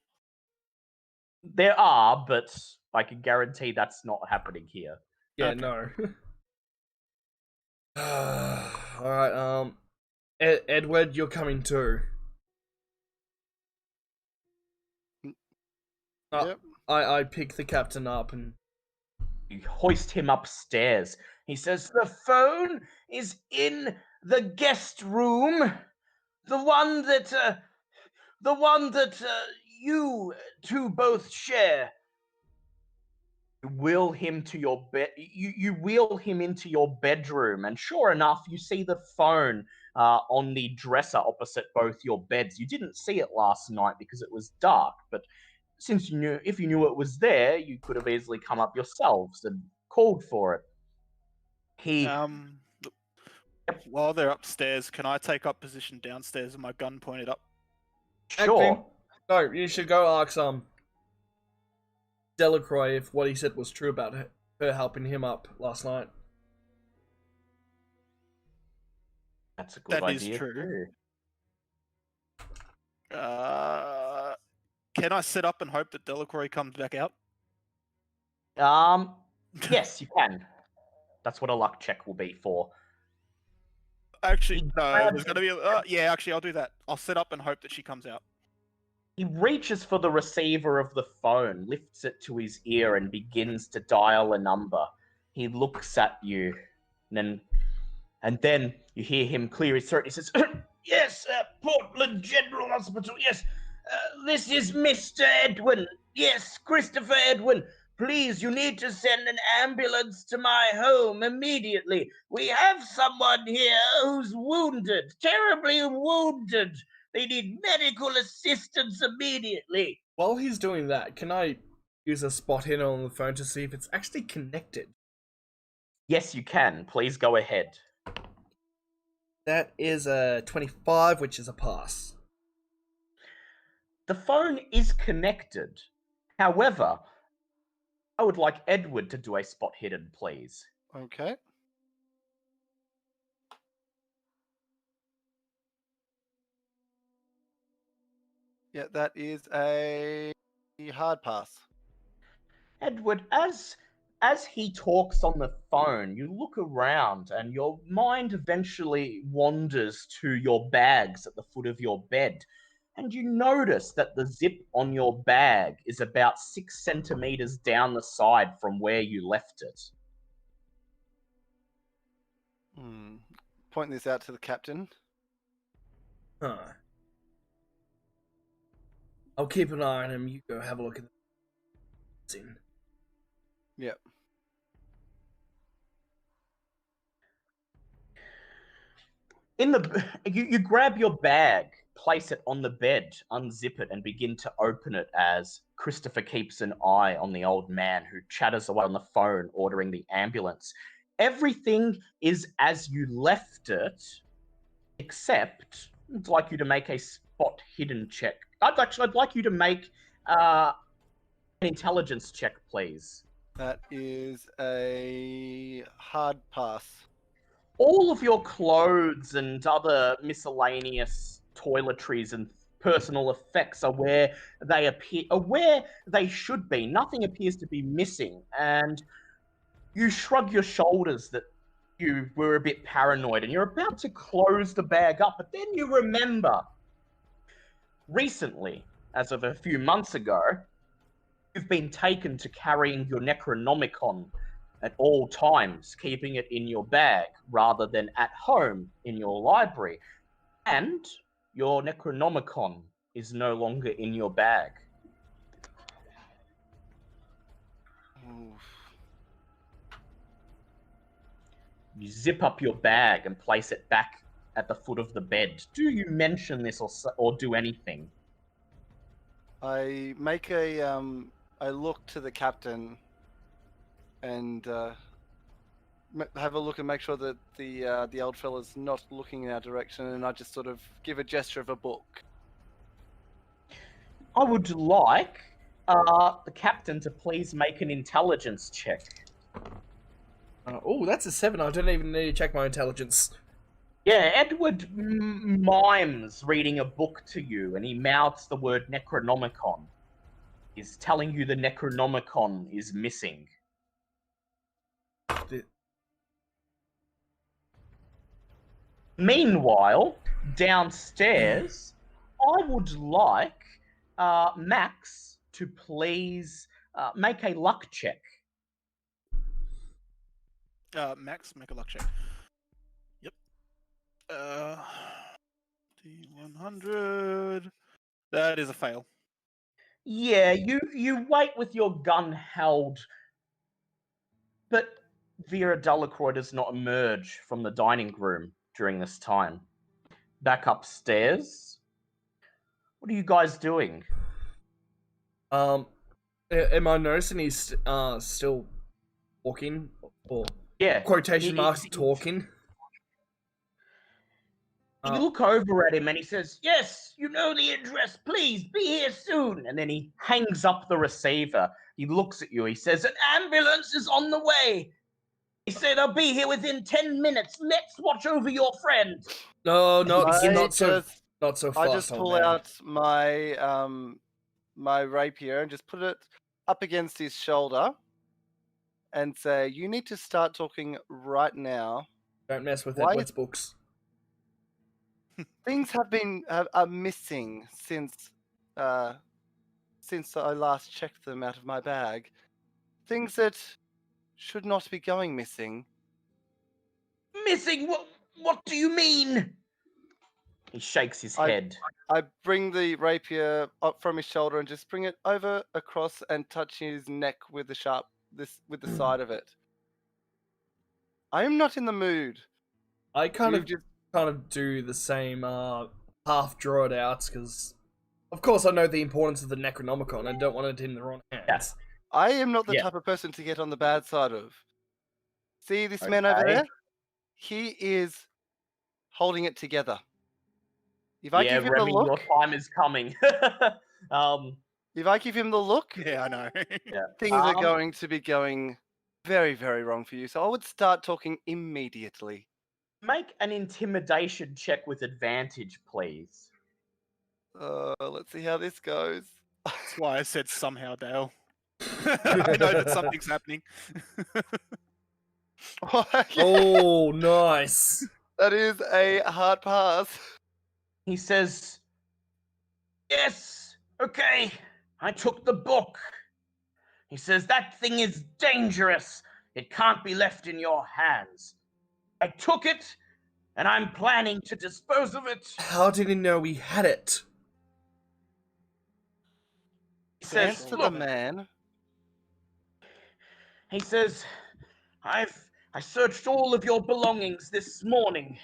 There are, but I can guarantee that's not happening here. Yeah, Okay. no. Alright, Edward, you're coming too. Yep. I pick the captain up and... You hoist him upstairs. He says, the phone is in the guest room. The one that you two both share. You wheel him to your bed. You wheel him into your bedroom, and sure enough, you see the phone on the dresser opposite both your beds. You didn't see it last night because it was dark, but since if you knew it was there, you could have easily come up yourselves and called for it. While they're upstairs, can I take up position downstairs with my gun pointed up? Sure. No, you should go ask Delacroix if what he said was true about her helping him up last night. That's a good That is idea. true. Can I sit up and hope that Delacroix comes back out? Yes, you can. That's what a luck check will be for. Actually, no. grabs- There's gonna be. Yeah, actually, I'll do that. I'll sit up and hope that she comes out. He reaches for the receiver of the phone, lifts it to his ear, and begins to dial a number. He looks at you, and then you hear him clear his throat. He says, Yes, Portland General Hospital. Yes, this is Mr. Edwin. Yes, Christopher Edwin. Please, you need to send an ambulance to my home immediately. We have someone here who's wounded, terribly wounded. They need medical assistance immediately. While he's doing that, can I use a spot hidden on the phone to see if it's actually connected? Yes, you can. Please go ahead. That is a 25, which is a pass. The phone is connected. However, I would like Edward to do a spot hidden, please. Okay. Yeah, that is a hard pass. Edward, as he talks on the phone, you look around and your mind eventually wanders to your bags at the foot of your bed. And you notice that the zip on your bag is about 6 centimeters down the side from where you left it. Point this out to the captain. Huh. I'll keep an eye on him. You go have a look at the scene. Yep. You grab your bag, place it on the bed, unzip it, and begin to open it as Christopher keeps an eye on the old man who chatters away on the phone ordering the ambulance. Everything is as you left it, except I'd like you to make a spot hidden check. I'd like you to make an intelligence check, please. That is a hard pass. All of your clothes and other miscellaneous toiletries and personal effects are where they should be. Nothing appears to be missing, and you shrug your shoulders that you were a bit paranoid, and you're about to close the bag up, but then you remember recently, as of a few months ago, you've been taken to carrying your Necronomicon at all times, keeping it in your bag rather than at home in your library. And your Necronomicon is no longer in your bag. Oof. You zip up your bag and place it back at the foot of the bed. Do you mention this or do anything? I make I look to the captain and have a look and make sure that the old fella's not looking in our direction, and I just sort of give a gesture of a book. I would like the captain to please make an intelligence check. Oh, that's a 7. I don't even need to check my intelligence. Yeah, Edward mimes reading a book to you, and he mouths the word Necronomicon. He's telling you the Necronomicon is missing. Meanwhile, downstairs, I would like Max to please make a luck check. Max, make a luck check. Yep. D100. That is a fail. Yeah, you wait with your gun held, but Vera Delacroix does not emerge from the dining room during this time. Back upstairs. What are you guys doing? Am I noticing he's still walking? Or Yeah. quotation marks talking? You look over at him and he says, "Yes, you know the address. Please be here soon." And then he hangs up the receiver. He looks at you. He says, "An ambulance is on the way." He said, "I'll be here within 10 minutes. Let's watch over your friend." No, not I so just fast. I just old pull man. out my my rapier and just put it up against his shoulder and say, "You need to start talking right now. Don't mess with Why- Edward's books. Things have been are missing since I last checked them out of my bag. Things that should not be going missing." Missing? What do you mean? He shakes his I- head. I bring the rapier up from his shoulder and just bring it over across and touch his neck with the side of it. I am not in the mood. I kind You've just of do the same half draw it out because, of course, I know the importance of the Necronomicon and don't want it in the wrong hands. Yes. I am not the Yeah. type of person to get on the bad side of. See this man over Okay. there? He is holding it together. If I give him Remy, the look, your time is coming. if I give him the look, Yeah, I know. things are Um, going to be going very, very wrong for you. So I would start talking immediately. Make an intimidation check with advantage, please. Let's see how this goes. That's why I said somehow, Dale. I know that something's happening. Oh, nice. That is a hard pass. He says, "Yes, okay, I took the book." He says, "That thing is dangerous. It can't be left in your hands. I took it, and I'm planning to dispose of it." How did he know we had it? He says, Answer the "Look," man. he says, I searched all of your belongings this morning,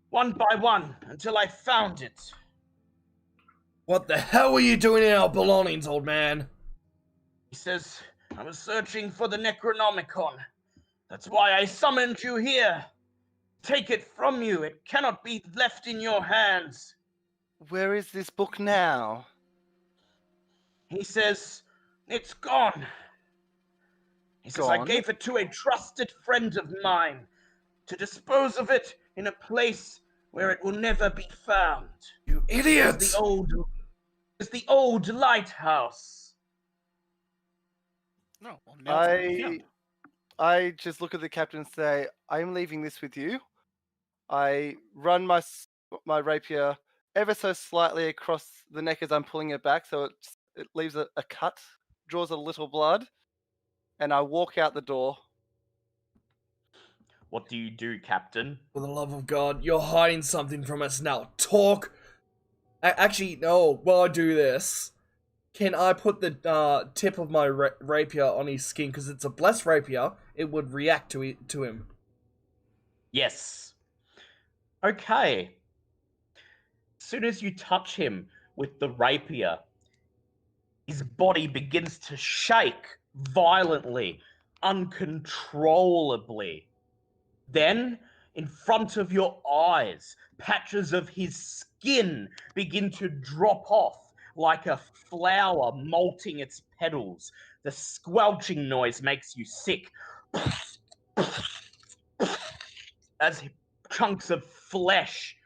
one by one, until I found it." What the hell were you doing in our belongings, old man? He says, "I was searching for the Necronomicon. That's why I summoned you here. Take it from you. It cannot be left in your hands." Where is this book now? He says, "It's gone." He says, "I Gone? gave it to a trusted friend of mine to dispose of it in a place where it will never be found. You It's idiot! the old lighthouse." No, well, now it's already I found. I just look at the captain and say, "I'm leaving this with you." I run my rapier ever so slightly across the neck as I'm pulling it back, so it leaves a cut, draws a little blood, and I walk out the door. What do you do, Captain? For the love of God, you're hiding something from us now. Talk! Actually, no, while I do this, can I put the tip of my rapier on his skin? Because it's a blessed rapier, it would react to him. Yes. Okay. As soon as you touch him with the rapier, his body begins to shake violently, uncontrollably. Then, in front of your eyes, patches of his skin begin to drop off like a flower molting its petals. The squelching noise makes you sick as chunks of flesh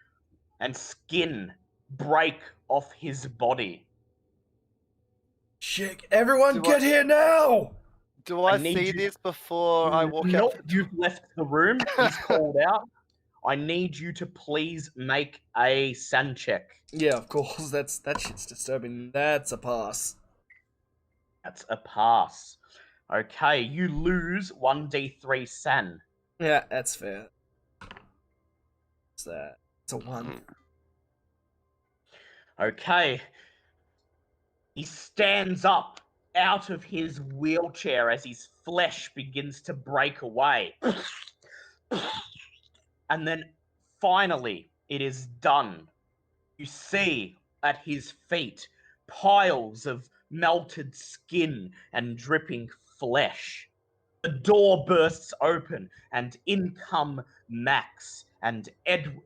and skin break off his body. Shit, everyone Do get here now! Do I need see you- this before I walk Nope, out? you've left the room. He's called out. I need you to please make a sand check. Yeah, of course, that shit's disturbing. That's a pass. That's a pass. Okay, you lose 1d3 san. Yeah, that's fair. What's that? It's a 1. Okay. He stands up out of his wheelchair as his flesh begins to break away. And then finally, it is done. You see at his feet piles of melted skin and dripping flesh. The door bursts open, and in come Max and Edward.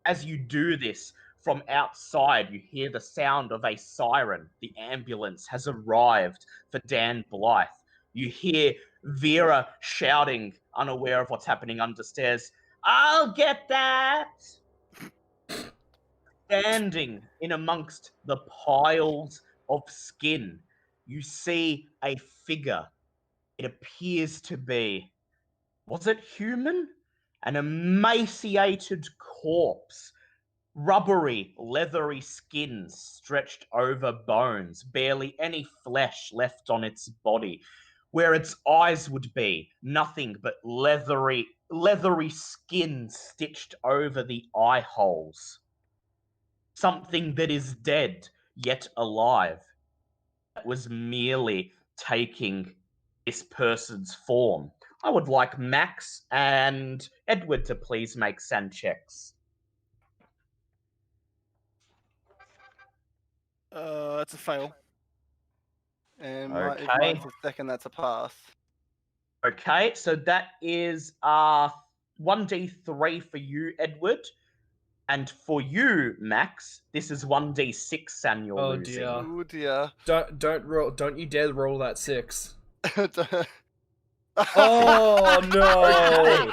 As you do this, from outside, you hear the sound of a siren. The ambulance has arrived for Dan Blythe. You hear Vera shouting, unaware of what's happening understairs, "I'll get that!" Standing in amongst the piles of skin, you see a figure. It appears to be, was it human? An emaciated corpse. Rubbery, leathery skin stretched over bones, barely any flesh left on its body. Where its eyes would be, nothing but leathery leathery skin stitched over the eye holes. Something that is dead, yet alive. That was merely taking this person's form. I would like Max and Edward to please make sand checks. That's a fail. And if Okay. mine's a second, that's a pass. Okay, so that is 1d3 for you, Edward. And for you, Max, this is 1d6 and you're Oh, losing. dear. Oh dear. Don't roll. Don't you dare roll that 6. Oh no! Okay.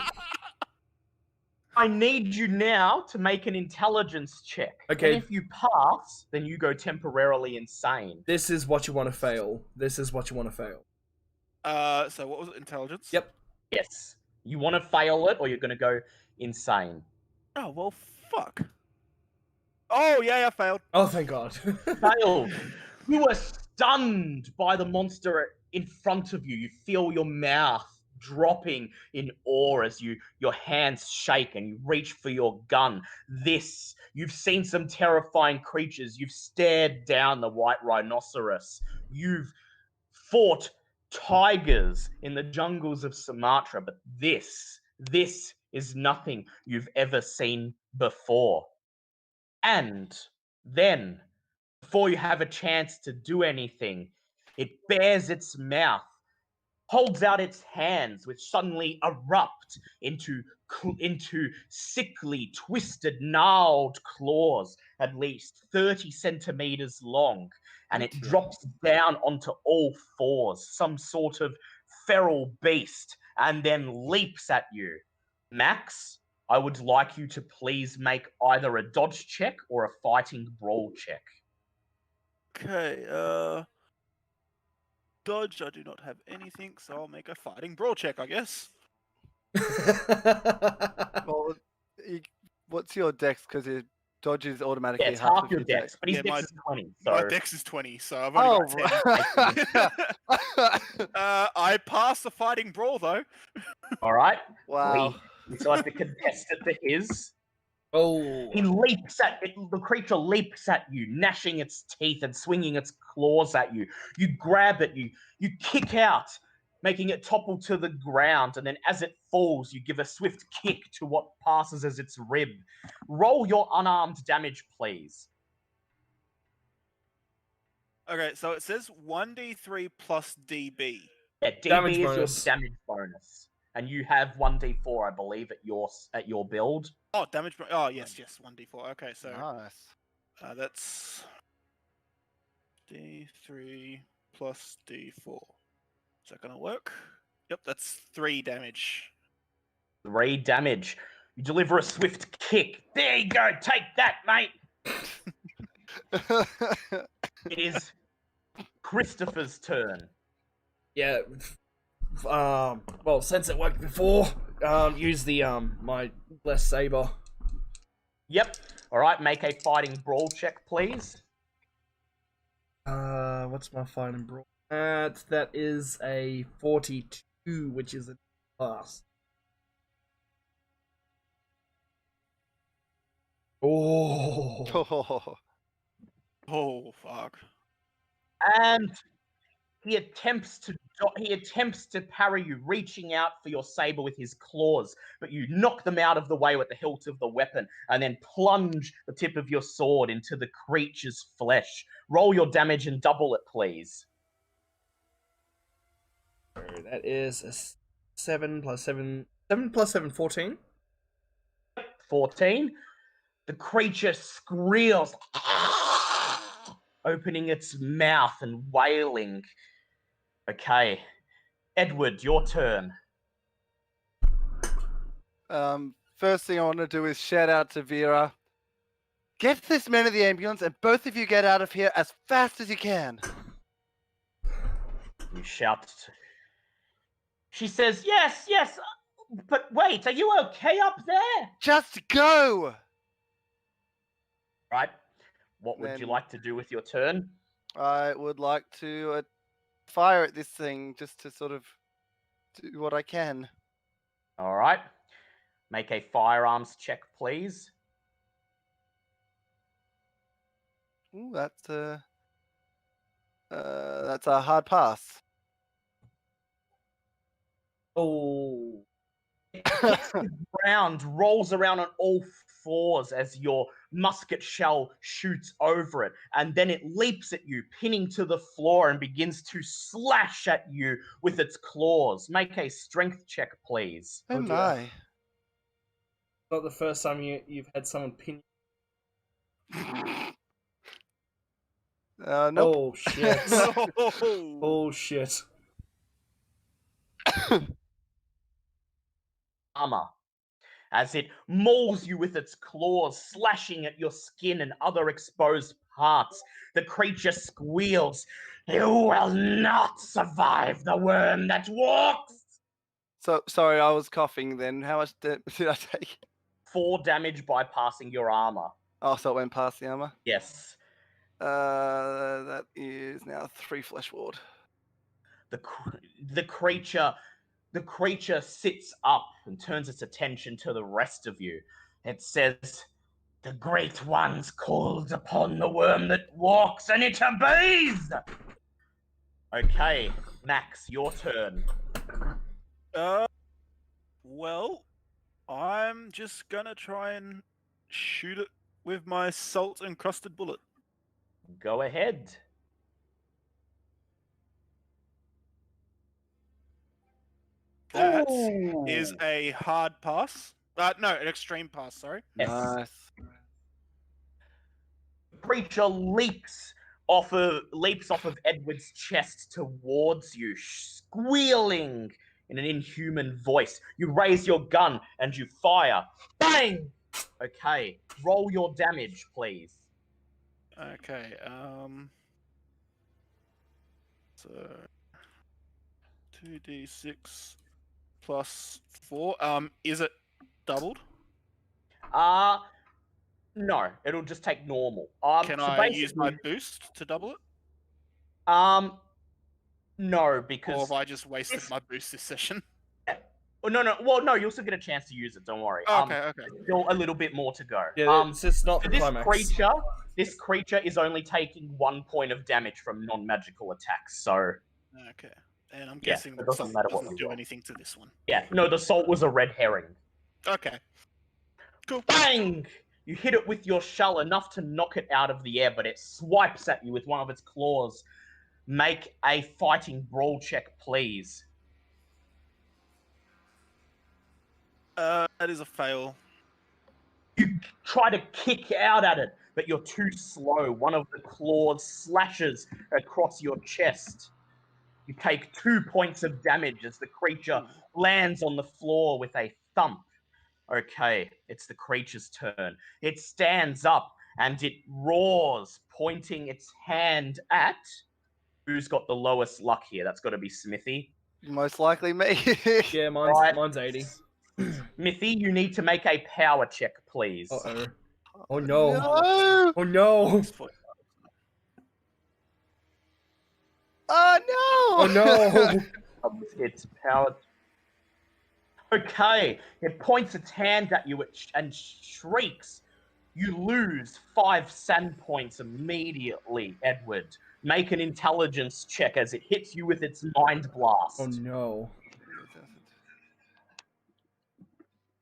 I need you now to make an intelligence check. Okay. And if you pass, then you go temporarily insane. This is what you want to fail. This is what you want to fail. So what was it? Intelligence? Yep. Yes. You want to fail it or you're going to go insane. Oh, well, fuck. Oh, yeah, I failed. Oh, thank God. Failed. You are stunned by the monster in front of you. You feel your mouth dropping in awe as your hands shake and you reach for your gun. You've seen some terrifying creatures. You've stared down the white rhinoceros. You've fought tigers in the jungles of Sumatra, but this is nothing you've ever seen before. And then, before you have a chance to do anything, it bares its mouth, holds out its hands, which suddenly erupt into sickly, twisted, gnarled claws, at least 30 centimeters long, and it drops down onto all fours, some sort of feral beast, and then leaps at you. Max, I would like you to please make either a dodge check or a fighting brawl check. Okay, dodge, I do not have anything, so I'll make a fighting brawl check, I guess. Well, what's your dex? Because it dodges automatically Yeah, it's half half of your your dex, but his Yeah, dex is 20. My So dex is 20, so I've only got 10. right. I pass the fighting brawl, though. all right, Wow. we decide to contest it to his. Oh. He leaps at it. The creature leaps at you, gnashing its teeth and swinging its claws at you. You grab it, you kick out, making it topple to the ground, and then as it falls, you give a swift kick to what passes as its rib. Roll your unarmed damage, please. Okay, so it says 1d3 plus DB. Yeah, DB Damage is bonus. your damage bonus, and you have 1d4, I believe, at your build. Oh, damage. Oh, yes, 1d4. Okay, so Nice. that's d3 plus d4. Is that going to work? Yep, that's 3 damage. 3 damage. You deliver a swift kick. There you go. Take that, mate. It is Christopher's turn. Yeah. Well, since it worked before, use the my blessed saber. Yep. All right. Make a fighting brawl check, please. What's my fighting brawl? That is a 42, which is a pass. Oh. Oh, fuck. And he attempts to parry you, reaching out for your saber with his claws, but you knock them out of the way with the hilt of the weapon, and then plunge the tip of your sword into the creature's flesh. Roll your damage and double it, please. That is a 7 plus 7. 7 plus 7, 14. 14. The creature squeals, opening its mouth and wailing. Okay. Edward, your turn. First thing I want to do is shout out to Vera. Get this man to the ambulance, and both of you get out of here as fast as you can. You shout. She says, yes, but wait, are you okay up there? Just go! Right. What would you Then- like to do with your turn? I would like to fire at this thing just to sort of do what I can. All right. Make a firearms check, please. Ooh, that's a hard pass. Oh. It hits the ground, rolls around on all fours as your musket shell shoots over it, and then it leaps at you, pinning to the floor, and begins to slash at you with its claws. Make a strength check, please. Oh Oh, dear. my. Not the first time you've had someone pin. Nope. Oh shit. No. Oh shit. Armor. As it mauls you with its claws, slashing at your skin and other exposed parts. The creature squeals, "You will not survive the worm that walks!" So sorry, I was coughing. Then how much did I take? 4 damage bypassing your armor. Oh, so it went past the armor. Yes. That is now 3 flesh ward. The creature sits up and turns its attention to the rest of you. It says, "The great ones called upon the worm that walks, and it obeys." Okay, Max, your turn. Well, I'm just gonna try and shoot it with my salt encrusted bullet. Go ahead. That Ooh. is a hard pass. No, an extreme pass. Sorry. Yes. Nice. Creature leaps off of Edward's chest towards you, squealing in an inhuman voice. You raise your gun and you fire. Bang! Okay, roll your damage, please. Okay. So 2d6 plus 4. Is it doubled? No, it'll just take normal. Can so I use my basically- boost to double it? No, Or because have I just wasted this- my boost this session? oh, no. Well, no, you'll still get a chance to use it. Don't worry. Okay. There's still a little bit more to go. Yeah, it's just not So the climax. this creature is only taking 1 point of damage from non-magical attacks. So Okay. And I'm Yeah, guessing it that doesn't salt matter what doesn't we do roll. anything to this one. yeah, no, the salt was a red herring. Okay. Cool. Bang! You hit it with your shell enough to knock it out of the air, but it swipes at you with one of its claws. Make a fighting brawl check, please. That is a fail. You try to kick out at it, but you're too slow. One of the claws slashes across your chest. You take 2 points of damage as the creature lands on the floor with a thump. Okay, it's the creature's turn. It stands up and it roars, pointing its hand at... Who's got the lowest luck here? That's got to be Smithy. Most likely me. Yeah, Right. mine's 80. Smithy, you need to make a power check, please. Uh-oh. Oh no. No! Oh no. Oh no! Oh no. It's power. Okay, it points its hand at you and shrieks. You lose 5 sand points immediately, Edward. Make an intelligence check as it hits you with its mind blast. Oh no.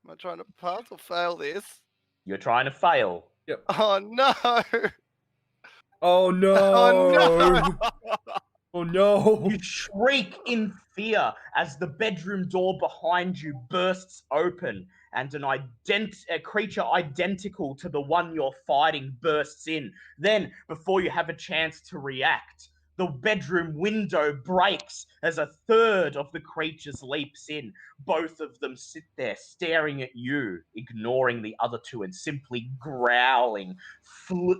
Am I trying to pass or fail this? You're trying to fail. Oh no! Oh no. Oh no! Oh no. You shriek in fear as the bedroom door behind you bursts open and a creature identical to the one you're fighting bursts in. Then, before you have a chance to react, the bedroom window breaks as a third of the creatures leaps in. Both of them sit there staring at you, ignoring the other two and simply growling.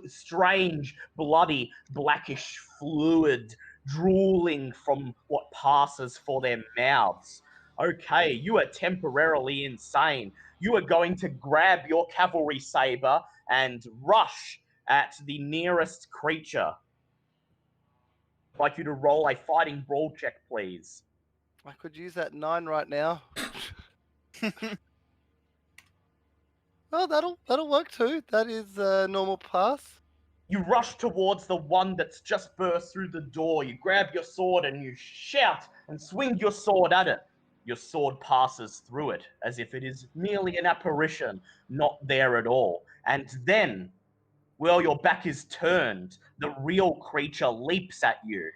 Strange, bloody, blackish fluid drooling from what passes for their mouths. Okay, you are temporarily insane. You are going to grab your cavalry saber and rush at the nearest creature. I'd like you to roll a fighting brawl check, please. I could use that 9 right now. Oh, that'll work too. That is a normal pass. You rush towards the one that's just burst through the door. You grab your sword and you shout and swing your sword at it. Your sword passes through it as if it is merely an apparition, not there at all. And then, well, your back is turned. The real creature leaps at you.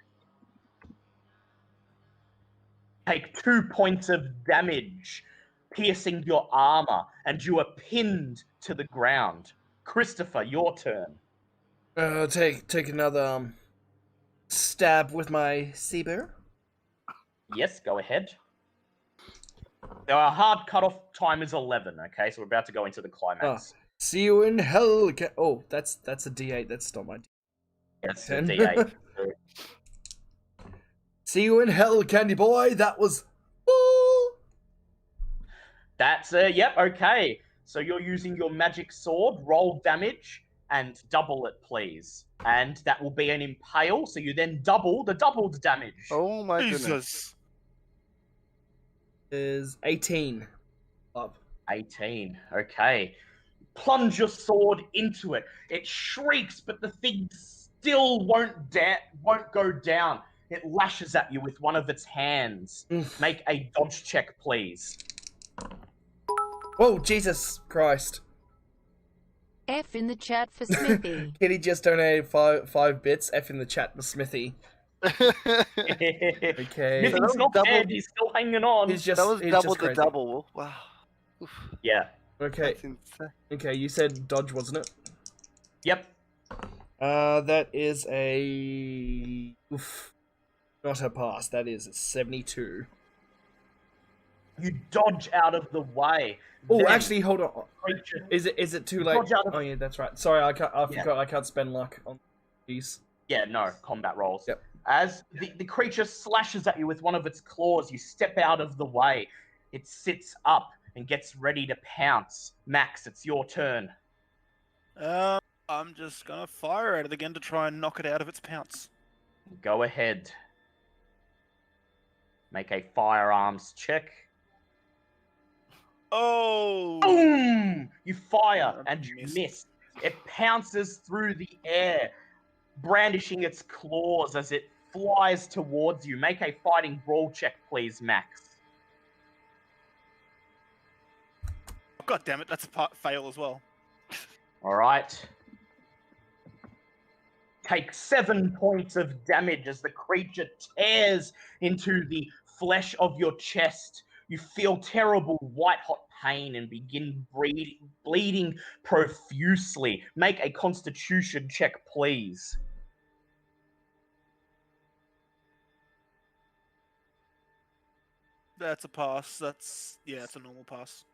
Take 2 points of damage, piercing your armor, and you are pinned to the ground. Christopher, your turn. Take another stab with my saber. Yes, go ahead. Our hard cutoff time is 11, okay? So we're about to go into the climax. See you in hell. Oh, that's a D8. That's not my D8. That's a D8. See you in hell, candy boy. That was. That's yep, okay. So you're using your magic sword, roll damage, and double it, please. And that will be an impale, so you then double the doubled damage. Oh my goodness. Jesus. Is 18. Up. 18, okay. Plunge your sword into it. It shrieks, but the thing still won't go down. It lashes at you with one of its hands. Make a dodge check, please. Oh, Jesus Christ. F in the chat for Smithy. Kitty just donated five bits. F in the chat for Smithy. Okay. Smithy's not dead, he's still hanging on. He's just, That was he's double just the crazy. double. Wow. Oof, Yeah. Okay. that's insane. Okay, you said dodge, wasn't it? Yep. That is a... Oof. Not a pass. That is a 72. You dodge out of the way. Oh, Then actually, hold on. creature- Is it too late? Dodge out of- Oh yeah, that's right. Sorry, I forgot Yeah. I can't spend luck on these. Yeah, no, combat rolls. Yep. As the creature slashes at you with one of its claws, you step out of the way. It sits up and gets ready to pounce. Max, it's your turn. I'm just gonna fire at it again to try and knock it out of its pounce. Go ahead. Make a firearms check. Oh! Boom! You fire Oh, and you missed. miss. It pounces through the air, brandishing its claws as it flies towards you. Make a fighting brawl check, please, Max. God damn it, that's a fail as well. All right. Take 7 points of damage as the creature tears into the flesh of your chest. You feel terrible white-hot pain and begin bleeding profusely. Make a constitution check, please. That's a pass. It's a normal pass.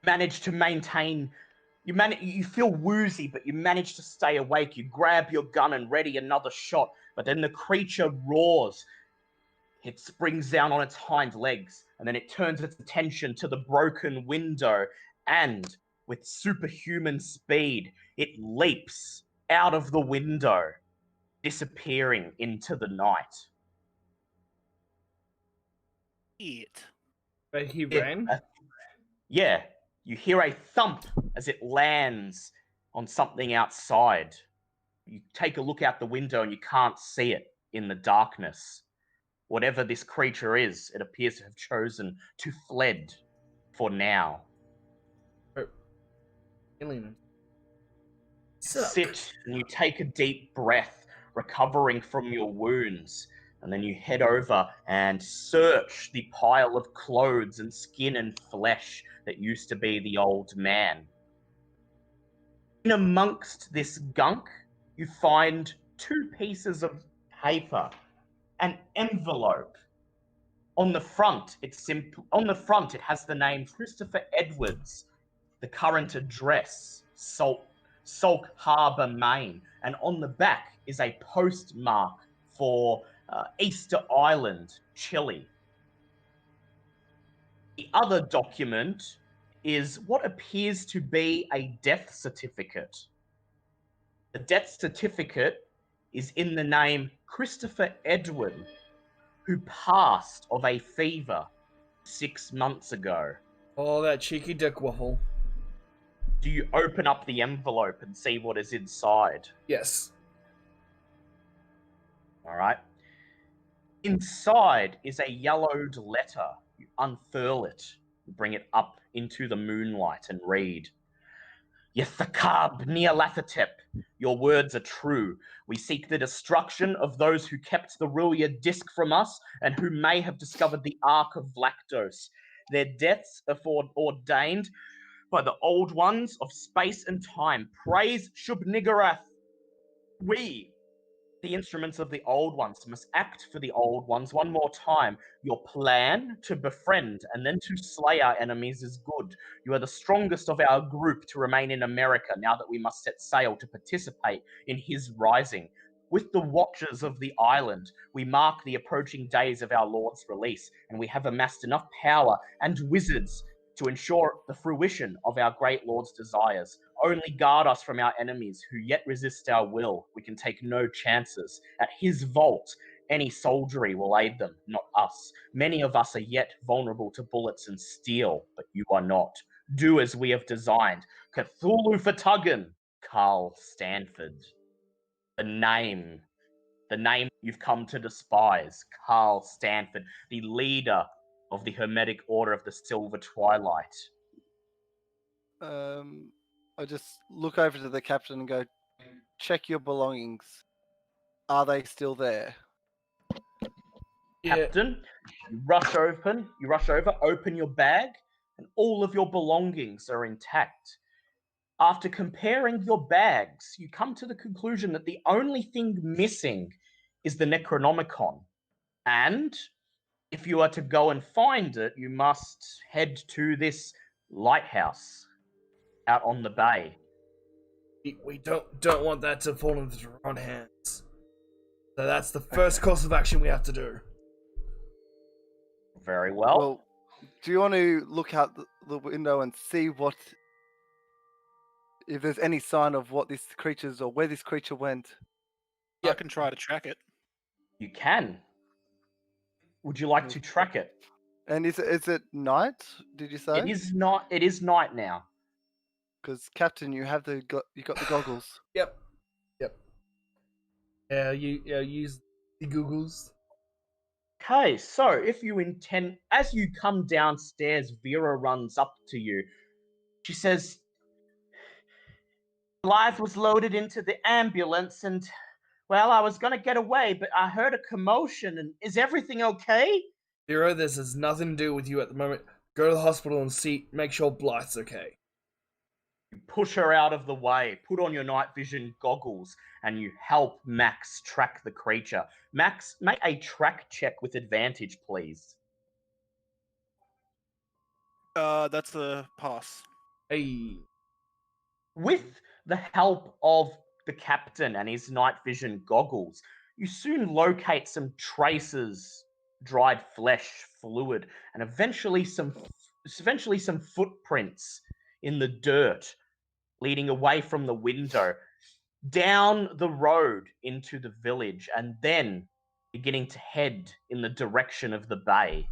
Manage to maintain. You feel woozy, but you manage to stay awake. You grab your gun and ready another shot, but then the creature roars. It springs down on its hind legs, and then it turns its attention to the broken window, and with superhuman speed, it leaps out of the window, disappearing into the night. It. But he It- ran. Yeah, you hear a thump as it lands on something outside. You take a look out the window and you can't see it in the darkness. Whatever this creature is, it appears to have chosen to fled for now. Killing him. Sit and you take a deep breath, recovering from your wounds, and then you head over and search the pile of clothes and skin and flesh that used to be the old man. In amongst this gunk, you find 2 pieces of paper, an envelope. On the front, it has the name Christopher Edwards, the current address, Salk Harbour, Maine, and on the back is a postmark for Easter Island, Chile. The other document is what appears to be a death certificate. The death certificate is in the name Christopher Edwin, who passed of a fever 6 months ago. Oh, that cheeky dick waffle. Do you open up the envelope and see what is inside? Yes. All right. Inside is a yellowed letter. You unfurl it, bring it up into the moonlight, and read. Yathakab Neolathatep, your words are true. We seek the destruction of those who kept the Rulia disc from us and who may have discovered the Ark of Vlaktos. Their deaths are ordained by the Old Ones of space and time. Praise Shub-Niggurath. We, the instruments of the Old Ones, must act for the Old Ones one more time. Your plan to befriend and then to slay our enemies is good. You are the strongest of our group to remain in America now that we must set sail to participate in his rising. With the Watchers of the island, we mark the approaching days of our Lord's release, and we have amassed enough power and wizards to ensure the fruition of our great Lord's desires. Only guard us from our enemies who yet resist our will. We can take no chances. At his vault, any soldiery will aid them, not us. Many of us are yet vulnerable to bullets and steel, but you are not. Do as we have designed. Cthulhu Fatugan, Carl Stanford. The name you've come to despise, Carl Stanford, the leader of the Hermetic Order of the Silver Twilight. I just look over to the captain and go, check your belongings. Are they still there? Yeah. Captain, you rush over, open your bag, and all of your belongings are intact. After comparing your bags, you come to the conclusion that the only thing missing is the Necronomicon. And if you are to go and find it, you must head to this lighthouse out on the bay. We don't want that to fall into the wrong hands. So that's the first course of action we have to do. Very well. Well, do you want to look out the window and see if there's any sign of what this creature's or where this creature went? I can try to track it. You can. Would you like to track it? And is it night? Did you say? It is not. It is night now. Because Captain, you got the goggles. Yep. Yeah, use the Googles. Okay, so if you intend, as you come downstairs, Vera runs up to you. She says, Blythe was loaded into the ambulance and, well, I was going to get away, but I heard a commotion and is everything okay? Vera, this has nothing to do with you at the moment. Go to the hospital and make sure Blythe's okay. You push her out of the way, put on your night vision goggles, and you help Max track the creature. Max, make a track check with advantage, please. That's a pass. Hey. With the help of the captain and his night vision goggles, you soon locate some traces, dried flesh, fluid, and eventually some footprints in the dirt leading away from the window, down the road into the village, and then beginning to head in the direction of the bay.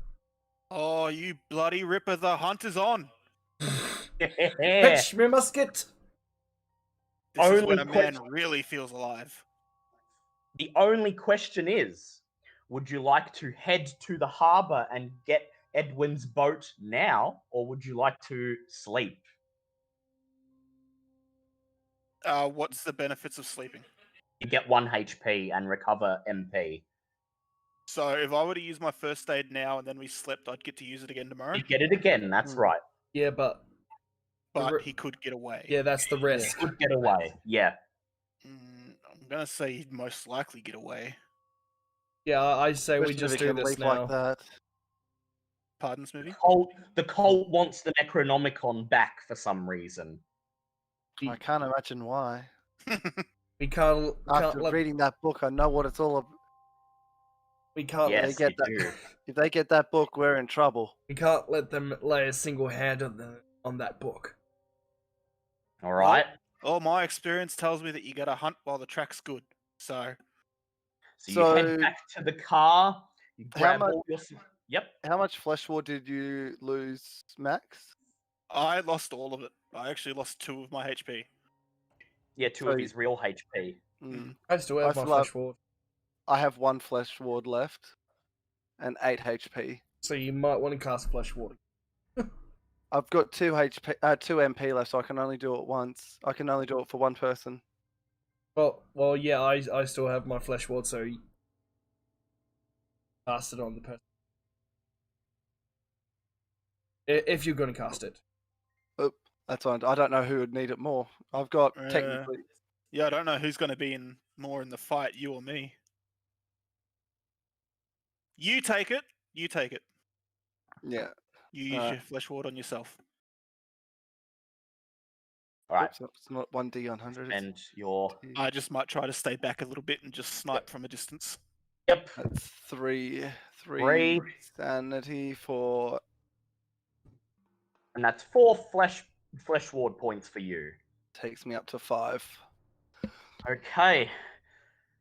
Oh, you bloody ripper, the hunt is on. Fetch me musket! This is Only when a man really feels alive. The only question is, would you like to head to the harbour and get Edwin's boat now, or would you like to sleep? What's the benefits of sleeping? You get 1 HP and recover MP. So if I were to use my first aid now and then we slept, I'd get to use it again tomorrow? You get it again, that's right. Yeah, but He could get away. yeah, that's the risk. Could get away, yeah. I'm going to say he'd most likely get away. Yeah, I say we Especially just if he do can this leap now. like that. Pardon, Smithy? The cult wants the Necronomicon back for some reason. I can't imagine why. We can't After let reading that book, I know what it's all about. we can't Yes, get you do. If they get that book, we're in trouble. we can't let them lay a single hand on that book. All right. All my experience tells me that you gotta hunt while the track's good. So So you head back to the car. You grab much- all your. Yep. How much flesh war did you lose, Max? I lost all of it. I actually lost 2 of my HP. Yeah, 2 So- of his real HP. Mm. I still have I my still have- flesh ward, I have 1 flesh ward left, and 8 HP. so you might want to cast flesh ward. I've got 2 HP, 2 MP left, so I can only do it once. I can only do it for 1 person. Well, yeah, I still have my flesh ward, so you cast it on the person. If you're going to cast it. That's fine. I don't know who would need it more. I've got technically. Yeah, I don't know who's going to be more in the fight, you or me. You take it. You take it. Yeah. You use your flesh ward on yourself. All right, Oops, it's not 1d100. and your I just might try to stay back a little bit and just snipe from a distance. yep. That's 3 Three. sanity for. And that's 4 flesh ward points for you. Takes me up to 5. Okay.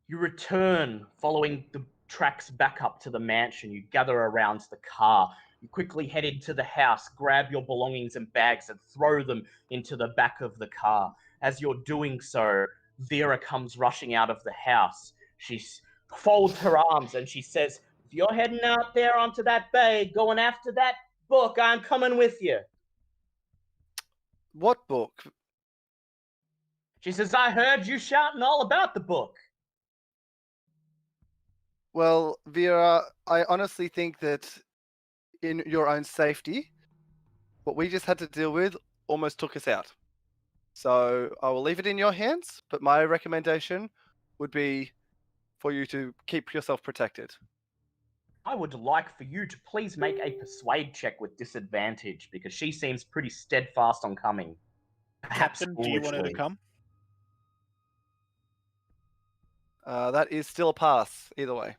You return following the tracks back up to the mansion. You gather around the car. You quickly head into the house, grab your belongings and bags, and throw them into the back of the car. As you're doing so, Vera comes rushing out of the house. She folds her arms and she says, "If you're heading out there onto that bay, going after that book, I'm coming with you." What book? She says, "I heard you shouting all about the book." Well, Vera, I honestly think that in your own safety, what we just had to deal with almost took us out. So I will leave it in your hands, but my recommendation would be for you to keep yourself protected. I would like for you to please make a persuade check with disadvantage, because she seems pretty steadfast on coming. Perhaps Captain, do you want her to foolishly. come? That is still a pass, either way.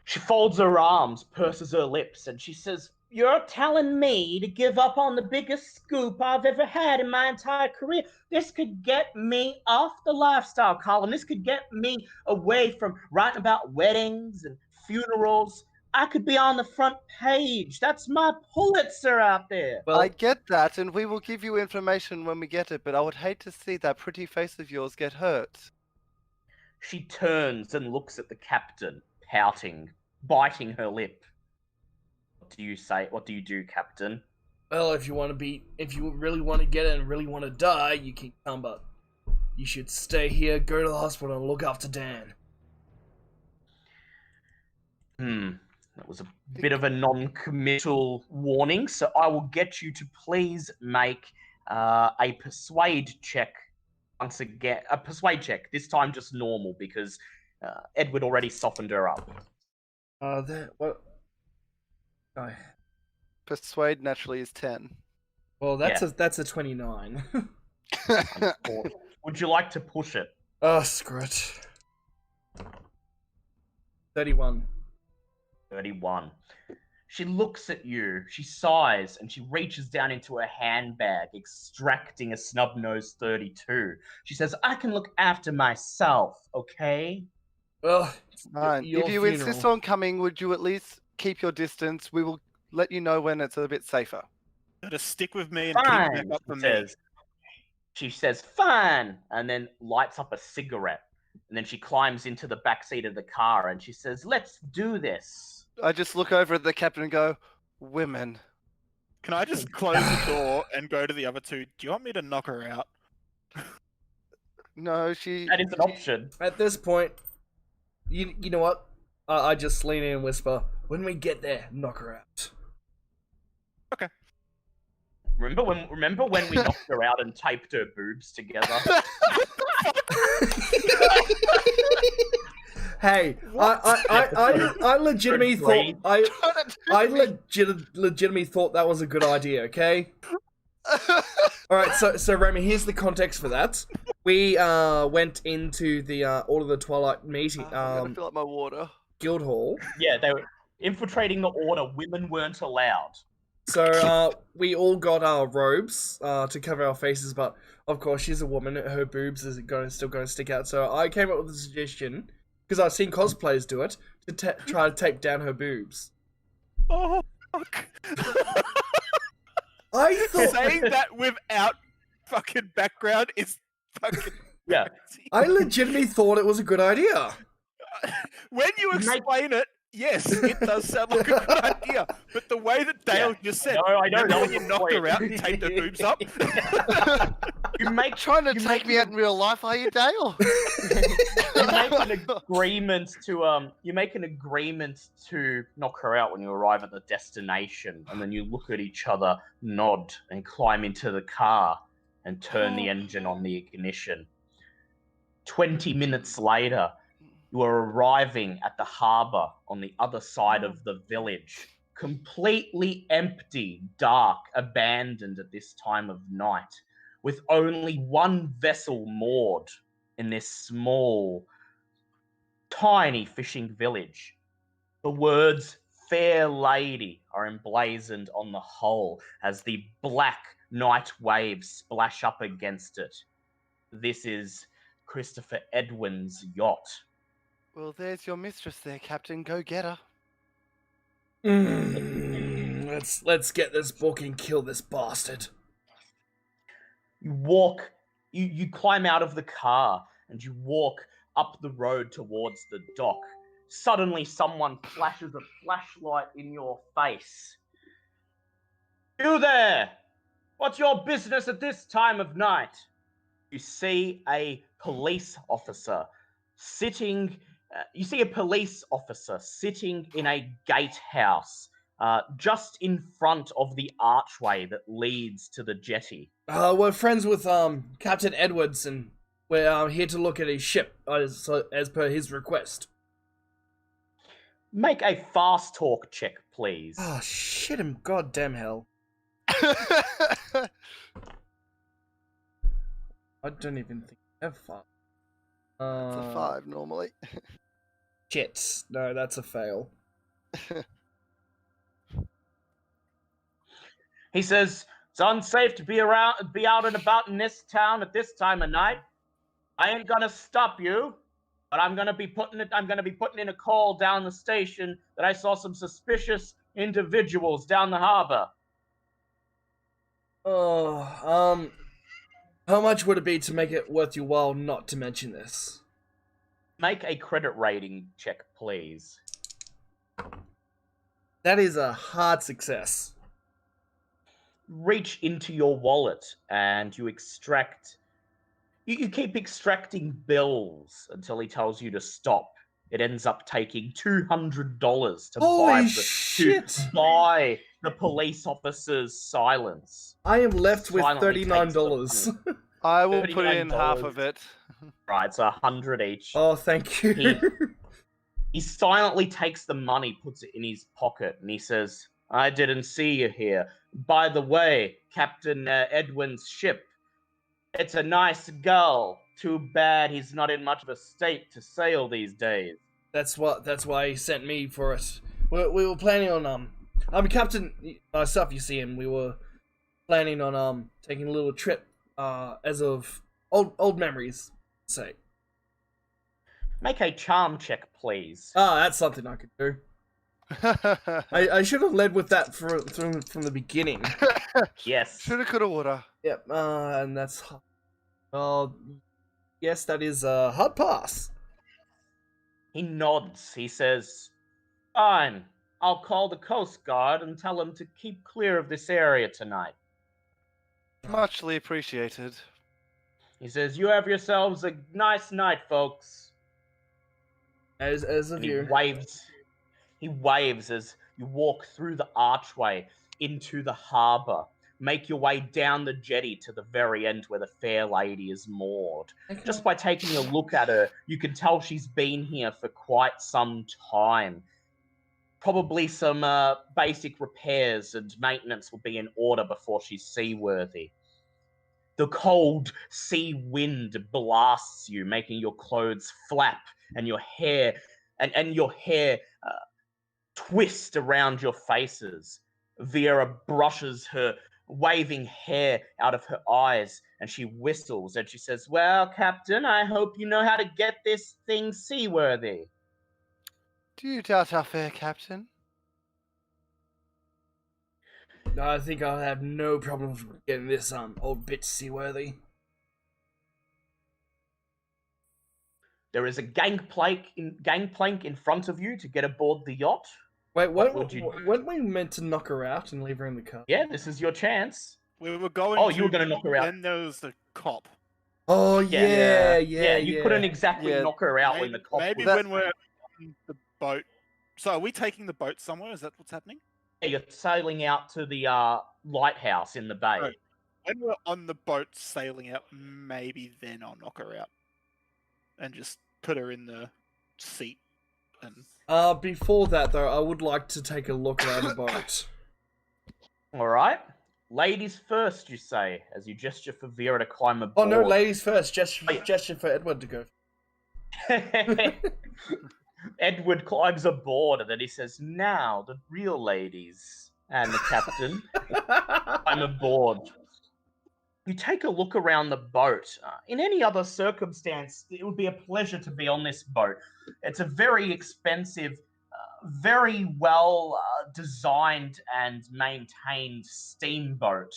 She folds her arms, purses her lips, and she says, "You're telling me to give up on the biggest scoop I've ever had in my entire career? This could get me off the lifestyle column. This could get me away from writing about weddings and funerals. I could be on the front page. That's my Pulitzer out there." Well, I get that, and we will give you information when we get it, but I would hate to see that pretty face of yours get hurt. She turns and looks at the captain, pouting, biting her lip. What do you say? What do you do, Captain? well, if you really want to get it and really want to die, you can come, but you should stay here, go to the hospital, and look after Dan. That was a bit of a non-committal warning, so I will get you to please make a persuade check once again. A persuade check, this time just normal, because Edward already softened her up. What? Oh, Persuade naturally is 10. well, that's a 29. Would you like to push it? Oh, screw it. 31. 31. She looks at you, she sighs, and she reaches down into her handbag, extracting a snub-nosed 32. She says, "I can look after myself, okay?" Well, Fine. your If you funeral. insist on coming, would you at least keep your distance? We will let you know when it's a bit safer. Gotta stick with me and keep Fine, back up she from me. says. She says, "Fine," and then lights up a cigarette. And then she climbs into the back seat of the car and she says, "Let's do this." I just look over at the captain and go, "Women." Can I just close the door and go to the other 2? Do you want me to knock her out? No, she. That is an option. At this point, you know what? I just lean in and whisper, "When we get there, knock her out." Remember when we knocked her out and taped her boobs together? Hey, I legitimately Great. legitimately thought that was a good idea. Okay. All right. So Remy, here's the context for that. We went into the Order of the Twilight meeting, I'm gonna fill up my water. guild hall. Yeah, they were infiltrating the order. Women weren't allowed. So we all got our robes to cover our faces, but of course she's a woman. Her boobs is still going to stick out. So I came up with a suggestion, because I've seen cosplayers do it, to try to tape down her boobs. Oh, fuck. I thought Saying that without fucking background is fucking Yeah. crazy. I legitimately thought it was a good idea. When you Make- explain it, yes, it does sound like a good idea. But the way that Dale just said, No, I don't remember know when you the knocked her point. out and taped her boobs up? You make Trying to you take make me an- out in real life, are you, Dale? you make an agreement to knock her out when you arrive at the destination, and then you look at each other, nod, and climb into the car and turn the engine on the ignition. 20 minutes later, you are arriving at the harbour on the other side of the village, completely empty, dark, abandoned at this time of night, with only one vessel moored in this small, tiny fishing village. The words "Fair Lady" are emblazoned on the hull as the black night waves splash up against it. This is Christopher Edwin's yacht. Well, there's your mistress there, Captain. Go get her. Let's get this book and kill this bastard. You climb out of the car and you walk up the road towards the dock. Suddenly, someone flashes a flashlight in your face. You there! What's your business at this time of night? You see a police officer sitting. You see a police officer sitting in a gatehouse just in front of the archway that leads to the jetty. We're friends with Captain Edwards, and we're here to look at his ship as per his request. Make a fast talk check, please. Oh shit him, goddamn hell! I don't even think I have fun. It's a 5 normally. Shit, no, that's a fail. He says, it's unsafe to be out and about in this town at this time of night. I ain't gonna stop you, but I'm gonna be putting in a call down the station that I saw some suspicious individuals down the harbor. Oh, how much would it be to make it worth your while not to mention this? Make a credit rating check, please. That is a hard success. Reach into your wallet and you extract. You keep extracting bills until he tells you to stop. It ends up taking $200 to Holy shit! to buy the police officer's silence. I am left with Silently takes the $39. money. I will put in half $39. of it. Right, it's 100 each. Oh, thank you. He silently takes the money, puts it in his pocket, and he says, I didn't see you here. By the way, Captain Edwin's ship. It's a nice gull. Too bad he's not in much of a state to sail these days. That's why he sent me for it. We were planning on I'm Captain myself, you see, and we were planning on taking a little trip as of old memories, say. Make a charm check, please. That's something I could do. I should have led with that from the beginning. Yes. Shoulda, coulda, woulda. Yep, and that's yes, that is a hard pass. He nods. He says, fine. I'll call the Coast Guard and tell them to keep clear of this area tonight. Muchly appreciated. He says, you have yourselves a nice night, folks. As a And he view. waves as you walk through the archway into the harbour. Make your way down the jetty to the very end where the Fair Lady is moored. Okay. Just by taking a look at her, you can tell she's been here for quite some time. Probably some basic repairs and maintenance will be in order before she's seaworthy. The cold sea wind blasts you, making your clothes flap and your hair twist around your faces. Vera brushes her waving hair out of her eyes and she whistles and she says, well, Captain, I hope you know how to get this thing seaworthy. Do you doubt our fair captain? I think I'll have no problems getting this old bitch seaworthy. There is a gangplank in front of you to get aboard the yacht. Wait, What would you do? weren't we meant to knock her out and leave her in the car? Yeah, this is your chance. We were going. Oh, you were going to knock her out. Then there was the cop. Oh Yeah. yeah. You couldn't exactly Yeah. knock her out when the cop Maybe was... when we're on the boat. So are we taking the boat somewhere? Is that what's happening? Yeah, you're sailing out to the lighthouse in the bay. Right. When we're on the boat sailing out, maybe then I'll knock her out and just put her in the seat. And Before that though, I would like to take a look around the boat. All right. Ladies first, you say, as you gesture for Vera to climb aboard. Oh no, ladies first. Gesture for Edward to go. Edward climbs aboard and then he says, "Now, the real ladies and the captain climb aboard." You take a look around the boat. In any other circumstance, it would be a pleasure to be on this boat. It's a very expensive, very well designed and maintained steamboat.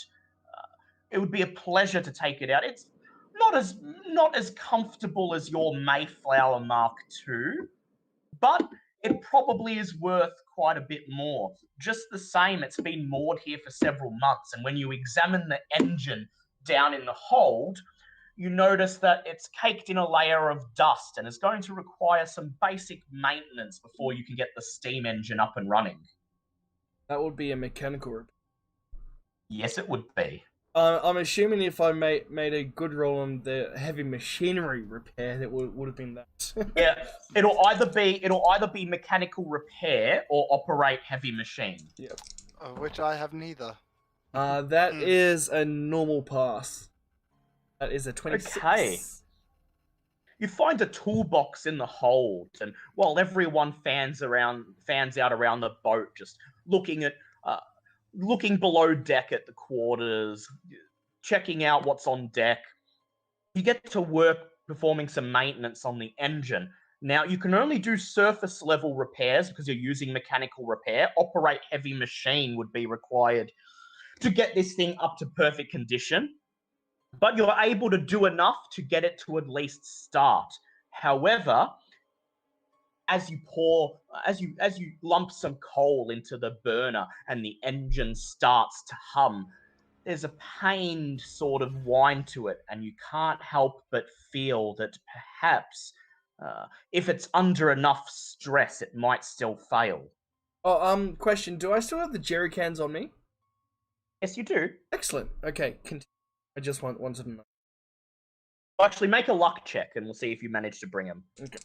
It would be a pleasure to take it out. It's not as comfortable as your Mayflower Mark II, but it probably is worth quite a bit more. Just the same, it's been moored here for several months, and when you examine the engine down in the hold, you notice that it's caked in a layer of dust and is going to require some basic maintenance before you can get the steam engine up and running. That would be a mechanical repair. Yes, it would be. I'm assuming if I made a good roll on the heavy machinery repair, that would have been that. Yeah, it'll either be mechanical repair or operate heavy machine. Yep. Which I have neither. That is a normal pass. That is a 26. Okay. You find a toolbox in the hold, and while everyone fans out around the boat, just looking below deck at the quarters, checking out what's on deck, you get to work performing some maintenance on the engine. Now, you can only do surface level repairs because you're using mechanical repair. Operate heavy machine would be required to get this thing up to perfect condition, but you're able to do enough to get it to at least start. However, as you lump some coal into the burner and the engine starts to hum, there's a pained sort of whine to it, and you can't help but feel that perhaps if it's under enough stress, it might still fail. Oh, question. Do I still have the jerry cans on me? Yes, you do. Excellent. Okay, I just wanted to know. Actually, make a luck check, and we'll see if you manage to bring them. Okay.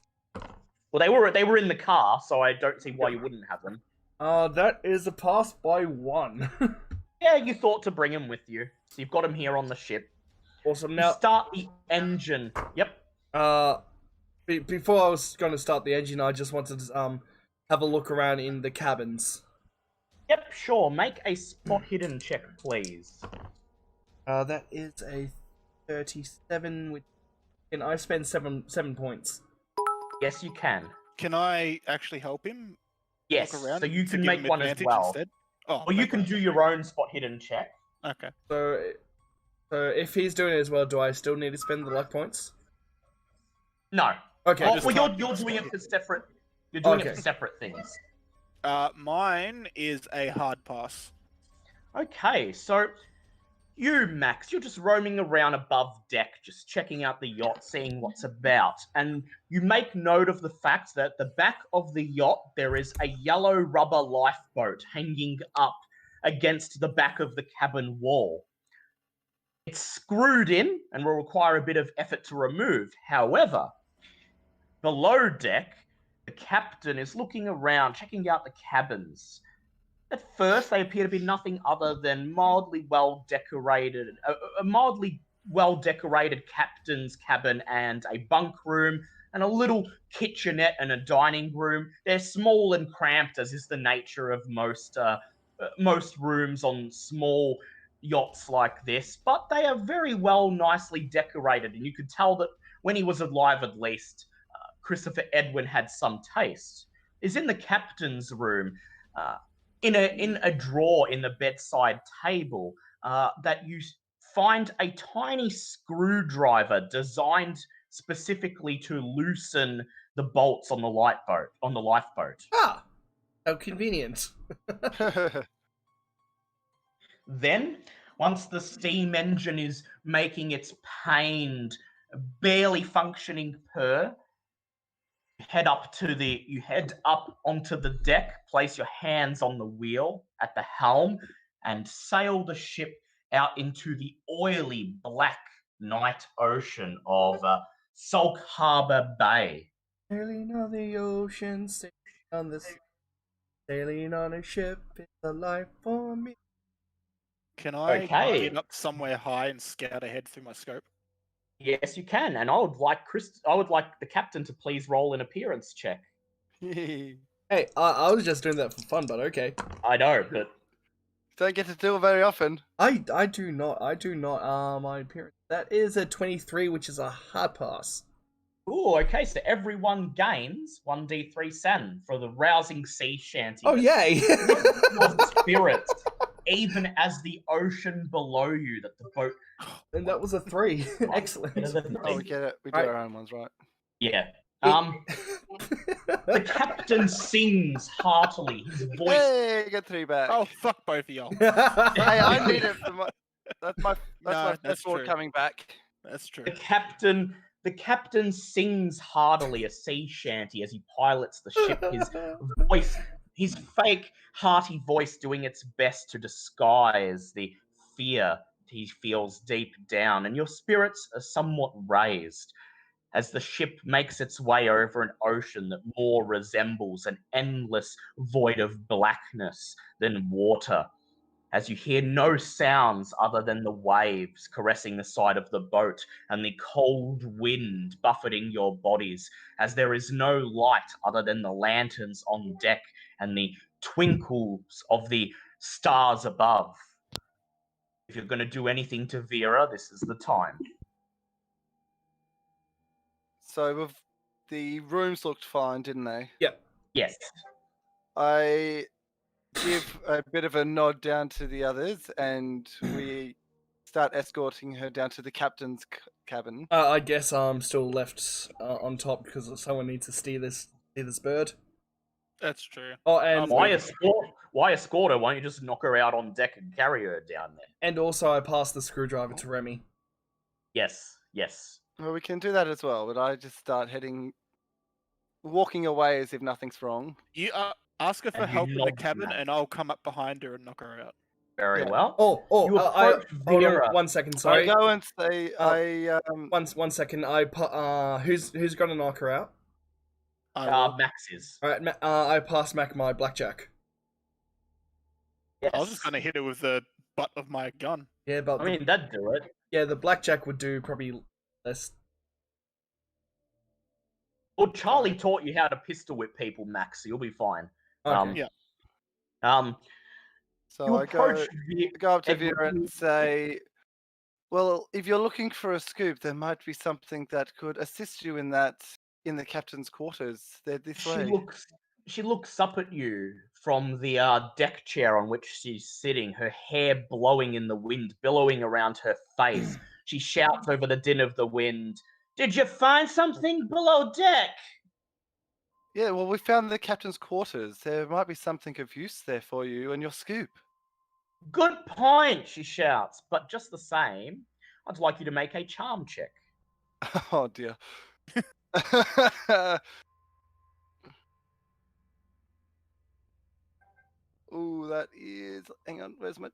Well, they were in the car, so I don't see why you wouldn't have them. That is a pass by 1. Yeah, you thought to bring them with you, so you've got them here on the ship. Awesome. You Now, start the engine. Yep. Before I was going to start the engine, I just wanted to have a look around in the cabins. Yep, sure. Make a spot hidden check, please. That is a 37. Can I spend 7 points? Yes, you can. can I actually help him? Yes, Walk around so you to can give make him one as advantage well. instead? Oh, Or you make can one. do your own spot hidden check. Okay. So if he's doing it as well, do I still need to spend the luck points? No. Okay. Oh, just well, can't- you're doing it for separate. You're doing it Okay. for separate things. Mine is a hard pass. Okay, so you, Max, you're just roaming around above deck, just checking out the yacht, seeing what's about. And you make note of the fact that at the back of the yacht, there is a yellow rubber lifeboat hanging up against the back of the cabin wall. It's screwed in and will require a bit of effort to remove. However, below deck, the captain is looking around, checking out the cabins. At first, they appear to be nothing other than mildly well-decorated, a mildly well-decorated captain's cabin and a bunk room and a little kitchenette and a dining room. They're small and cramped, as is the nature of most rooms on small yachts like this, but they are very well, nicely decorated, and you could tell that when he was alive, at least, Christopher Edwin had some taste. Is in the captain's room. in a drawer in the bedside table that you find a tiny screwdriver designed specifically to loosen the bolts on the lifeboat. Ah, how convenient. Then, once the steam engine is making its pained, barely functioning purr, you head up onto the deck, place your hands on the wheel at the helm, and sail the ship out into the oily black night ocean of Salt Harbor Bay. Sailing on the ocean, sailing on the sea, sailing on a ship is a life for me. Can I Okay. get up somewhere high and scout ahead through my scope? Yes, you can, and I would like the captain to please roll an appearance check. Hey, I was just doing that for fun, but okay. I know, but Don't get to do it very often. I do not. My appearance. That is a 23, which is a hard pass. ooh, okay. So everyone gains 1d3 Sen for the rousing sea shanty. Oh, yay! Your spirits, even as the ocean below you, that the boat. And that was a 3. Excellent. Oh, we get it. We do Right. our own ones, right? Yeah. The captain sings heartily. His voice. Hey, get 3 back. Oh, fuck both of y'all. Hey, I need it for my. That's my No, that's sword true. coming back. That's true. The captain sings heartily a sea shanty as he pilots the ship. His fake, hearty voice doing its best to disguise the fear he feels deep down, and your spirits are somewhat raised as the ship makes its way over an ocean that more resembles an endless void of blackness than water, as you hear no sounds other than the waves caressing the side of the boat and the cold wind buffeting your bodies, as there is no light other than the lanterns on deck and the twinkles of the stars above. If you're going to do anything to Vera, this is the time. So the rooms looked fine, didn't they? Yes. I give a bit of a nod down to the others, and we start escorting her down to the captain's cabin. I guess I'm still left on top because someone needs to steer this bird. That's true. Oh, and Why escort her? Why don't you just knock her out on deck and carry her down there? and also I passed the screwdriver to Remy. Yes. Well, we can do that as well, but I just start walking away as if nothing's wrong. You ask her for And you help in the nod to cabin, that. and I'll come up behind her and knock her out. Very Yeah. well. You approach hold Vera. on 1 second. I Sorry. go and say, One second. Who's gonna knock her out? I will. Max is. All right. I pass Mac my blackjack. Yes. I was just going to hit her with the butt of my gun. Yeah, but I mean, that'd do it. the blackjack would do probably less. Well, Charlie taught you how to pistol whip people, Max, so you'll be fine. Okay. Yeah. so You I go approach up to Edward. Vera and say, well, if you're looking for a scoop, there might be something that could assist you in the captain's quarters. They're this way. She looks up at you from the deck chair on which she's sitting, her hair blowing in the wind, billowing around her face. She shouts over the din of the wind, "Did you find something below deck?" Yeah, well, we found the captain's quarters. There might be something of use there for you and your scoop. "Good point," she shouts, "but just the same, I'd like you to make a charm check." Oh, dear. Ooh, that is... Hang on, where's my...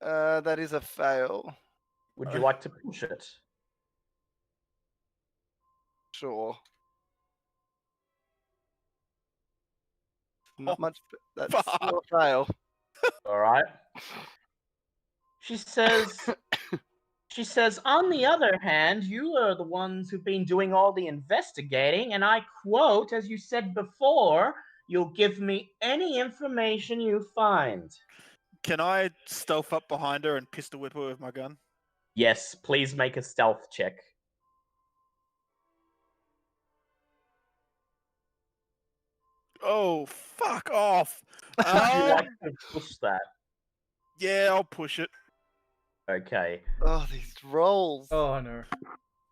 that is a fail. Would you like to push it? Sure. Not much... That's fuck. still a fail. All right. She says, "On the other hand, you are the ones who've been doing all the investigating, and I quote, as you said before, you'll give me any information you find." Can I stealth up behind her and pistol whip her with my gun? Yes, please make a stealth check. Oh, fuck off. Would you like to push that? Yeah, I'll push it. Okay. Oh, these rolls. Oh no.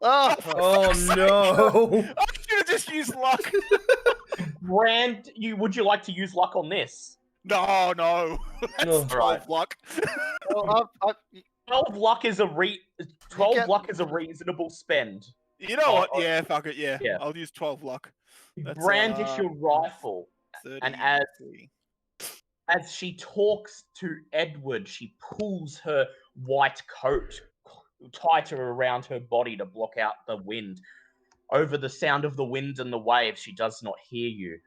Oh, Oh no. I should have just used luck. Brand, would you like to use luck on this? No. That's No. 12 Right. luck. well, 12 luck is a 12 get- luck is a reasonable spend. You know what? Oh, Yeah, fuck it. Yeah. yeah. I'll use 12 luck. That's, Brandish your rifle, 30, and as she talks to Edward, she pulls her white coat tighter around her body to block out the wind. Over the sound of the wind and the waves, she does not hear you.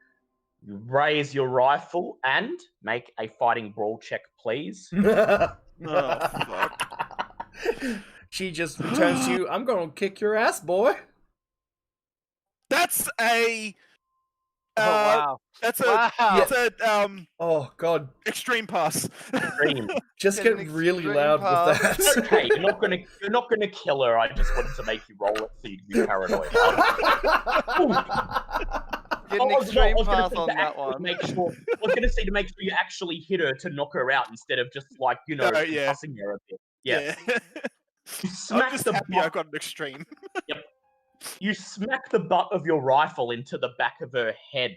You raise your rifle and make a fighting brawl check, please. Oh, fuck. She just turns to you. I'm gonna kick your ass, boy. That's a. oh wow. That's a. Wow. That's a Oh god. extreme pass. Dream. Just Get get an really extreme loud pass. with that. Okay, you're not gonna kill her. I just wanted to make you roll it so you'd be paranoid. Get an extreme pass on that I one. was gonna say to make sure you actually hit her to knock her out instead of just like Yeah. concussing her a bit. Yeah. Yeah. You I'm smack just the happy I butt, got an extreme. you smack the butt of your rifle into the back of her head.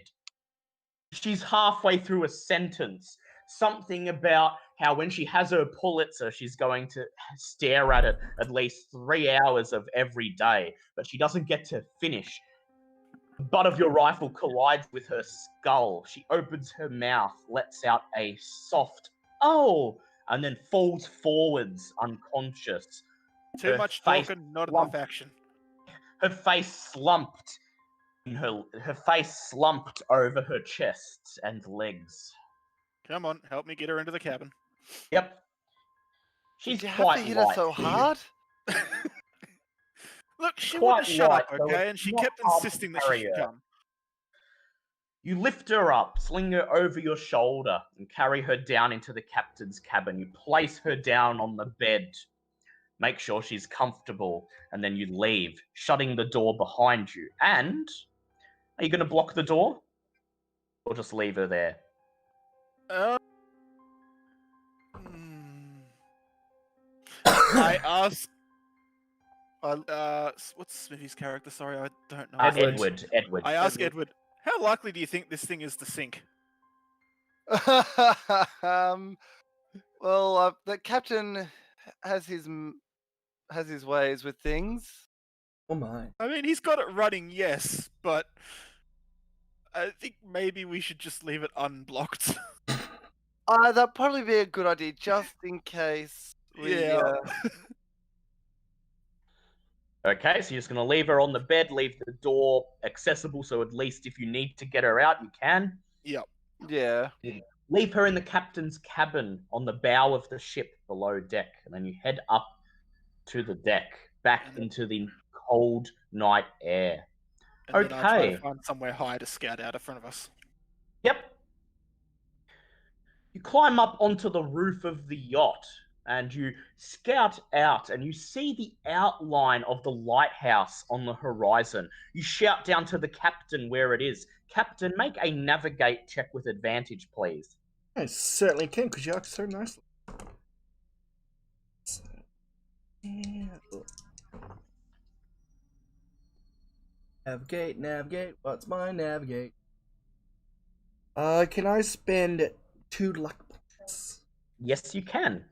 She's halfway through a sentence. Something about how when she has her Pulitzer, she's going to stare at it at least 3 hours of every day, but she doesn't get to finish. The butt of your rifle collides with her skull. She opens her mouth, lets out a soft "oh," and then falls forwards unconscious. Too Her much face talking, not slumped. enough action. Her face slumped. Her face slumped over her chest and legs. Come on, help me get her into the cabin. Yep. She's Did you have quite to hit her light, so too. hard? Look, she Quite wouldn't shut up, light, so okay? it's And she not kept hard to insisting that carry she should her. come. You lift her up, sling her over your shoulder, and carry her down into the captain's cabin. You place her down on the bed, make sure she's comfortable, and then you leave, shutting the door behind you. And are you going to block the door? Or just leave her there? Hmm. I asked. What's Smithy's character? Sorry, I don't know. Edward. I asked Edward, how likely do you think this thing is to sink? Well, the captain has his ways with things. Oh my. I mean, he's got it running, yes, but I think maybe we should just leave it unblocked. That'd probably be a good idea, just in case. Yeah. Okay, so you're just going to leave her on the bed, leave the door accessible, so at least if you need to get her out, you can. Yep. Yeah. Leave her in the captain's cabin on the bow of the ship below deck, and then you head up to the deck, back into the cold night air. And then I try Okay. to find somewhere high to scout out in front of us. Yep. You climb up onto the roof of the yacht, and you scout out, and you see the outline of the lighthouse on the horizon. You shout down to the captain where it is. Captain, make a navigate check with advantage, please. I certainly can, because you act so nicely. Navigate. What's my navigate? Can I spend 2 luck points? Yes, you can.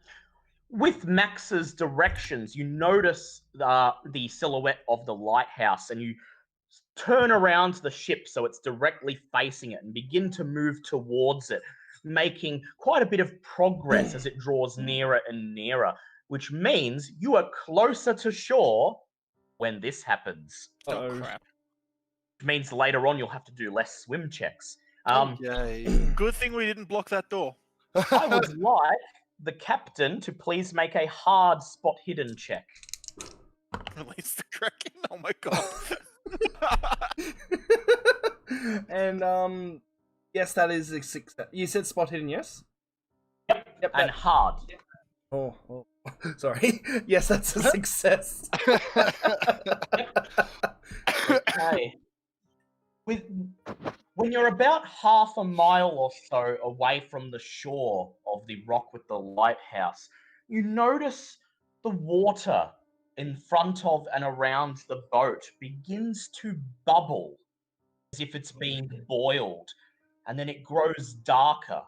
With Max's directions, you notice the silhouette of the lighthouse, and you turn around the ship so it's directly facing it and begin to move towards it, making quite a bit of progress as it draws nearer and nearer, which means you are closer to shore when this happens. Oh, Uh-oh. crap. Which means later on you'll have to do less swim checks. Yay. Good thing we didn't block that door. I would like the captain to please make a hard spot hidden check. Release the Kraken? Oh my god. And, yes, that is a success. You said spot hidden, yes? Yep, Yep, and that- hard. Oh, sorry. Yes, that's a success. Okay. When you're about half a mile or so away from the shore of the rock with the lighthouse, you notice the water in front of and around the boat begins to bubble as if it's being boiled, and then it grows darker,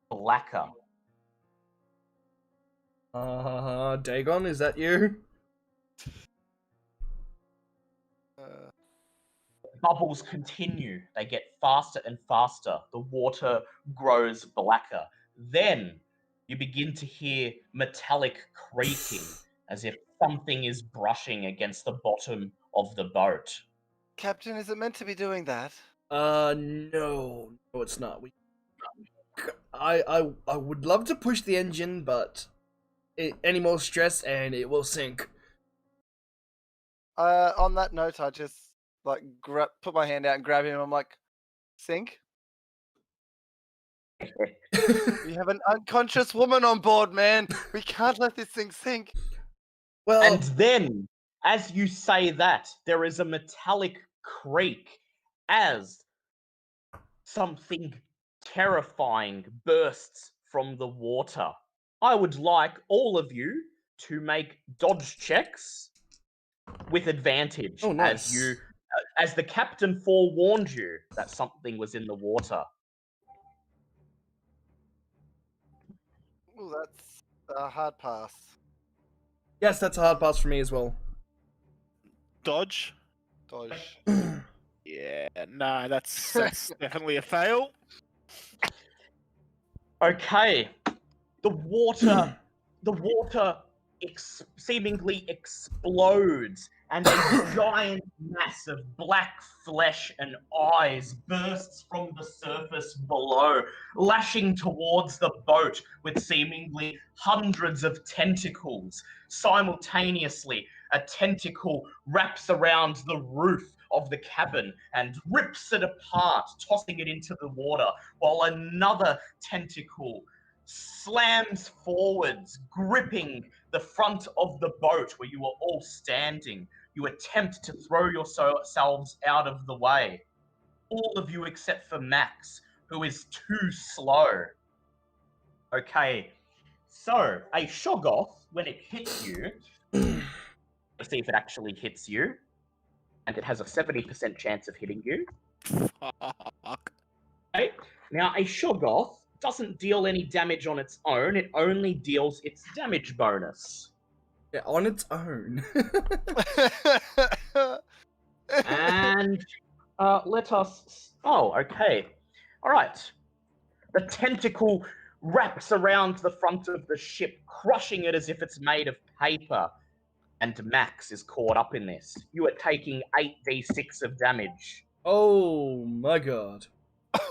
blacker. Dagon, is that you? Bubbles continue. They get faster and faster. The water grows blacker. Then you begin to hear metallic creaking as if something is brushing against the bottom of the boat. Captain, is it meant to be doing that? No, it's not. I would love to push the engine, but any more stress and it will sink. On that note, I just put my hand out and grab him. I'm like, sink. We have an unconscious woman on board, man. We can't let this thing sink. Well, And then, as you say that, there is a metallic creak as something terrifying bursts from the water. I would like all of you to make dodge checks with advantage Oh, nice. as the captain forewarned you that something was in the water. Ooh, that's a hard pass. yes, that's a hard pass for me as well. Dodge. Dodge. Yeah, no, that's definitely a fail. Okay, the water seemingly explodes, and a giant mass of black flesh and eyes bursts from the surface below, lashing towards the boat with seemingly hundreds of tentacles. Simultaneously, a tentacle wraps around the roof of the cabin and rips it apart, tossing it into the water, while another tentacle slams forwards, gripping the front of the boat where you are all standing. You attempt to throw yourselves out of the way. All of you except for Max, who is too slow. Okay, so a Shoggoth, when it hits you, let's see if it actually hits you, and it has a 70% chance of hitting you. Fuck. Okay, now a Shoggoth doesn't deal any damage on its own, it only deals its damage bonus. Yeah, on its own. And let us. Oh, okay. All right. The tentacle wraps around the front of the ship, crushing it as if it's made of paper. And Max is caught up in this. You are taking 8d6 of damage. Oh my god.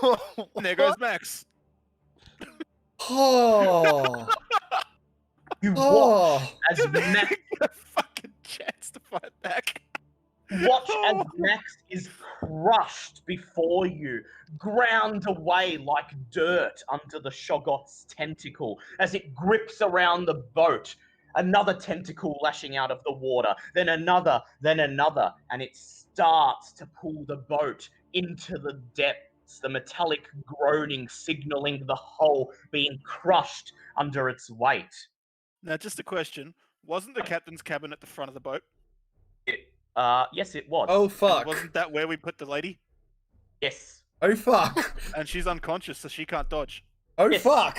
And there goes Max. Oh. You watch Oh. as Max A fucking chance to fight back. Watch as Max is crushed before you, ground away like dirt under the Shoggoth's tentacle as it grips around the boat. Another tentacle lashing out of the water, then another, and it starts to pull the boat into the depths, the metallic groaning signaling the hull being crushed under its weight. Now, just a question. Wasn't the captain's cabin at the front of the boat? Yes, it was. Oh And fuck. wasn't that where we put the lady? Yes. Oh fuck. And she's unconscious, so she can't dodge. Oh Yes. fuck.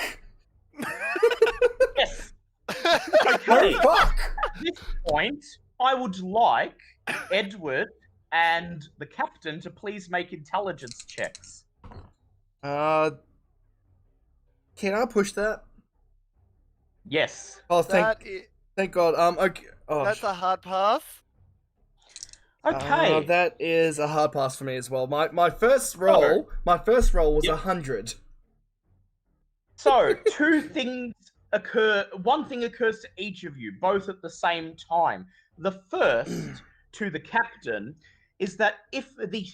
Yes. Oh Okay. fuck. At this point, I would like Edward and the captain to please make intelligence checks. Can I push that? Yes. Oh, thank God. Okay. Oh, That's a hard pass. Okay. that is a hard pass for me as well. My first roll was Yep. 100. So, two things occur. One thing occurs to each of you, both at the same time. The first, to the captain, is that if the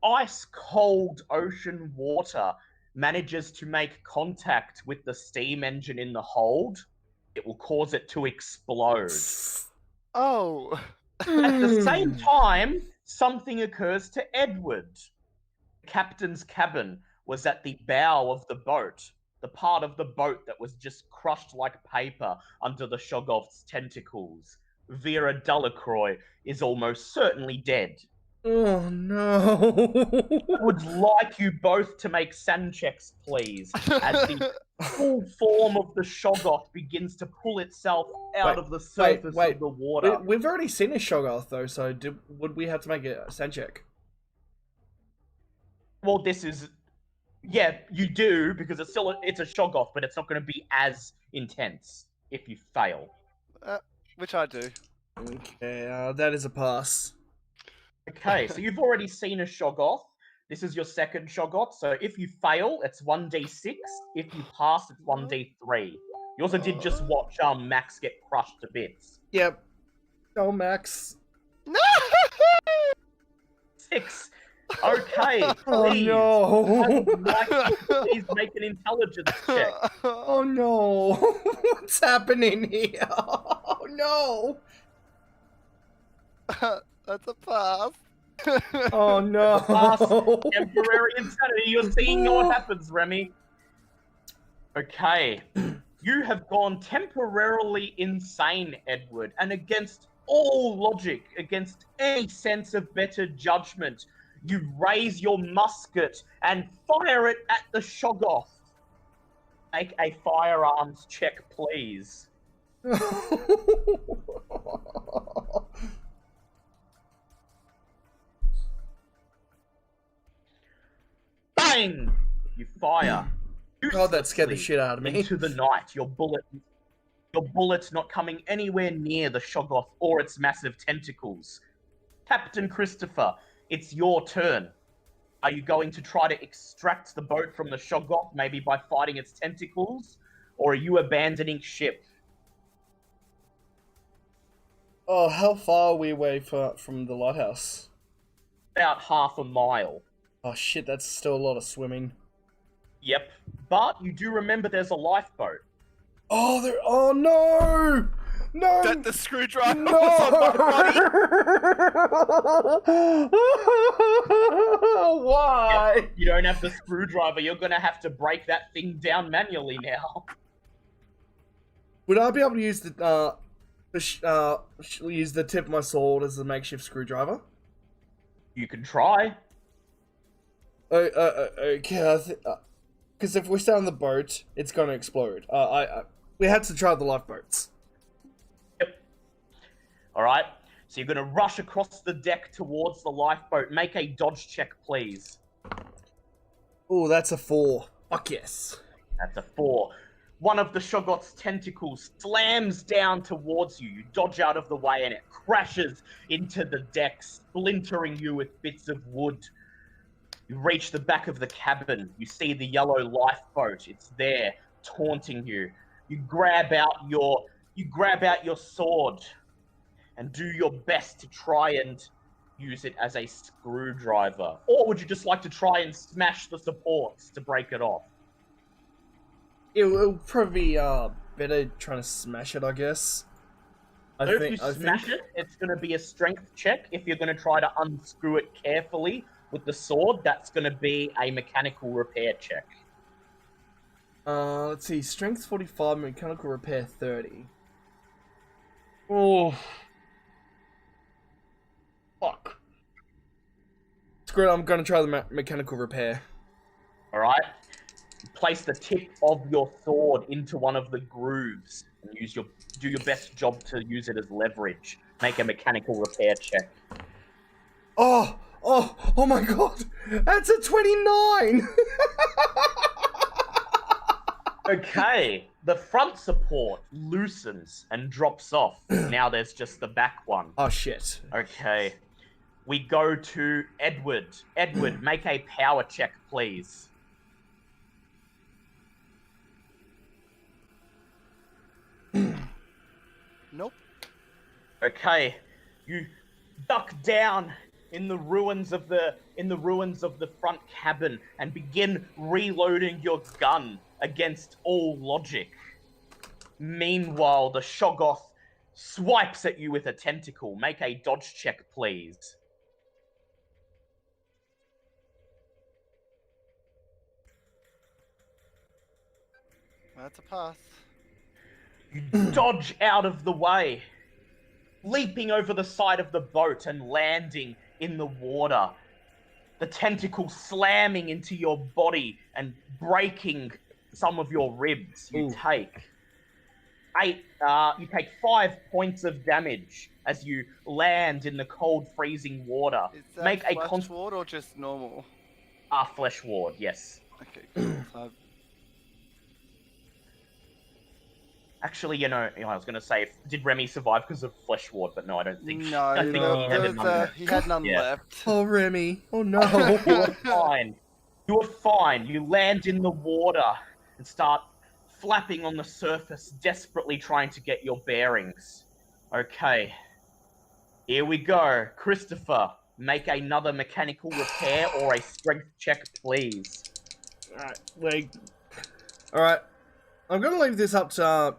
ice cold ocean water manages to make contact with the steam engine in the hold, it will cause it to explode. Oh. At the same time, something occurs to Edward. The captain's cabin was at the bow of the boat, the part of the boat that was just crushed like paper under the Shoggoth's tentacles. Vera Delacroix is almost certainly dead. Oh no. I would like you both to make sand checks, please, as the full form of the Shoggoth begins to pull itself out of the surface of the water. We've already seen a Shoggoth though, so would we have to make a sand check? Well, this is... Yeah, you do, because it's a Shoggoth, but it's not going to be as intense if you fail. Which I do. Okay, that is a pass. Okay, so you've already seen a Shoggoth. This is your second Shoggoth, so if you fail, it's 1d6. If you pass, it's 1d3. You also did just watch Max get crushed to bits. Yep. Oh, Max. No! 6. Okay, please. Oh no. Please make an intelligence check. Oh no. What's happening here? Oh no. That's a pass. Oh no. Pass temporary insanity. You're seeing what happens, Remy. Okay. You have gone temporarily insane, Edward, and against all logic, against any sense of better judgment, you raise your musket and fire it at the Shoggoth. Make a firearms check, please. Bang! You fire. God, that scared the shit out of me. Into the night. Your bullet's not coming anywhere near the Shoggoth or its massive tentacles. Captain Christopher, it's your turn. Are you going to try to extract the boat from the Shoggoth, maybe by fighting its tentacles? Or are you abandoning ship? Oh, how far are we away from the lighthouse? About half a mile. Oh shit, that's still a lot of swimming. Yep. But you do remember there's a lifeboat. Oh no! No! That the screwdriver No! was on my body. Why? Yep. You don't have the screwdriver. You're going to have to break that thing down manually now. Would I be able to use the use the tip of my sword as a makeshift screwdriver? You can try. Okay, because if we stay on the boat, it's going to explode. We had to try the lifeboats. Yep. Alright, so you're going to rush across the deck towards the lifeboat. Make a dodge check, please. Oh, that's a 4. Fuck yes. That's a 4. One of the Shoggoth's tentacles slams down towards you. You dodge out of the way and it crashes into the deck, splintering you with bits of wood. You reach the back of the cabin. You see the yellow lifeboat. It's there, taunting you. You grab out your sword and do your best to try and use it as a screwdriver. Or would you just like to try and smash the supports to break it off? It'll probably be better trying to smash it, I guess. If you smash it, it's going to be a strength check. If you're going to try to unscrew it carefully with the sword, that's going to be a mechanical repair check. Let's see. Strength 45, mechanical repair 30. Oh. Fuck. Screw it, I'm going to try the mechanical repair. Alright. Place the tip of your sword into one of the grooves and do your best job to use it as leverage. Make a mechanical repair check. Oh my god! That's a 29! Okay, the front support loosens and drops off. Now there's just the back one. Oh shit. Okay. We go to Edward. Edward, make a power check, please. Nope. Okay, you duck down in the ruins of the front cabin and begin reloading your gun against all logic. Meanwhile, the Shoggoth swipes at you with a tentacle. Make a dodge check, please. That's a pass. You dodge out of the way, leaping over the side of the boat and landing in the water. The tentacle slamming into your body and breaking some of your ribs. You Ooh. take 5 points of damage as you land in the cold, freezing water. Is that Make a flash ward or just normal? flesh ward, yes. Okay, cool. So Actually, I was going to say, did Remy survive because of flesh ward? But no, I don't think. no, I think no. he had none. he had none Yeah. left. Oh, Remy. Oh, no. You are fine. You are fine. You land in the water and start flapping on the surface, desperately trying to get your bearings. Okay. Here we go. Christopher, make another mechanical repair or a strength check, please. Alright. I'm going to leave this up to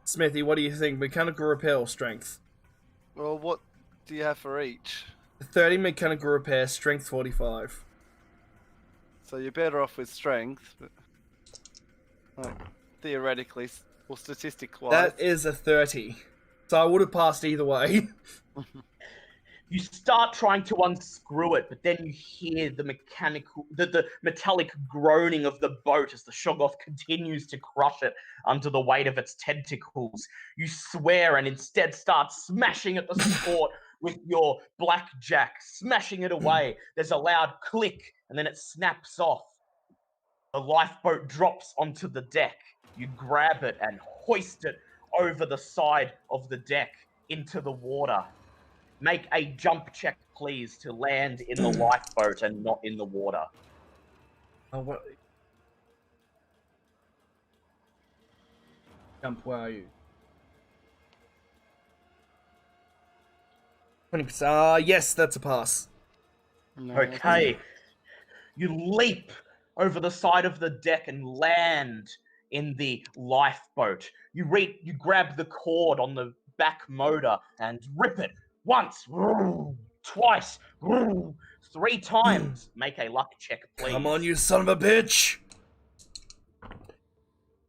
Smithy. What do you think? Mechanical repair or strength? Well, what do you have for each? 30 mechanical repair, strength 45. So you're better off with strength, but theoretically, or statistic-wise. That is a 30. So I would have passed either way. You start trying to unscrew it, but then you hear the metallic groaning of the boat as the Shoggoth continues to crush it under the weight of its tentacles. You swear and instead start smashing at the support with your blackjack, smashing it away. There's a loud click, and then it snaps off. The lifeboat drops onto the deck. You grab it and hoist it over the side of the deck into the water. Make a jump check, please, to land in the lifeboat and not in the water. Oh, what? Jump, where are you? 20%. Yes, that's a pass. No, Okay. You leap over the side of the deck and land in the lifeboat. You grab the cord on the back motor and rip it once, twice, 3 times. Make a luck check, please. Come on, you son of a bitch!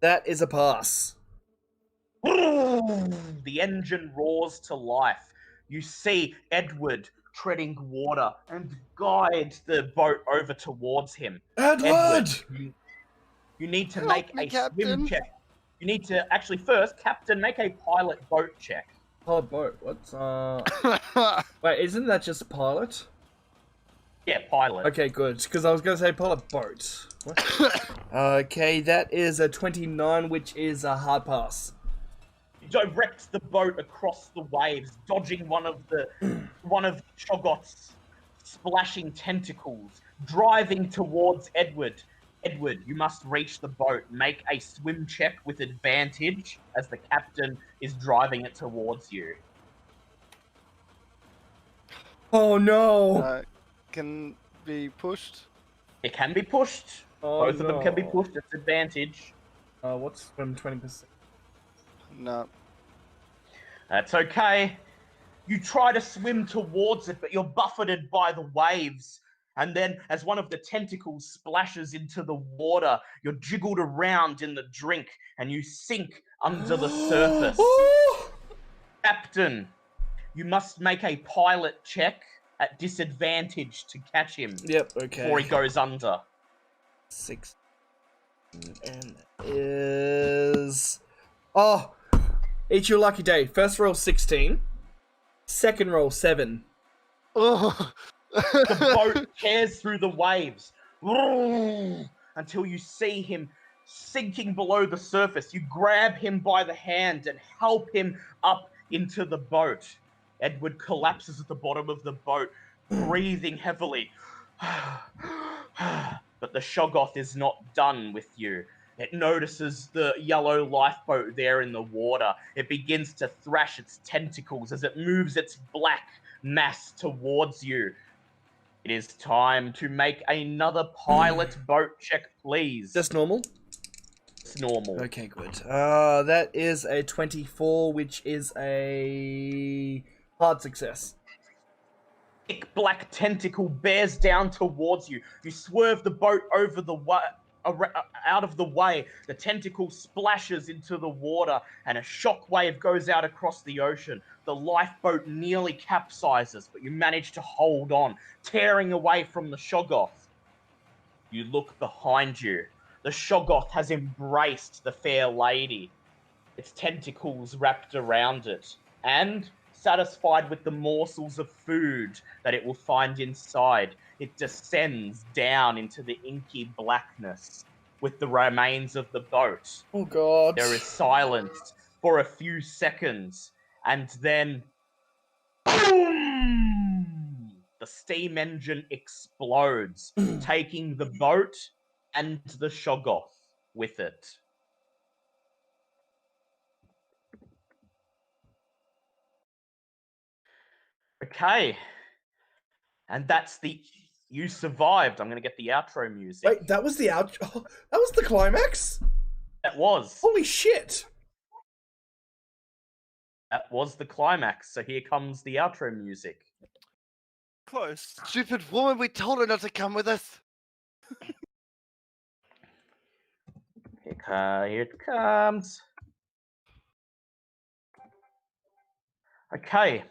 That is a pass. The engine roars to life. You see Edward treading water and guides the boat over towards him. Edward! You need to Help make me, a Captain. swim check. You need to actually first, Captain, make a pilot boat check. Pilot boat. What's Wait, isn't that just a pilot? Yeah, pilot. Okay, good. Because I was going to say pilot boat. What? Okay, that is a 29, which is a hard pass. You direct the boat across the waves, dodging one of Shoggoth's splashing tentacles, driving towards Edward. Edward, you must reach the boat. Make a swim check with advantage as the captain is driving it towards you. Oh no! Can be pushed. It can be pushed. Oh, Both of them can be no. pushed. It's advantage. What's from 20%? No. That's okay. You try to swim towards it, but you're buffeted by the waves. And then, as one of the tentacles splashes into the water, you're jiggled around in the drink, and you sink under the surface. Captain, you must make a pilot check at disadvantage to catch him Yep, okay. before he goes under. 6. And that is... Oh! Each your lucky day. First roll 16. Second roll 7. Oh. The boat tears through the waves until you see him sinking below the surface. You grab him by the hand and help him up into the boat. Edward collapses at the bottom of the boat, breathing heavily. But the Shoggoth is not done with you. It notices the yellow lifeboat there in the water. It begins to thrash its tentacles as it moves its black mass towards you. It is time to make another pilot boat check, please. Just normal? It's normal. Okay, good. That is a 24, which is a hard success. Thick black tentacle bears down towards you. You swerve the boat over the out of the way. The tentacle splashes into the water, and a shockwave goes out across the ocean. The lifeboat nearly capsizes, but you manage to hold on, tearing away from the Shoggoth. You look behind you. The Shoggoth has embraced the fair lady, its tentacles wrapped around it, and, satisfied with the morsels of food that it will find inside, it descends down into the inky blackness with the remains of the boat. Oh god. There is silence for a few seconds, and then boom! The steam engine explodes, taking the boat and the Shoggoth with it. Okay. And that's the... You survived. I'm going to get the outro music. Wait, that was the outro? That was the climax? That was. Holy shit. That was the climax. So here comes the outro music. Close. Stupid woman, we told her not to come with us. Here it comes. Okay.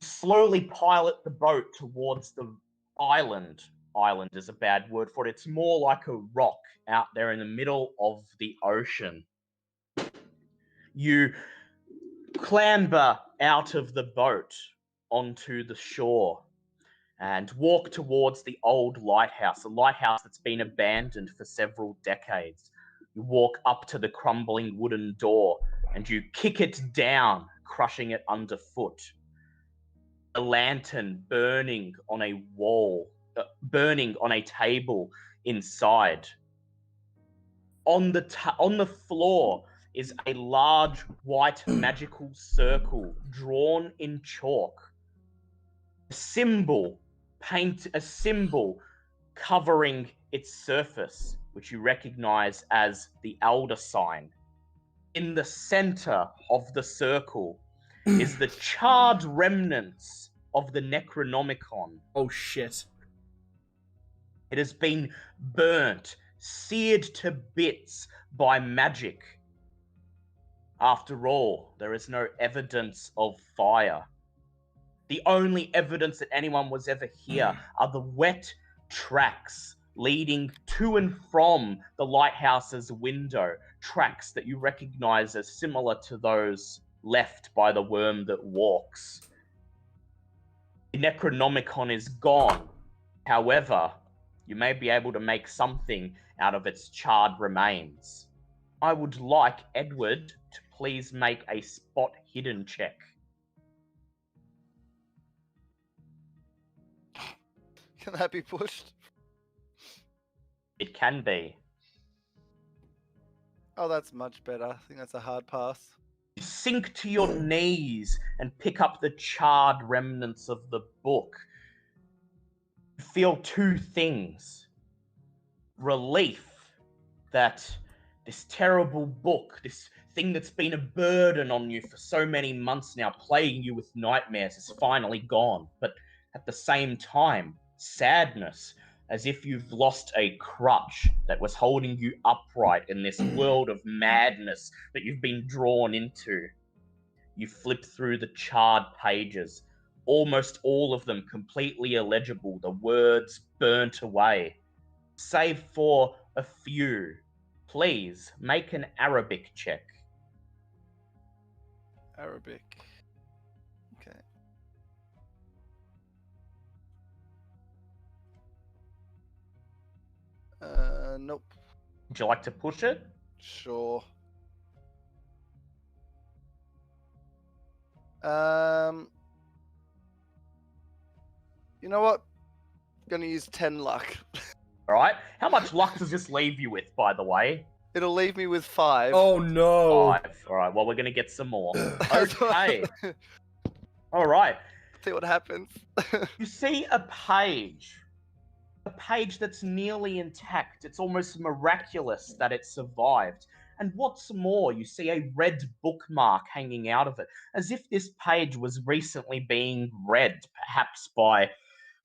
Slowly pilot the boat towards the island. Island is a bad word for it. It's more like a rock out there in the middle of the ocean. You clamber out of the boat onto the shore and walk towards the old lighthouse, a lighthouse that's been abandoned for several decades. You walk up to the crumbling wooden door and you kick it down, crushing it underfoot. A lantern burning on a wall, burning on a table inside. On the floor is a large white magical circle drawn in chalk. A symbol covering its surface, which you recognize as the Elder Sign. In the center of the circle is the charred remnants of the Necronomicon. Oh shit. It has been burnt, seared to bits by magic. After all, there is no evidence of fire. The only evidence that anyone was ever here are the wet tracks leading to and from the lighthouse's window, tracks that you recognize as similar to those left by the worm that walks. The Necronomicon is gone. However, you may be able to make something out of its charred remains. I would like Edward to please make a spot hidden check. Can that be pushed? It can be. Oh, that's much better. I think that's a hard pass. You sink to your knees and pick up the charred remnants of the book. You feel two things. Relief that this terrible book, this thing that's been a burden on you for so many months now, plaguing you with nightmares, is finally gone. But at the same time, sadness, as if you've lost a crutch that was holding you upright in this world of madness that you've been drawn into. You flip through the charred pages, almost all of them completely illegible, the words burnt away, save for a few. Please make an Arabic check. Arabic. Okay. Nope. Would you like to push it? Sure. You know what? Gonna use 10 luck. All right. How much luck does this leave you with, by the way? It'll leave me with 5. Oh no. 5. All right. Well, we're going to get some more. Okay. All right. See what happens. You see a page that's nearly intact. It's almost miraculous that it survived. And what's more, you see a red bookmark hanging out of it, as if this page was recently being read, perhaps by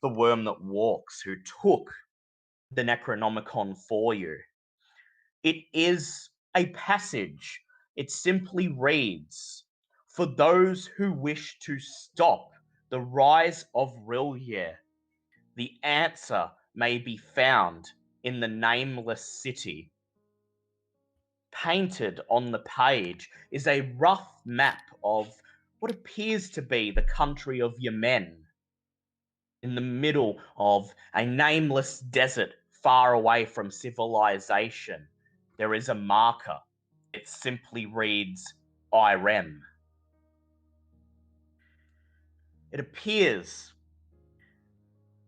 the worm that walks, who took the Necronomicon for you. It is a passage. It simply reads, "For those who wish to stop the rise of Rillier, the answer may be found in the nameless city." Painted on the page is a rough map of what appears to be the country of Yemen, in the middle of a nameless desert far away from civilization. There is a marker. It simply reads Irem. It appears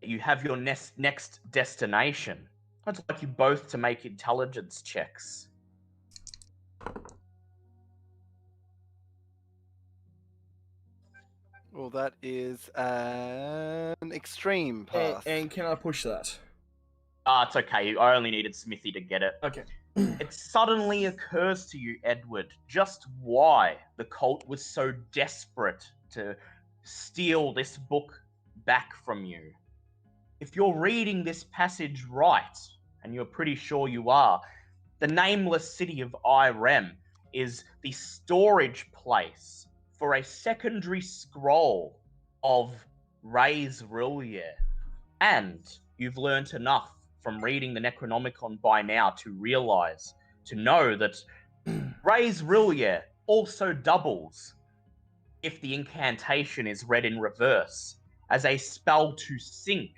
that you have your next destination. I'd like you both to make intelligence checks. Well, that is an extreme pass. And can I push that? It's okay. I only needed Smithy to get it. Okay. It suddenly occurs to you, Edward, just why the cult was so desperate to steal this book back from you. If you're reading this passage right, and you're pretty sure you are, the nameless city of Irem is the storage place for a secondary scroll of Ray's Rillier. And you've learnt enough from reading the Necronomicon by now to realize, to know that Ray's Rillier also doubles, if the incantation is read in reverse, as a spell to sink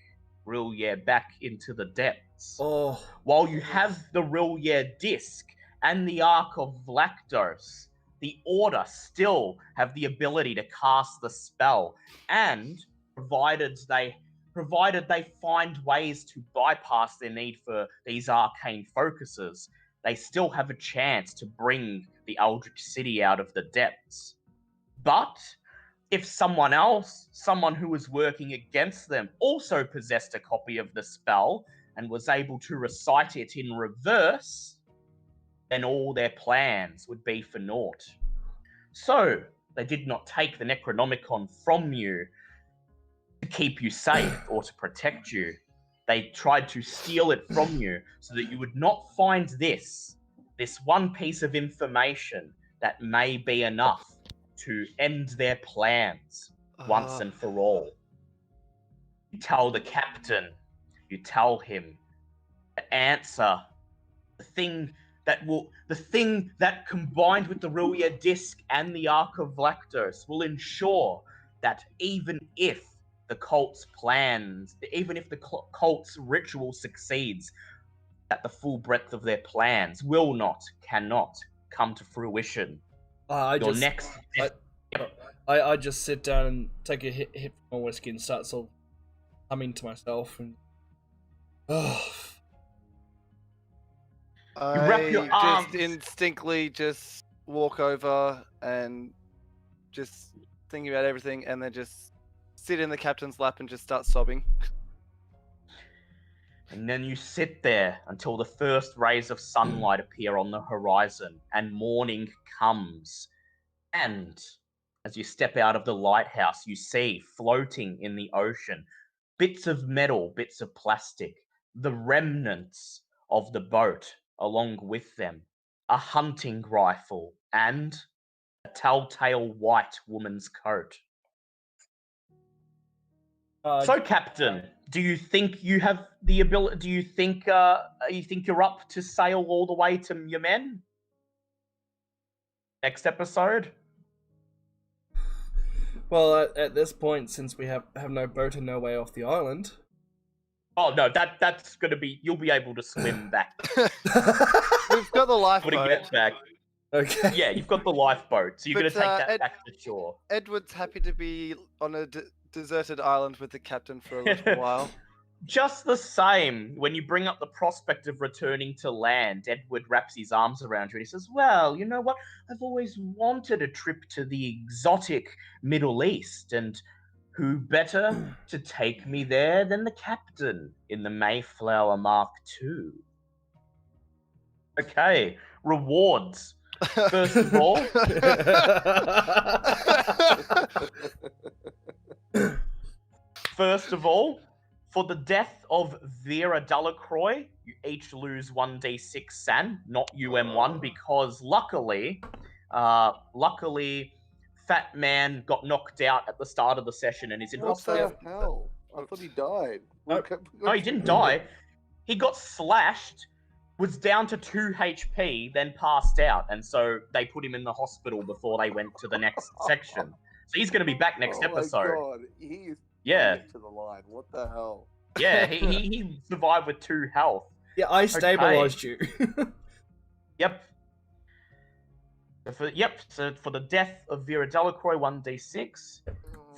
Rillier back into the depths. Oh. While you have the Rillier disc and the Ark of Vlaktos, the Order still have the ability to cast the spell, and provided they find ways to bypass their need for these arcane focuses, they still have a chance to bring the Eldritch City out of the depths. But if someone else, someone who was working against them, also possessed a copy of the spell and was able to recite it in reverse, then all their plans would be for naught. So, they did not take the Necronomicon from you to keep you safe or to protect you. They tried to steal it from you so that you would not find this one piece of information that may be enough to end their plans once and for all. You tell the captain, you tell him the answer, the thing that combined with the Rillier disc and the Ark of Vlaktos will ensure that even if the cult's plans, even if the cult's ritual succeeds, that the full breadth of their plans cannot come to fruition. I just sit down and take a hit from my whiskey and start sort of humming to myself and wrap your arms. Just instinctively just walk over and just thinking about everything, and then just sit in the captain's lap and just start sobbing. And then you sit there until the first rays of sunlight appear on the horizon and morning comes. And as you step out of the lighthouse, you see floating in the ocean bits of metal, bits of plastic, the remnants of the boat along with them, a hunting rifle, and a telltale white woman's coat. So, Captain, do you think you have the ability? Do you think you're up to sail all the way to Yemen? Next episode? Well, at this point, since we have no boat and no way off the island. Oh no, that's gonna be. You'll be able to swim back. We've got the lifeboat. When it gets back. Okay. Yeah, you've got the lifeboat, so you're But, gonna take that back to shore. Edward's happy to be on a deserted island with the captain for a little while. Just the same, when you bring up the prospect of returning to land, Edward wraps his arms around you and he says, "Well, you know what? I've always wanted a trip to the exotic Middle East, and who better to take me there than the captain in the Mayflower Mark II?" Okay, rewards. First of all... First of all, For the death of Vera Delacroix, you each lose 1d6 san, not UM1, because luckily, Fat Man got knocked out at the start of the session and is in What hospital. the hell? I thought he died. Oh. No, he didn't die. He got slashed, was down to 2 HP, then passed out, and so they put him in the hospital before they went to the next section. So he's going to be back next episode. Oh my god, he is Yeah. to the line. What the hell? Yeah, he survived with 2 health. Yeah, I stabilized you. Yep. So for the death of Vera Delacroix, 1d6.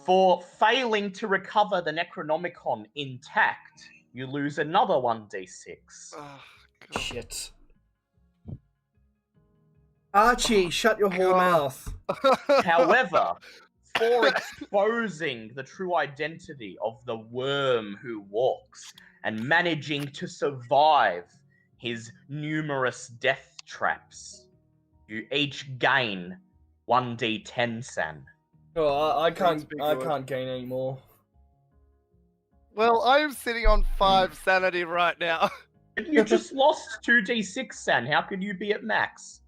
For failing to recover the Necronomicon intact, you lose another 1d6. Oh, God. Shit. Archie, shut your whole mouth. However, for exposing the true identity of the worm who walks and managing to survive his numerous death traps, you each gain 1d10 san. Oh, I Thanks, can't. big I boy. can't gain any more. Well, I'm sitting on 5 sanity right now. You just lost 2d6 san. How could you be at max?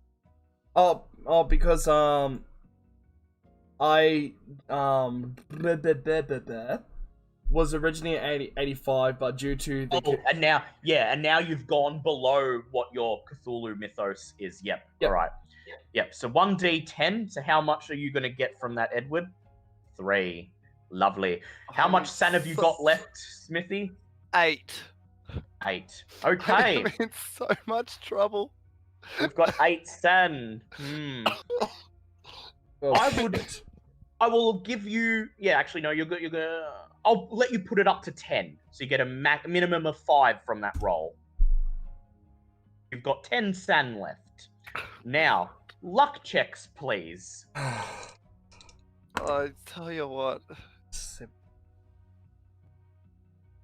Oh, because I was originally at 85, but due to the And now you've gone below what your Cthulhu mythos is. Yep. Yep. All right. Yep. So 1d10. So how much are you going to get from that, Edward? 3. Lovely. How much san have you got left, Smithy? 8. 8. Okay. I'm in so much trouble. We've got 8 san. oh, I will give you. Yeah, actually, no. You're gonna. I'll let you put it up to 10, so you get a minimum of 5 from that roll. You've got 10 san left. Now, luck checks, please. I tell you what.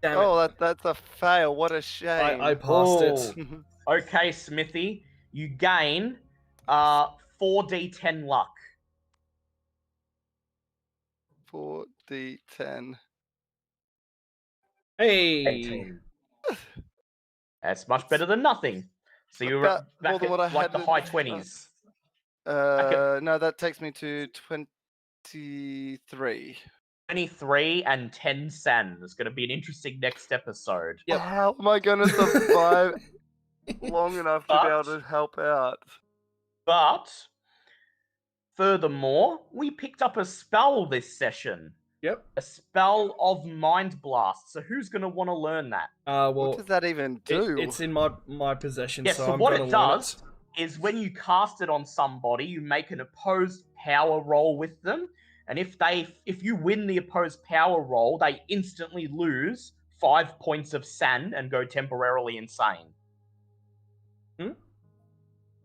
Damn it. Oh, that's a fail. What a shame. I passed it. Okay, Smithy, you gain 4d10 luck. 4d10. Hey. 18. That's much better than nothing. So you're About more back than at what I like had the in- high 20s. No, that takes me to 23. 23 and 10 san. It's going to be an interesting next episode. Yep. How am I going to survive long enough to be able to help out? But furthermore, we picked up a spell this session. Yep. A spell of Mind Blast. So who's going to want to learn that? What Well, does that even do? it's in my possession, Yeah, so so I'm what gonna it learn does is when you cast it on somebody, you make an opposed power roll with them. And if you win the opposed power roll, they instantly lose 5 points of san and go temporarily insane.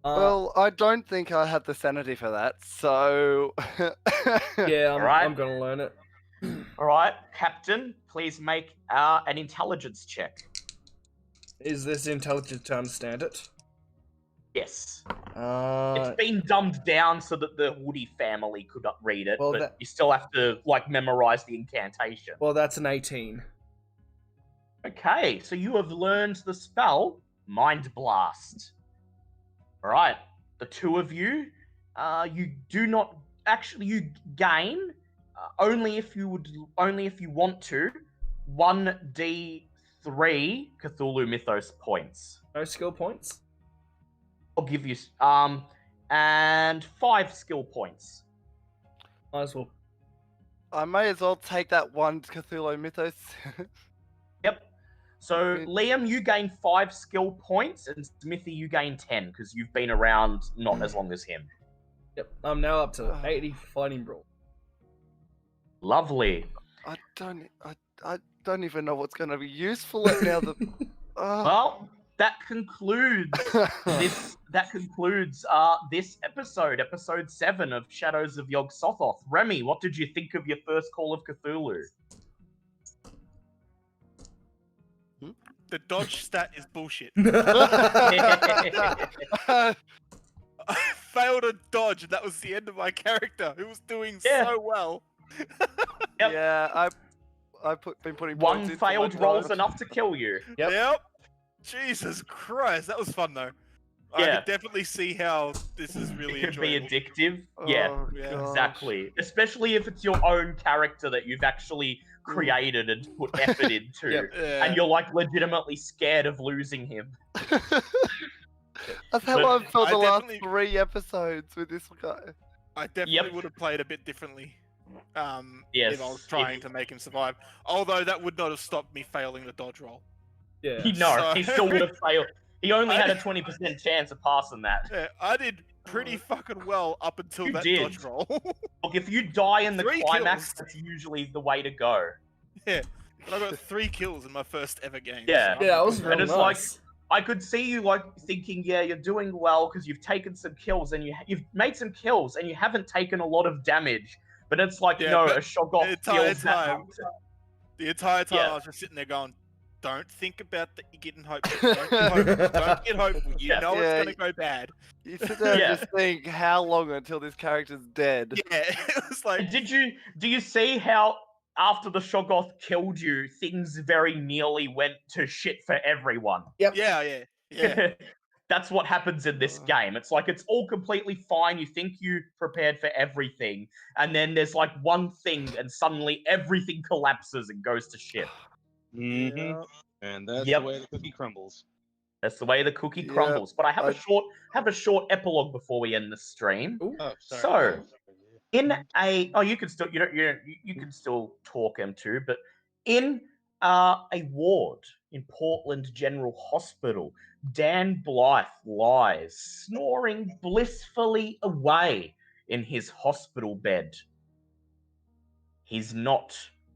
Well, I don't think I have the sanity for that, so... yeah, Alright. I'm gonna learn it. All right, Captain, please make an intelligence check. Is this intelligent to understand it? Yes. Uh, It's been dumbed down so that the Woody family could read it, Well, but that- you still have to memorize the incantation. well, that's an 18. Okay, so you have learned the spell Mind Blast. All right, the two of you, you do not actually you gain only if you want to 1d3 Cthulhu Mythos points. No skill points. I'll give you and 5 skill points. Might as well. I may as well take that one Cthulhu Mythos. Yep. So Good. Liam, you gain 5 skill points, and Smithy, you gain 10 because you've been around not as long as him. Yep. I'm now up to 80 fighting brawl. Lovely. I don't even know what's going to be useful now that... Well, that concludes this. That concludes this episode, episode 7 of Shadows of Yog Sothoth. Remy, what did you think of your first Call of Cthulhu? The dodge stat is bullshit. Uh, I failed a dodge, and that was the end of my character, who was doing Yeah. so well. Yep. Yeah, been putting One points into failed my roll's time. enough to kill you. Yep. Jesus Christ, that was fun though. I Yeah. could definitely see how this is really It could be enjoyable. addictive. Yeah, Oh, Yeah, gosh. exactly. Especially if it's your own character that you've actually created and put effort into. Yep. Yeah. And you're like legitimately scared of losing him. That's how But I've felt I the last definitely- 3 episodes with this guy. I definitely would have played a bit differently. If I was Yes, trying to make him survive. Although that would not have stopped me failing the dodge roll. Yeah. He So- still would have failed. He only had a 20% chance of passing that. Yeah, I did pretty fucking well up until You that did. dodge roll. Look, if you die in the 3 climax, kills. that's usually the way to go. Yeah, but I got 3 kills in my first ever game. Yeah. so I'm Yeah, it was good. real And it's nice. I could see you like thinking, yeah, you're doing well because you've taken some kills and you've made some kills and you haven't taken a lot of damage. But it's like, Yeah, no, but a Shoggoth the entire feels that time- much. The entire time Yeah. I was just sitting there going, don't think about that you're getting hopeful. Don't get hopeful. Don't get hopeful. You Yeah. know Yeah. it's going to go bad. You sit there Yeah. and just think, how long until this character's dead? Yeah, it was like, And do you see how after the Shoggoth killed you, things very nearly went to shit for everyone? yeah. That's what happens in this game. It's like it's all completely fine. You think you prepared for everything, and then there's like one thing, and suddenly everything collapses and goes to shit. Mm-hmm. And that's Yep. the way the cookie crumbles. That's the way the cookie Yeah, crumbles. But I have I- a short epilogue before we end the stream. Ooh. Oh, sorry. So, in you can still you can still talk him too, but in a ward in Portland General Hospital, Dan Blythe lies snoring blissfully away in his hospital bed. He's not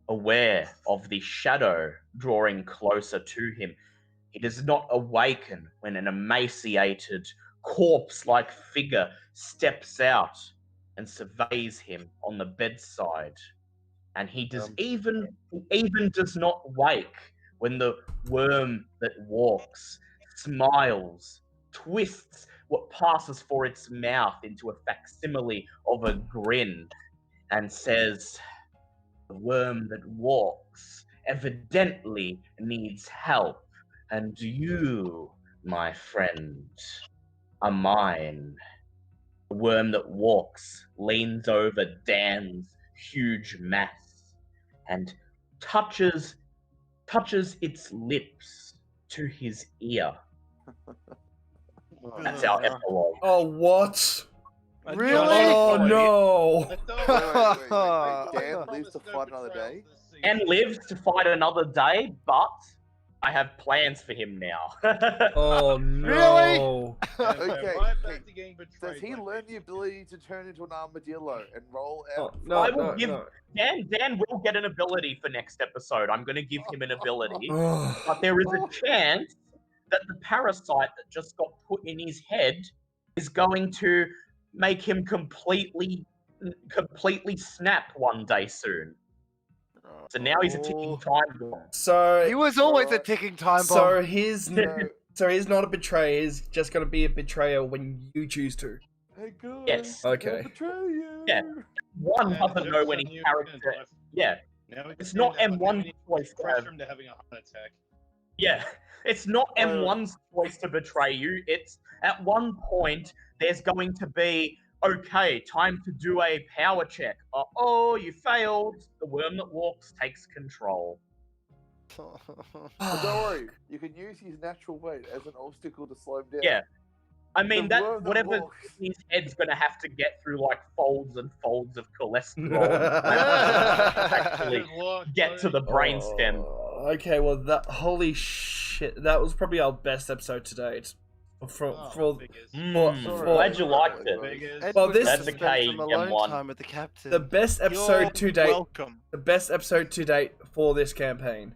aware of the shadow drawing closer to him. He does not awaken when an emaciated, corpse-like figure steps out and surveys him on the bedside. And he even does not wake when the worm that walks smiles, twists what passes for its mouth into a facsimile of a grin, and says, "The worm that walks evidently needs help, and you, my friend, are mine." The worm that walks leans over Dan's huge mass and touches its lips to his ear. That's our epilogue. Oh, what? I Really? don't Oh, know. no. Dan lives to fight another day? And lives to fight another day, but I have plans for him now. Oh, no. Okay, Right back okay. to getting Does betrayed he by learn the me. ability to turn into an armadillo and roll Oh, out? no, I will no, give- no. Dan will get an ability for next episode. I'm going to give him an ability. Ugh. But there is a chance that the parasite that just got put in his head is going to make him completely snap one day soon. So now he's a ticking time bomb. So, He was always a Alright. ticking time bomb. so he's No. so he's not a betrayer. He's just gonna be a betrayer when you choose to. Hey guys, Yes. Okay. I'll betray you. Yeah. One Yeah, doesn't know when Jefferson, his you character. can drive. Yeah, Now we can it's not stand up, M1's we need choice to pressure have. him to having a heart attack. Yeah, it's not M1's choice to betray you. It's at one point there's going to be, okay, time to do a power check. Oh, you failed. The worm that walks takes control. But don't worry, you can use his natural weight as an obstacle to slow him down. Yeah. I mean, The that worm that whatever walks. his head's gonna have to get through like folds and folds of cholesterol to actually Good luck, get to the buddy. brainstem. Oh, okay, well, that holy shit, that was probably our best episode to date. For Oh, biggest. Glad you liked it. Biggest. Well, this- That's okay, some alone M1. time with the captain. the best episode to date. Welcome. The best episode to date for this campaign.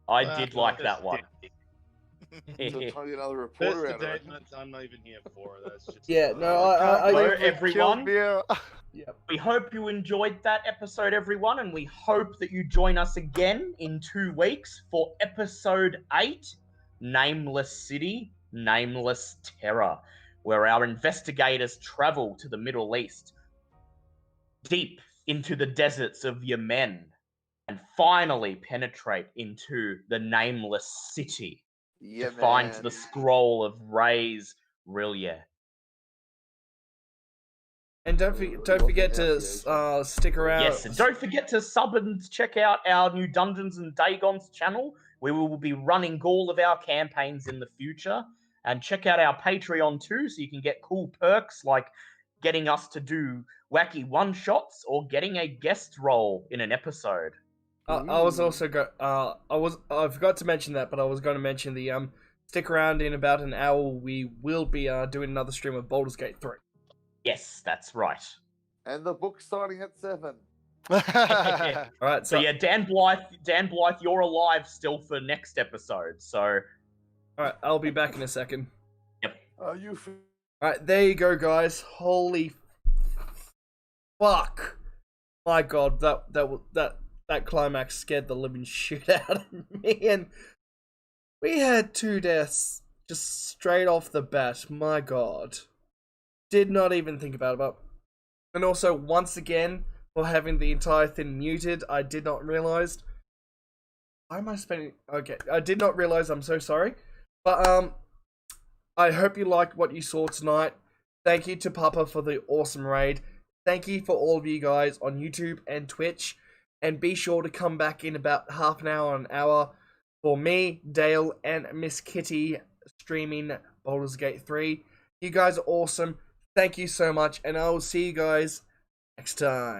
I Ah, did like that one. So trying to get another reporter Best out to of date, it. I'm not even here for. That's just Yeah, no, Can't I believe Hello, we everyone. killed Mira. We hope you enjoyed that episode, everyone, and we hope that you join us again in 2 weeks for episode 8, Nameless City, Nameless Terror, where our investigators travel to the Middle East, deep into the deserts of Yemen, and finally penetrate into the nameless city Yeah, to find man. the scroll of Ray's Rillier. And don't forget to stick around. Yes, and don't forget to sub and check out our new Dungeons and Dagons channel, where we will be running all of our campaigns in the future. And check out our Patreon too, so you can get cool perks like getting us to do wacky one-shots or getting a guest role in an episode. I was also I forgot to mention that, but I was going to mention the stick around. In about an hour we will be doing another stream of Baldur's Gate 3. Yes, that's right. And the book's starting at 7. All right, So yeah, Dan Blythe, you're alive still for next episode. So all right, I'll be back in a second. Are you? All right, there you go, guys. Holy fuck! My God, that climax scared the living shit out of me, and we had 2 deaths just straight off the bat. My God, did not even think about it. And also, once again, for having the entire thing muted, I did not realize. Why am I spending? Okay, I did not realize. I'm so sorry, but I hope you liked what you saw tonight. Thank you to Papa for the awesome raid. Thank you for all of you guys on YouTube and Twitch. And be sure to come back in about half an hour or an hour for me, Dale, and Miss Kitty streaming Baldur's Gate 3. You guys are awesome. Thank you so much. And I will see you guys next time.